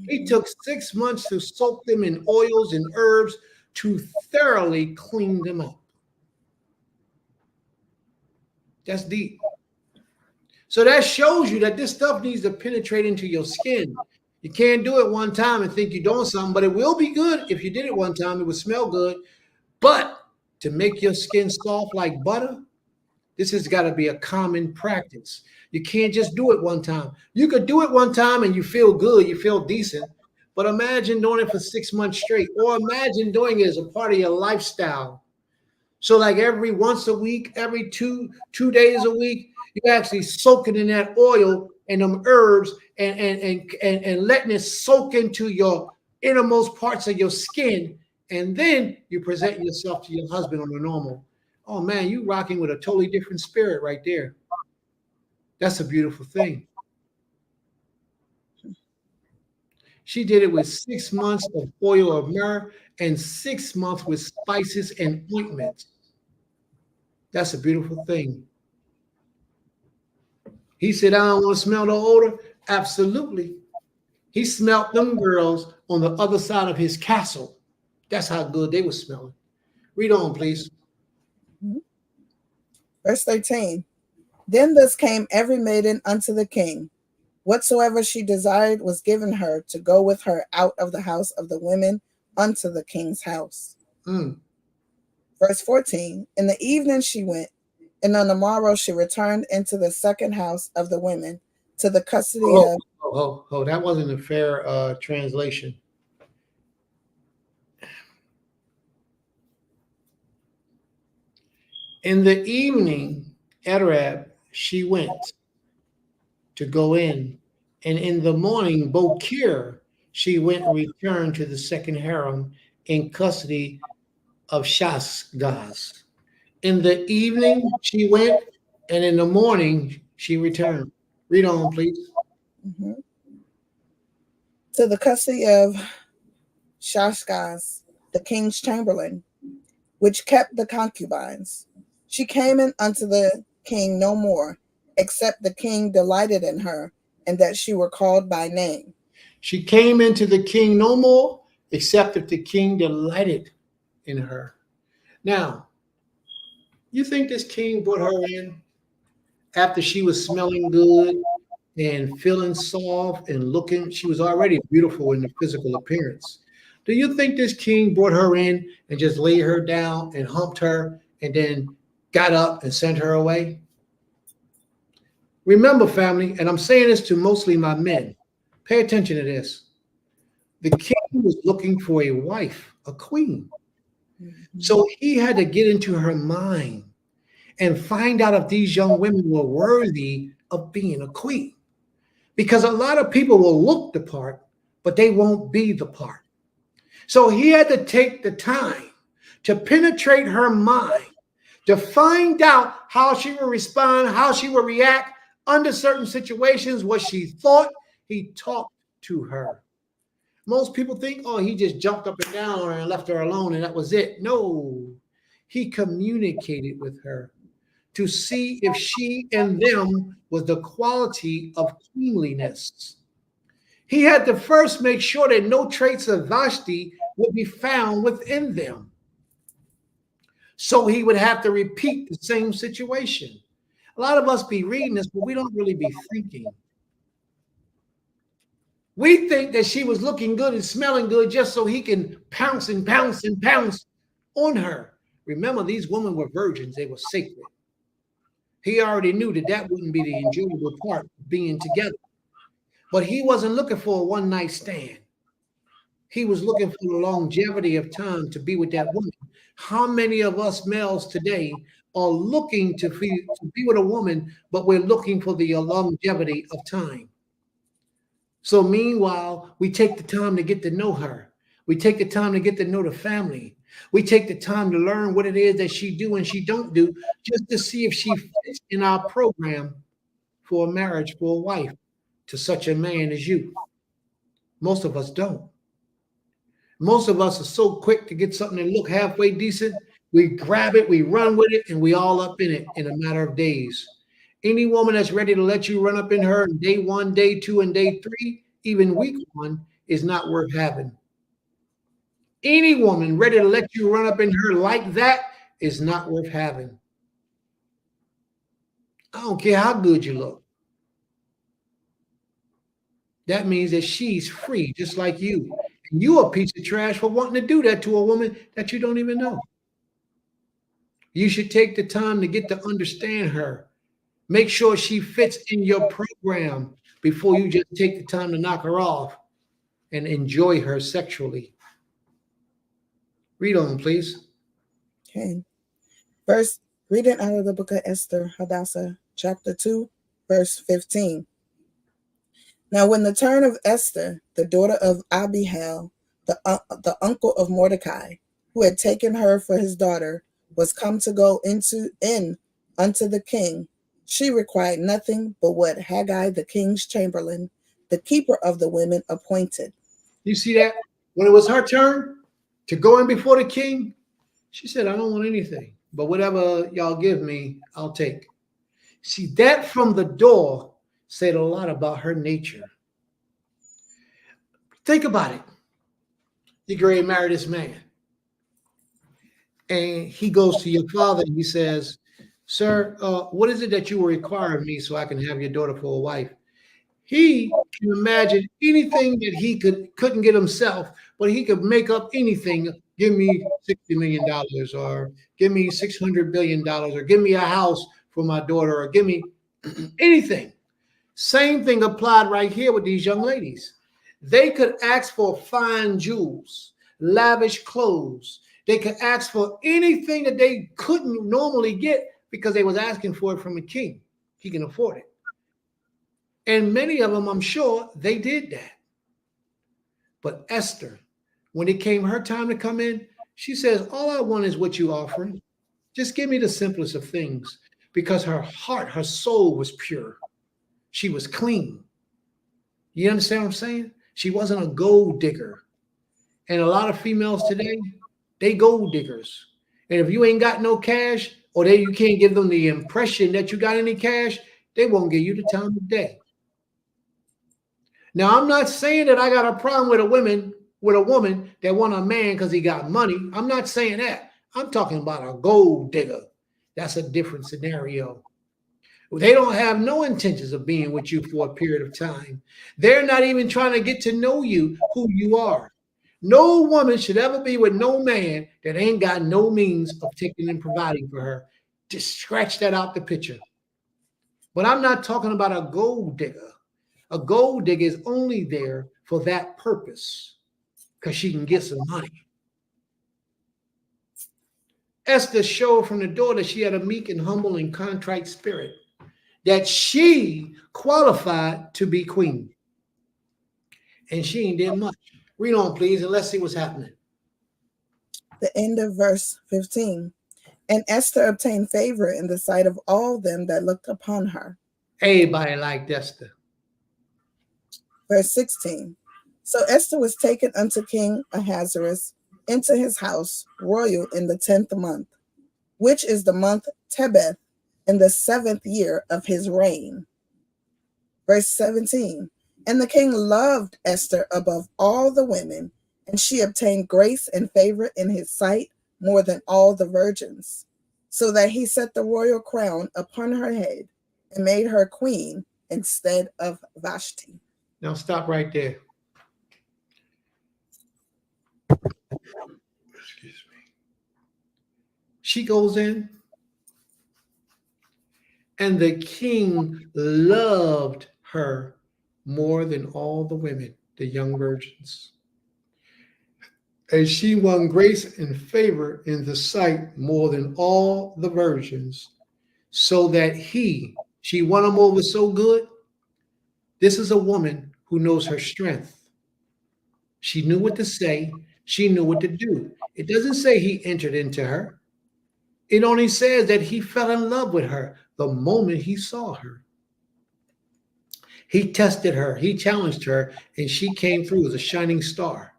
He took 6 months to soak them in oils and herbs to thoroughly clean them up. That's deep. So that shows you that this stuff needs to penetrate into your skin. You can't do it one time and think you're doing something, but it will be good. If you did it one time, it would smell good. But to make your skin soft like butter, this has got to be a common practice. You can't just do it one time. You could do it one time and you feel good, you feel decent. But imagine doing it for 6 months straight, or imagine doing it as a part of your lifestyle. So like every once a week, every two days a week, you're actually soaking in that oil and them herbs and letting it soak into your innermost parts of your skin. And then you present yourself to your husband on the normal. Oh man, you rocking with a totally different spirit right there. That's a beautiful thing. She did it with 6 months of oil of myrrh and 6 months with spices and ointments. That's a beautiful thing. He said, I don't want to smell the odor. Absolutely. He smelt them girls on the other side of his castle. That's how good they were smelling. Read on, please. Verse 13. Then thus came every maiden unto the king. Whatsoever she desired was given her to go with her out of the house of the women unto the king's house. Verse 14. In the evening she went, and on the morrow she returned into the second house of the women to the custody of... That wasn't a fair translation. In the evening, Arab, she went to go in, and in the morning, Bokir, she went and returned to the second harem in custody of Shashgaz. In the evening, she went, and in the morning, she returned. Read on, please. To the custody of Shashgaz, the king's chamberlain, which kept the concubines. She came in unto the king no more, except the king delighted in her, and that she were called by name. She came into the king no more, except if the king delighted in her. Now, you think this king brought her in after she was smelling good and feeling soft and looking? She was already beautiful in the physical appearance. Do you think this king brought her in and just laid her down and humped her and then got up and sent her away? Remember, family, and I'm saying this to mostly my men, pay attention to this. The king was looking for a wife, a queen. So he had to get into her mind and find out if these young women were worthy of being a queen. Because a lot of people will look the part, but they won't be the part. So he had to take the time to penetrate her mind, to find out how she would respond, how she would react under certain situations, what she thought. He talked to her. Most people think, oh, he just jumped up and down on her and left her alone and that was it. No, he communicated with her. to see if she and them was the quality of queenliness. He had to first make sure that no traits of Vashti would be found within them. So he would have to repeat the same situation. A lot of us be reading this, but we don't really be thinking. We think that she was looking good and smelling good just so he can pounce and pounce and pounce on her. Remember, these women were virgins. They were sacred. He already knew that that wouldn't be the enjoyable part of being together. But he wasn't looking for a one-night stand. He was looking for the longevity of time to be with that woman. How many of us males today are looking to be with a woman, but we're looking for the longevity of time? So meanwhile, we take the time to get to know her. We take the time to get to know the family. We take the time to learn what it is that she do and she don't do, just to see if she fits in our program for a marriage, for a wife to such a man as you. Most of us don't. Most of us are so quick to get something that look halfway decent. We grab it, we run with it, and we all up in it in a matter of days. Any woman that's ready to let you run up in her in day 1, day 2, and day 3, even week 1, is not worth having. Any woman ready to let you run up in her like that is not worth having. I don't care how good you look. That means that she's free, just like you. And you a piece of trash for wanting to do that to a woman that you don't even know. You should take the time to get to understand her. Make sure she fits in your program before you just take the time to knock her off and enjoy her sexually. Read on, please. Okay. Verse, reading out of the book of Esther, Hadassah, chapter 2, verse 15. Now, when the turn of Esther, the daughter of Abihail, the uncle of Mordecai, who had taken her for his daughter, was come to go in unto the king, she required nothing but what Haggai, the king's chamberlain, the keeper of the women, appointed. You see that? When it was her turn to go in before the king, she said, I don't want anything, but whatever y'all give me, I'll take. See, that from the door said a lot about her nature. Think about it. You go and marry this man. And he goes to your father and he says, sir, what is it that you will require of me so I can have your daughter for a wife? He can imagine anything that he couldn't get himself, but he could make up anything. Give me $60 million or give me $600 billion or give me a house for my daughter or give me anything. Same thing applied right here with these young ladies. They could ask for fine jewels, lavish clothes. They could ask for anything that they couldn't normally get because they was asking for it from a king. He can afford it. And many of them, I'm sure, they did that. But Esther, when it came her time to come in, she says, all I want is what you offering. Just give me the simplest of things, because her heart, her soul was pure. She was clean. You understand what I'm saying? She wasn't a gold digger. And a lot of females today, they gold diggers. And if you ain't got no cash, or you can't give them the impression that you got any cash, they won't give you the time of day. Now, I'm not saying that I got a problem with a woman that want a man because he got money. I'm not saying that. I'm talking about a gold digger. That's a different scenario. They don't have no intentions of being with you for a period of time. They're not even trying to get to know you, who you are. No woman should ever be with no man that ain't got no means of taking and providing for her. Just scratch that out the picture. But I'm not talking about a gold digger. A gold digger is only there for that purpose because she can get some money. Esther showed from the door that she had a meek and humble and contrite spirit, that she qualified to be queen. And she ain't did much. Read on, please, and let's see what's happening. The end of verse 15. And Esther obtained favor in the sight of all them that looked upon her. Everybody liked Esther. Verse 16. So Esther was taken unto King Ahasuerus into his house royal in the 10th month, which is the month Tebeth, in the 7th year of his reign. Verse 17. And the king loved Esther above all the women, and she obtained grace and favor in his sight more than all the virgins, so that he set the royal crown upon her head and made her queen instead of Vashti. Now stop right there. Excuse me. She goes in, and the king loved her more than all the women, the young virgins. And she won grace and favor in the sight more than all the virgins, so that she won them over so good. This is a woman who knows her strength. She knew what to say. She knew what to do. It doesn't say he entered into her. It only says that he fell in love with her the moment he saw her. He tested her. He challenged her, and she came through as a shining star.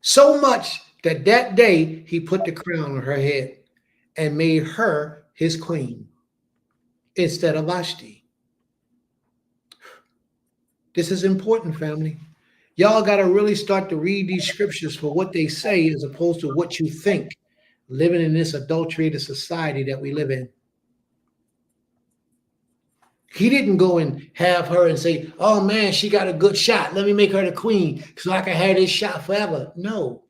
So much that day he put the crown on her head and made her his queen instead of Vashti. This is important, family. Y'all got to really start to read these scriptures for what they say as opposed to what you think, living in this adulterated society that we live in. He didn't go and have her and say, oh man, she got a good shot. Let me make her the queen so I can have this shot forever. No,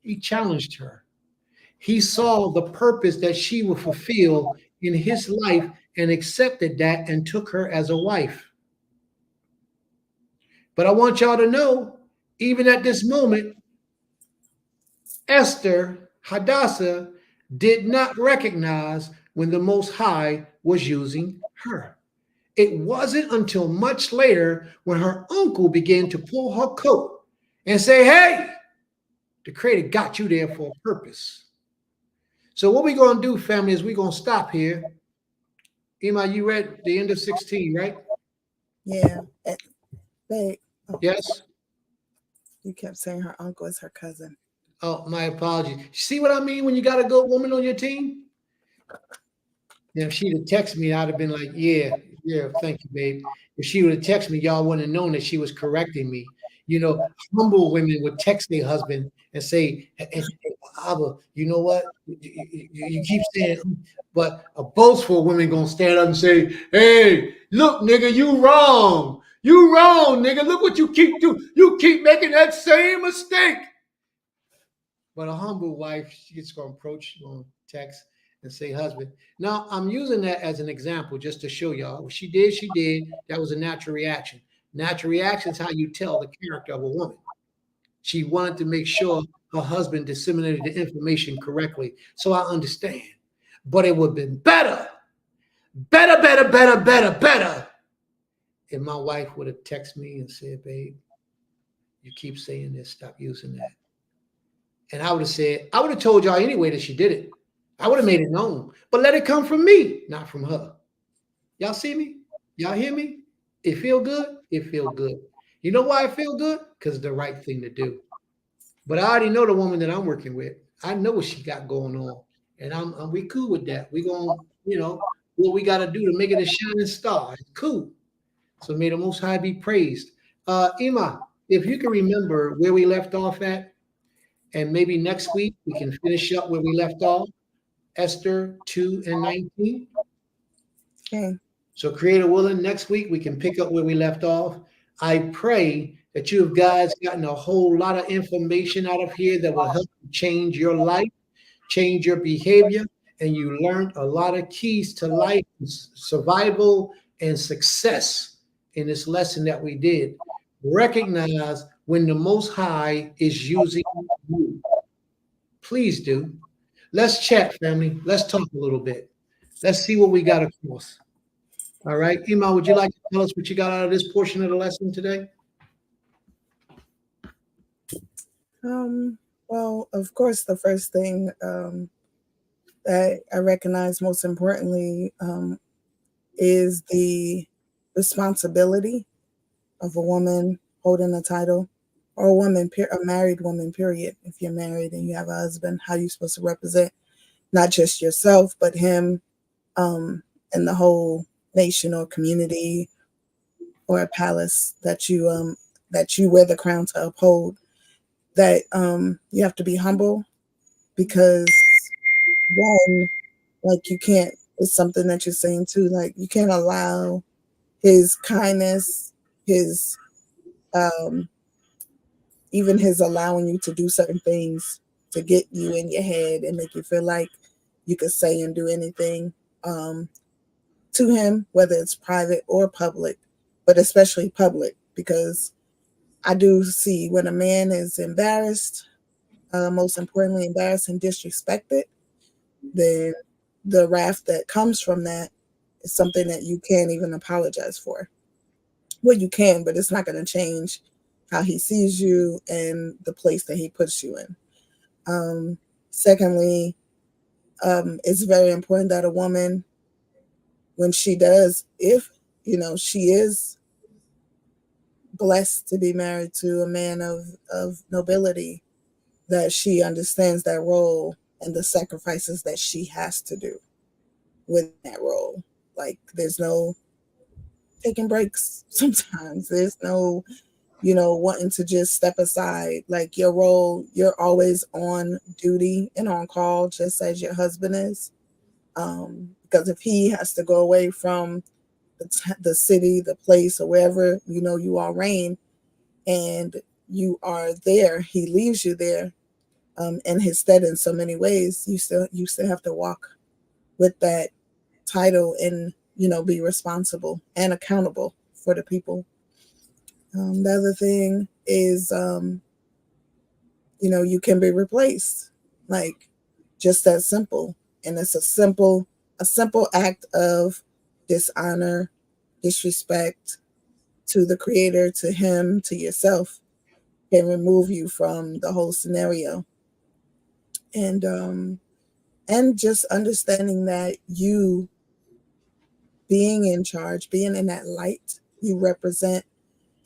he challenged her. He saw the purpose that she would fulfill in his life and accepted that and took her as a wife. But I want y'all to know, even at this moment, Esther, Hadassah, did not recognize when the Most High was using her. It wasn't until much later when her uncle began to pull her coat and say, hey, the Creator got you there for a purpose. So what we're going to do, family, is we're going to stop here. Ima, you read the end of 16, right? Yeah. Yes? You kept saying her uncle is her cousin. Oh, my apologies. See what I mean when you got a good woman on your team? Now, if she'd have texted me, I'd have been like, yeah, thank you, babe. If she would have texted me, y'all wouldn't have known that she was correcting me. You know, humble women would text their husband and say, hey, Abba, you know what? You keep saying, but a boastful woman going to stand up and say, hey, look, nigga, you wrong. You wrong, nigga. Look what you keep doing. You keep making that same mistake. But a humble wife, she's going to approach, on text, and say, husband. Now, I'm using that as an example just to show y'all. What she did. That was a natural reaction. Natural reaction is how you tell the character of a woman. She wanted to make sure her husband disseminated the information correctly. So I understand. But it would have been better if my wife would have texted me and said, babe, you keep saying this, stop using that. And I would have told y'all anyway that she did it. I would have made it known, but let it come from me, not from her. Y'all see me? Y'all hear me? It feel good? It feel good. You know why it feel good? Because it's the right thing to do. But I already know the woman that I'm working with. I know what she got going on. And we cool with that. We going, what we got to do to make it a shining star. It's cool. So may the Most High be praised. Ima, if you can remember where we left off at, and maybe next week we can finish up where we left off, Esther 2 and 19. Okay. So Creator willing, next week we can pick up where we left off. I pray that you guys gotten a whole lot of information out of here that will help you change your life, change your behavior, and you learned a lot of keys to life, survival, and success in this lesson that we did. Recognize when the Most High is using you. Please do. Let's chat, family. Let's talk a little bit. Let's see what we got across. All right. Ima, would you like to tell us what you got out of this portion of the lesson today? Well, of course, the first thing that I recognize most importantly is the responsibility of a woman holding a title, or a married woman, period. If you're married and you have a husband, how you're supposed to represent not just yourself, but him, and the whole nation or community or a palace that you wear the crown to uphold. That you have to be humble because one, like you can't. It's something that you're saying too. Like you can't allow his kindness, his um, even his allowing you to do certain things to get you in your head and make you feel like you could say and do anything um, to him, whether it's private or public, but especially public, because I do see when a man is embarrassed, most importantly, embarrassed and disrespected, then the wrath that comes from that is something that you can't even apologize for. Well, you can, but it's not going to change how he sees you and the place that he puts you in. Secondly, it's very important that a woman, when she does, if she is blessed to be married to a man of nobility, that she understands that role and the sacrifices that she has to do with that role. Like there's no taking breaks sometimes. There's no, wanting to just step aside. Like your role, you're always on duty and on call, just as your husband is. Because if he has to go away from the city, the place, or wherever you all reign, and you are there, he leaves you there in his stead in so many ways. You still have to walk with that title and be responsible and accountable for the people. The other thing is you can be replaced, like just that simple. And it's a simple act of dishonor, disrespect to the creator, to him, to yourself, can remove you from the whole scenario. And just understanding that you being in charge, being in that light, you represent,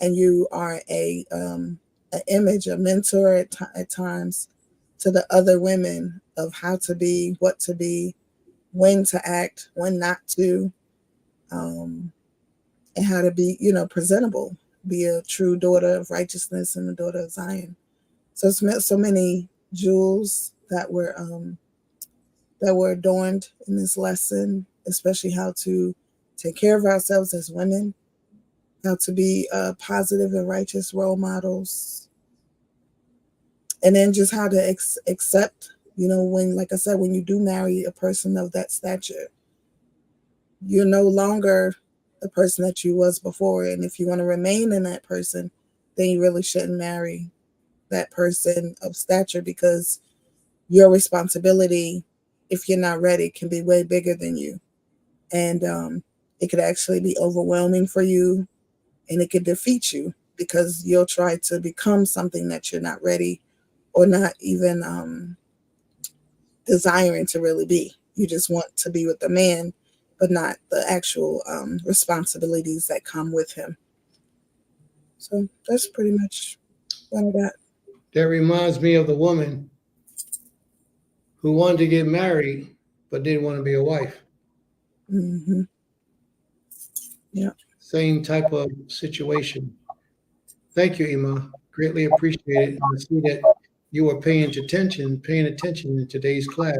and you are an image, a mentor at times to the other women of how to be, what to be, when to act, when not to, and how to be, presentable, be a true daughter of righteousness and a daughter of Zion. So it's so many jewels that were adorned in this lesson, especially how to take care of ourselves as women, how to be positive and righteous role models, and then just how to accept, when, like I said, when you do marry a person of that stature, you're no longer the person that you was before. And if you want to remain in that person, then you really shouldn't marry that person of stature, because your responsibility, if you're not ready, can be way bigger than you. And it could actually be overwhelming for you, and it could defeat you because you'll try to become something that you're not ready or not even desiring to really be. You just want to be with the man, but not the actual responsibilities that come with him. So that's pretty much what I got. That reminds me of the woman who wanted to get married but didn't want to be a wife. Hmm. Yeah. Same type of situation. Thank you, Ima. Greatly appreciate it. And I see that you are paying attention in today's class.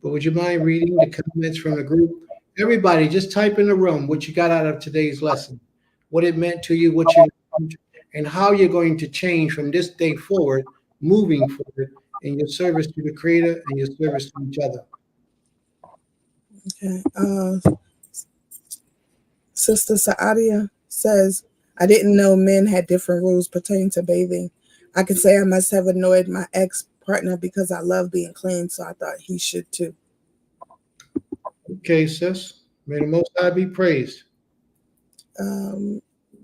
But would you mind reading the comments from the group? Everybody, just type in the room what you got out of today's lesson, what it meant to you, what you learned, and how you're going to change from this day forward, moving forward in your service to the Creator and your service to each other. Okay. Sister Saadia says, I didn't know men had different rules pertaining to bathing. I can say I must have annoyed my ex partner because I love being clean, so I thought he should too. Okay, sis. May the Most High be praised.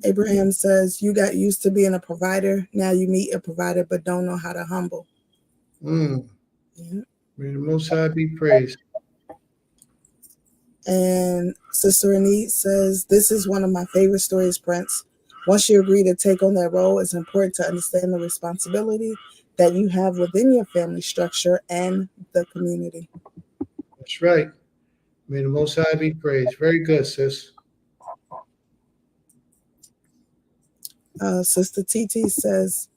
Abraham says, you got used to being a provider. Now you meet a provider but don't know how to humble. Mm. Yeah. May the Most High be praised. And Sister Anit says, this is one of my favorite stories, Prince. Once you agree to take on that role, it's important to understand the responsibility that you have within your family structure and the community. That's right. May the Most High be praised. Very good, sis. Sister TT says,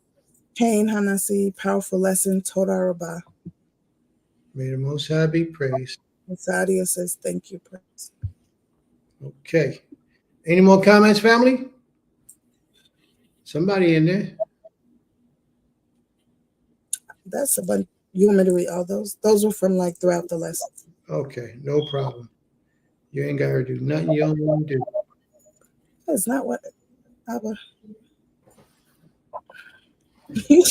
Cain Hanasi, powerful lesson, Toda Rabah. May the Most High be praised. Sadia says, thank you, praise. Okay. Any more comments, family? Somebody in there? That's a bunch. You want me to read all those? Those were from like throughout the lesson. Okay, no problem. You ain't got to do nothing you don't want to do. That's not what Abba. I think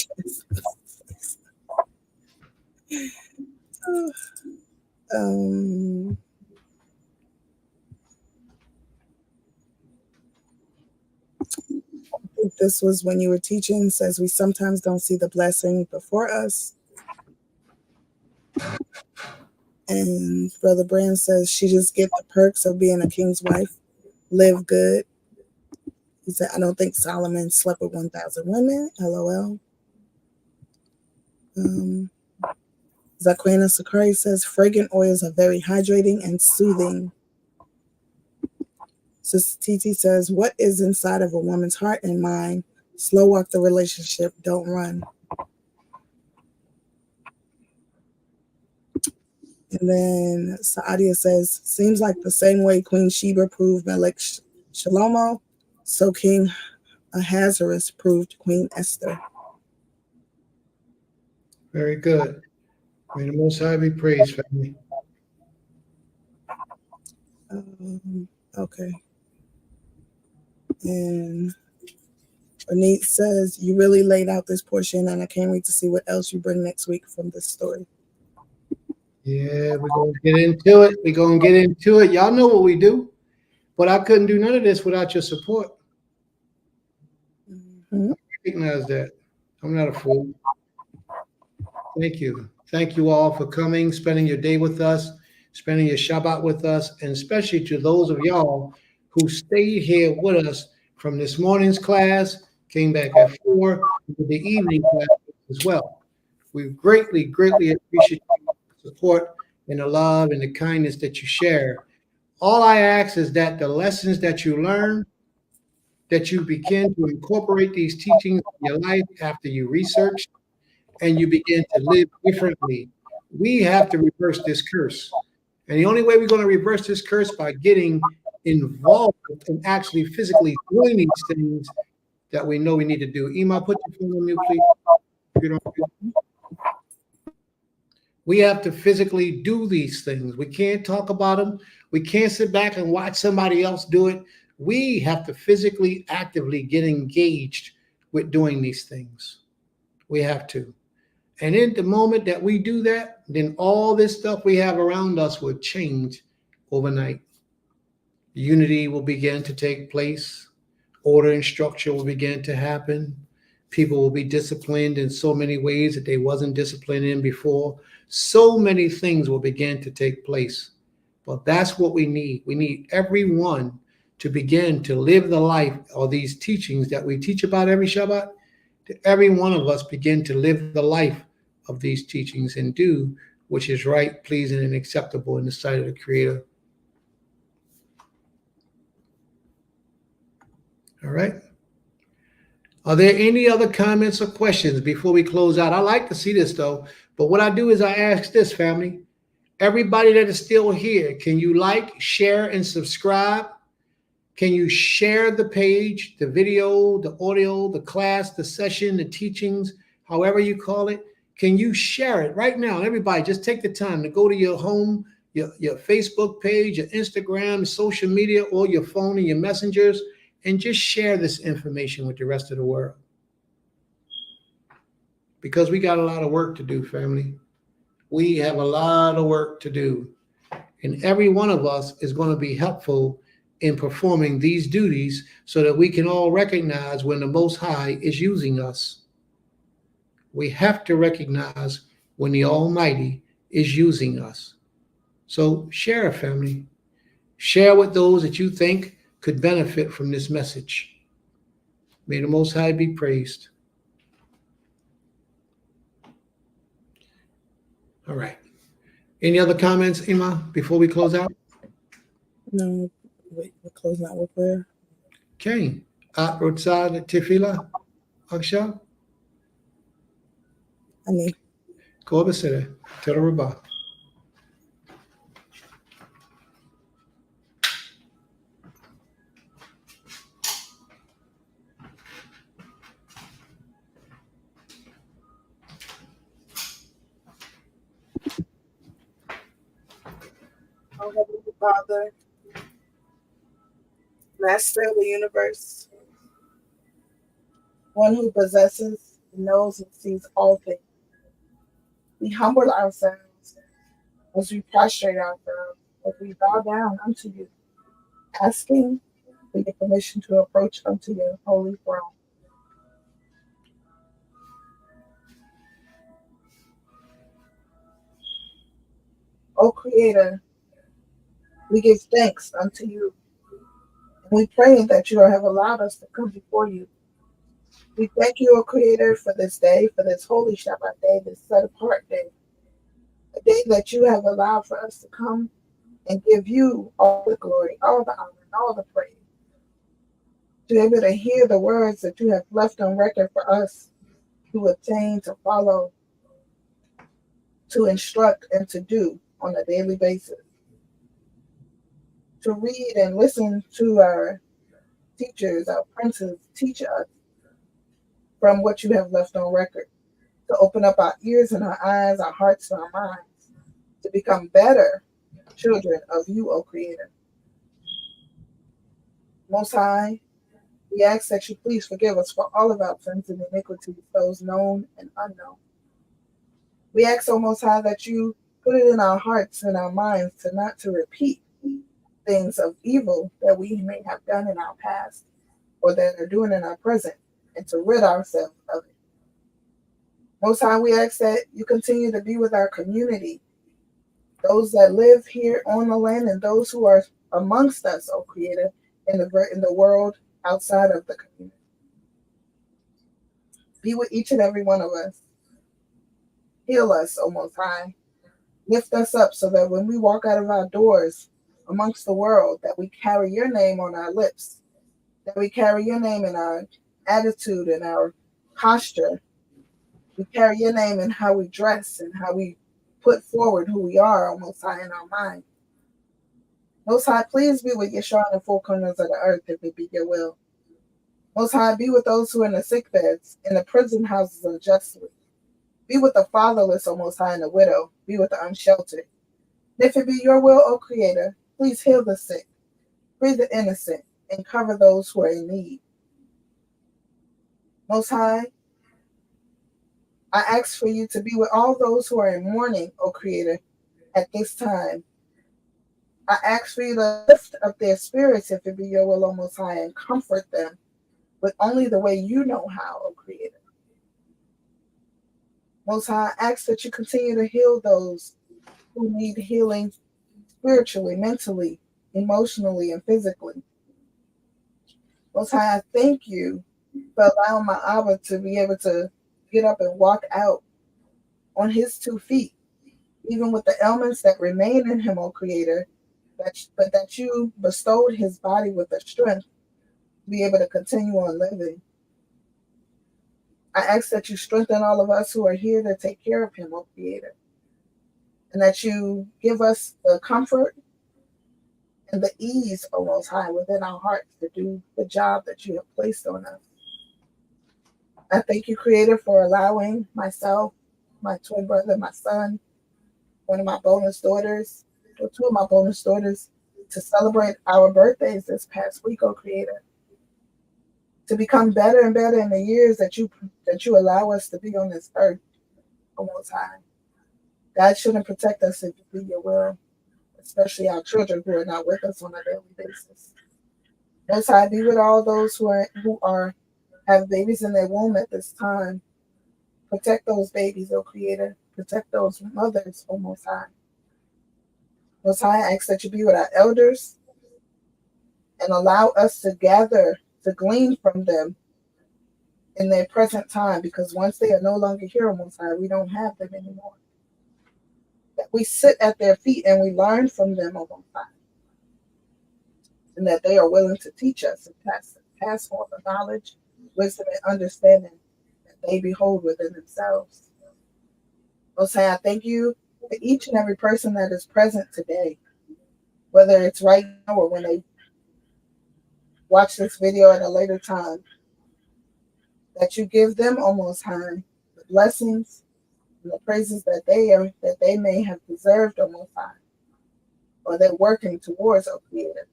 this was when you were teaching. Says we sometimes don't see the blessing before us. And Brother Brand says she just get the perks of being a king's wife, live good. He said, I don't think Solomon slept with 1,000 women. LOL. Zaquena Sakari says fragrant oils are very hydrating and soothing. Sister Titi says, what is inside of a woman's heart and mind? Slow walk the relationship, don't run. And then Saadia says, seems like the same way Queen Sheba proved Melech Shalomo, so King Ahasuerus proved Queen Esther. Very good. May the Most High be praised, family. Okay. And Anit says, you really laid out this portion, and I can't wait to see what else you bring next week from this story. Yeah, we're going to get into it. We're going to get into it. Y'all know what we do. But I couldn't do none of this without your support. Mm-hmm. I recognize that. I'm not a fool. Thank you. Thank you all for coming, spending your day with us, spending your Shabbat with us, and especially to those of y'all who stayed here with us from this morning's class, came back at 4, to the evening class as well. We greatly, greatly appreciate the support and the love and the kindness that you share. All I ask is that the lessons that you learn, that you begin to incorporate these teachings in your life after you research and you begin to live differently. We have to reverse this curse. And the only way we're going to reverse this curse by getting involved and actually physically doing these things that we know we need to do. Ima, put your phone on mute, please. If you don't. We have to physically do these things. We can't talk about them. We can't sit back and watch somebody else do it. We have to physically, actively get engaged with doing these things. We have to. And in the moment that we do that, then all this stuff we have around us will change overnight. Unity will begin to take place. Order and structure will begin to happen. People will be disciplined in so many ways that they wasn't disciplined in before. So many things will begin to take place. But that's what we need. We need everyone to begin to live the life or these teachings that we teach about every Shabbat. To every one of us begin to live the life of these teachings and do which is right, pleasing, and acceptable in the sight of the Creator. All right. Are there any other comments or questions before we close out? I like to see this though, but what I do is I ask this, family. Everybody that is still here, can you like, share, and subscribe? Can you share the page, the video, the audio, the class, the session, the teachings, however you call it? Can you share it right now? Everybody, just take the time to go to your home, your Facebook page, your Instagram, social media, or your phone and your messengers, and just share this information with the rest of the world. Because we got a lot of work to do, family. We have a lot of work to do. And every one of us is going to be helpful in performing these duties so that we can all recognize when the Most High is using us. We have to recognize when the Almighty is using us. So share, family. Share with those that you think could benefit from this message. May the Most High be praised. All right. Any other comments, Ima, before we close out? No, wait, we're closing out with prayer. Okay. At Rotsad Tefila, Aksha, Ani. Kobasere, Terabah. Oh, Heavenly Father, Master of the universe, one who possesses, knows, and sees all things. We humble ourselves as we prostrate ourselves, as we bow down unto you, asking for your permission to approach unto your holy throne. O Creator, we give thanks unto you. And we pray that you have allowed us to come before you. We thank you, O Creator, for this day, for this holy Shabbat day, this set apart day, a day that you have allowed for us to come and give you all the glory, all the honor, and all the praise. To be able to hear the words that you have left on record for us to obtain, to follow, to instruct, and to do on a daily basis. To read and listen to our teachers, our princes, teach us from what you have left on record. To open up our ears and our eyes, our hearts and our minds, to become better children of you, O Creator. Most High, we ask that you please forgive us for all of our sins and iniquities, those known and unknown. We ask, O Most High, that you put it in our hearts and our minds to not to repeat things of evil that we may have done in our past or that are doing in our present, and to rid ourselves of it. Most High, we ask that you continue to be with our community, those that live here on the land and those who are amongst us, O Creator, in the world outside of the community. Be with each and every one of us. Heal us, O Most High. Lift us up so that when we walk out of our doors amongst the world, that we carry your name on our lips, that we carry your name in our attitude and our posture. We carry your name in how we dress and how we put forward who we are, O Most High, in our mind. Most High, please be with Yeshua in the four corners of the earth, if it be your will. Most High, be with those who are in the sick beds, in the prison houses unjustly. Be with the fatherless, O Most High, and the widow. Be with the unsheltered. If it be your will, O Creator, please heal the sick, free the innocent, and cover those who are in need. Most High, I ask for you to be with all those who are in mourning, O Creator, at this time. I ask for you to lift up their spirits, if it be your will, O Most High, and comfort them with only the way you know how, O Creator. Most High, I ask that you continue to heal those who need healing spiritually, mentally, emotionally, and physically. Most High, I thank you for allowing my Abba to be able to get up and walk out on his 2 feet, even with the ailments that remain in him, O Creator, but that you bestowed his body with the strength to be able to continue on living. I ask that you strengthen all of us who are here to take care of him, O Creator, and that you give us the comfort and the ease, O Most High, within our hearts to do the job that you have placed on us. I thank you, Creator, for allowing myself, my twin brother, my son, one of my bonus daughters, or 2 of my bonus daughters, to celebrate our birthdays this past week, O Creator. To become better and better in the years that you allow us to be on this earth, O Most High. God shouldn't protect us if it be your will, especially our children who are not with us on a daily basis. Most High, be with all those who have babies in their womb at this time. Protect those babies, O Creator. Protect those mothers, O Most High. Most High, I ask that you be with our elders and allow us to gather, to glean from them in their present time, because once they are no longer here, O Most High, we don't have them anymore. that we sit at their feet and we learn from them, O Most High, and that they are willing to teach us and pass on the knowledge, wisdom, and understanding that they behold within themselves. Most High, I thank you for each and every person that is present today, whether it's right now or when they watch this video at a later time, that you give them, O Most High, the blessings and the praises that they may have deserved, O Most High, or they're working towards, O Creator.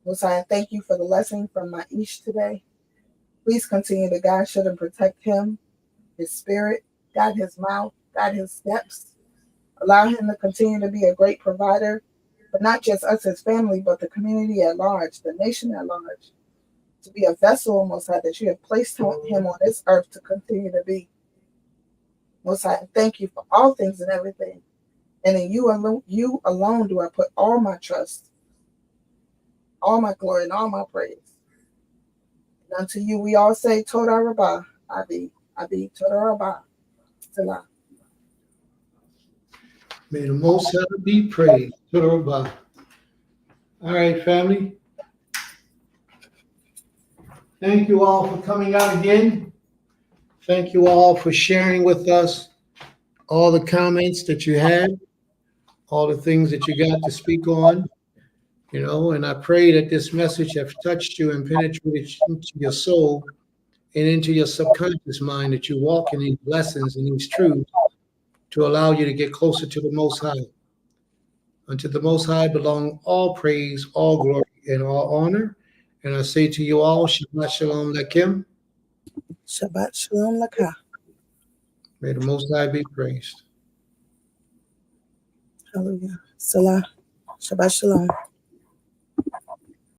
Most High, I thank you for the lesson from my Ish today. Please continue to guide, should, and protect him, his spirit, guide his mouth, guide his steps. Allow him to continue to be a great provider, but not just us as family, but the community at large, the nation at large. To be a vessel, Most High, that you have placed him on this earth to continue to be. Most High, thank you for all things and everything. And in you alone do I put all my trust, all my glory, and all my praise. And unto you we all say, Toda Rabbah, Abi, Toda Rabbah, Salah. May the Most High be praised. All right, family. Thank you all for coming out again. Thank you all for sharing with us all the comments that you had, all the things that you got to speak on. And I pray that this message has touched you and penetrated into your soul and into your subconscious mind, that you walk in these lessons and these truths to allow you to get closer to the Most High. Unto the Most High belong all praise, all glory, and all honor. And I say to you all, Shabbat Shalom Lakim. Shabbat Shalom Lakah. May the Most High be praised. Hallelujah. Salah. Shabbat Shalom.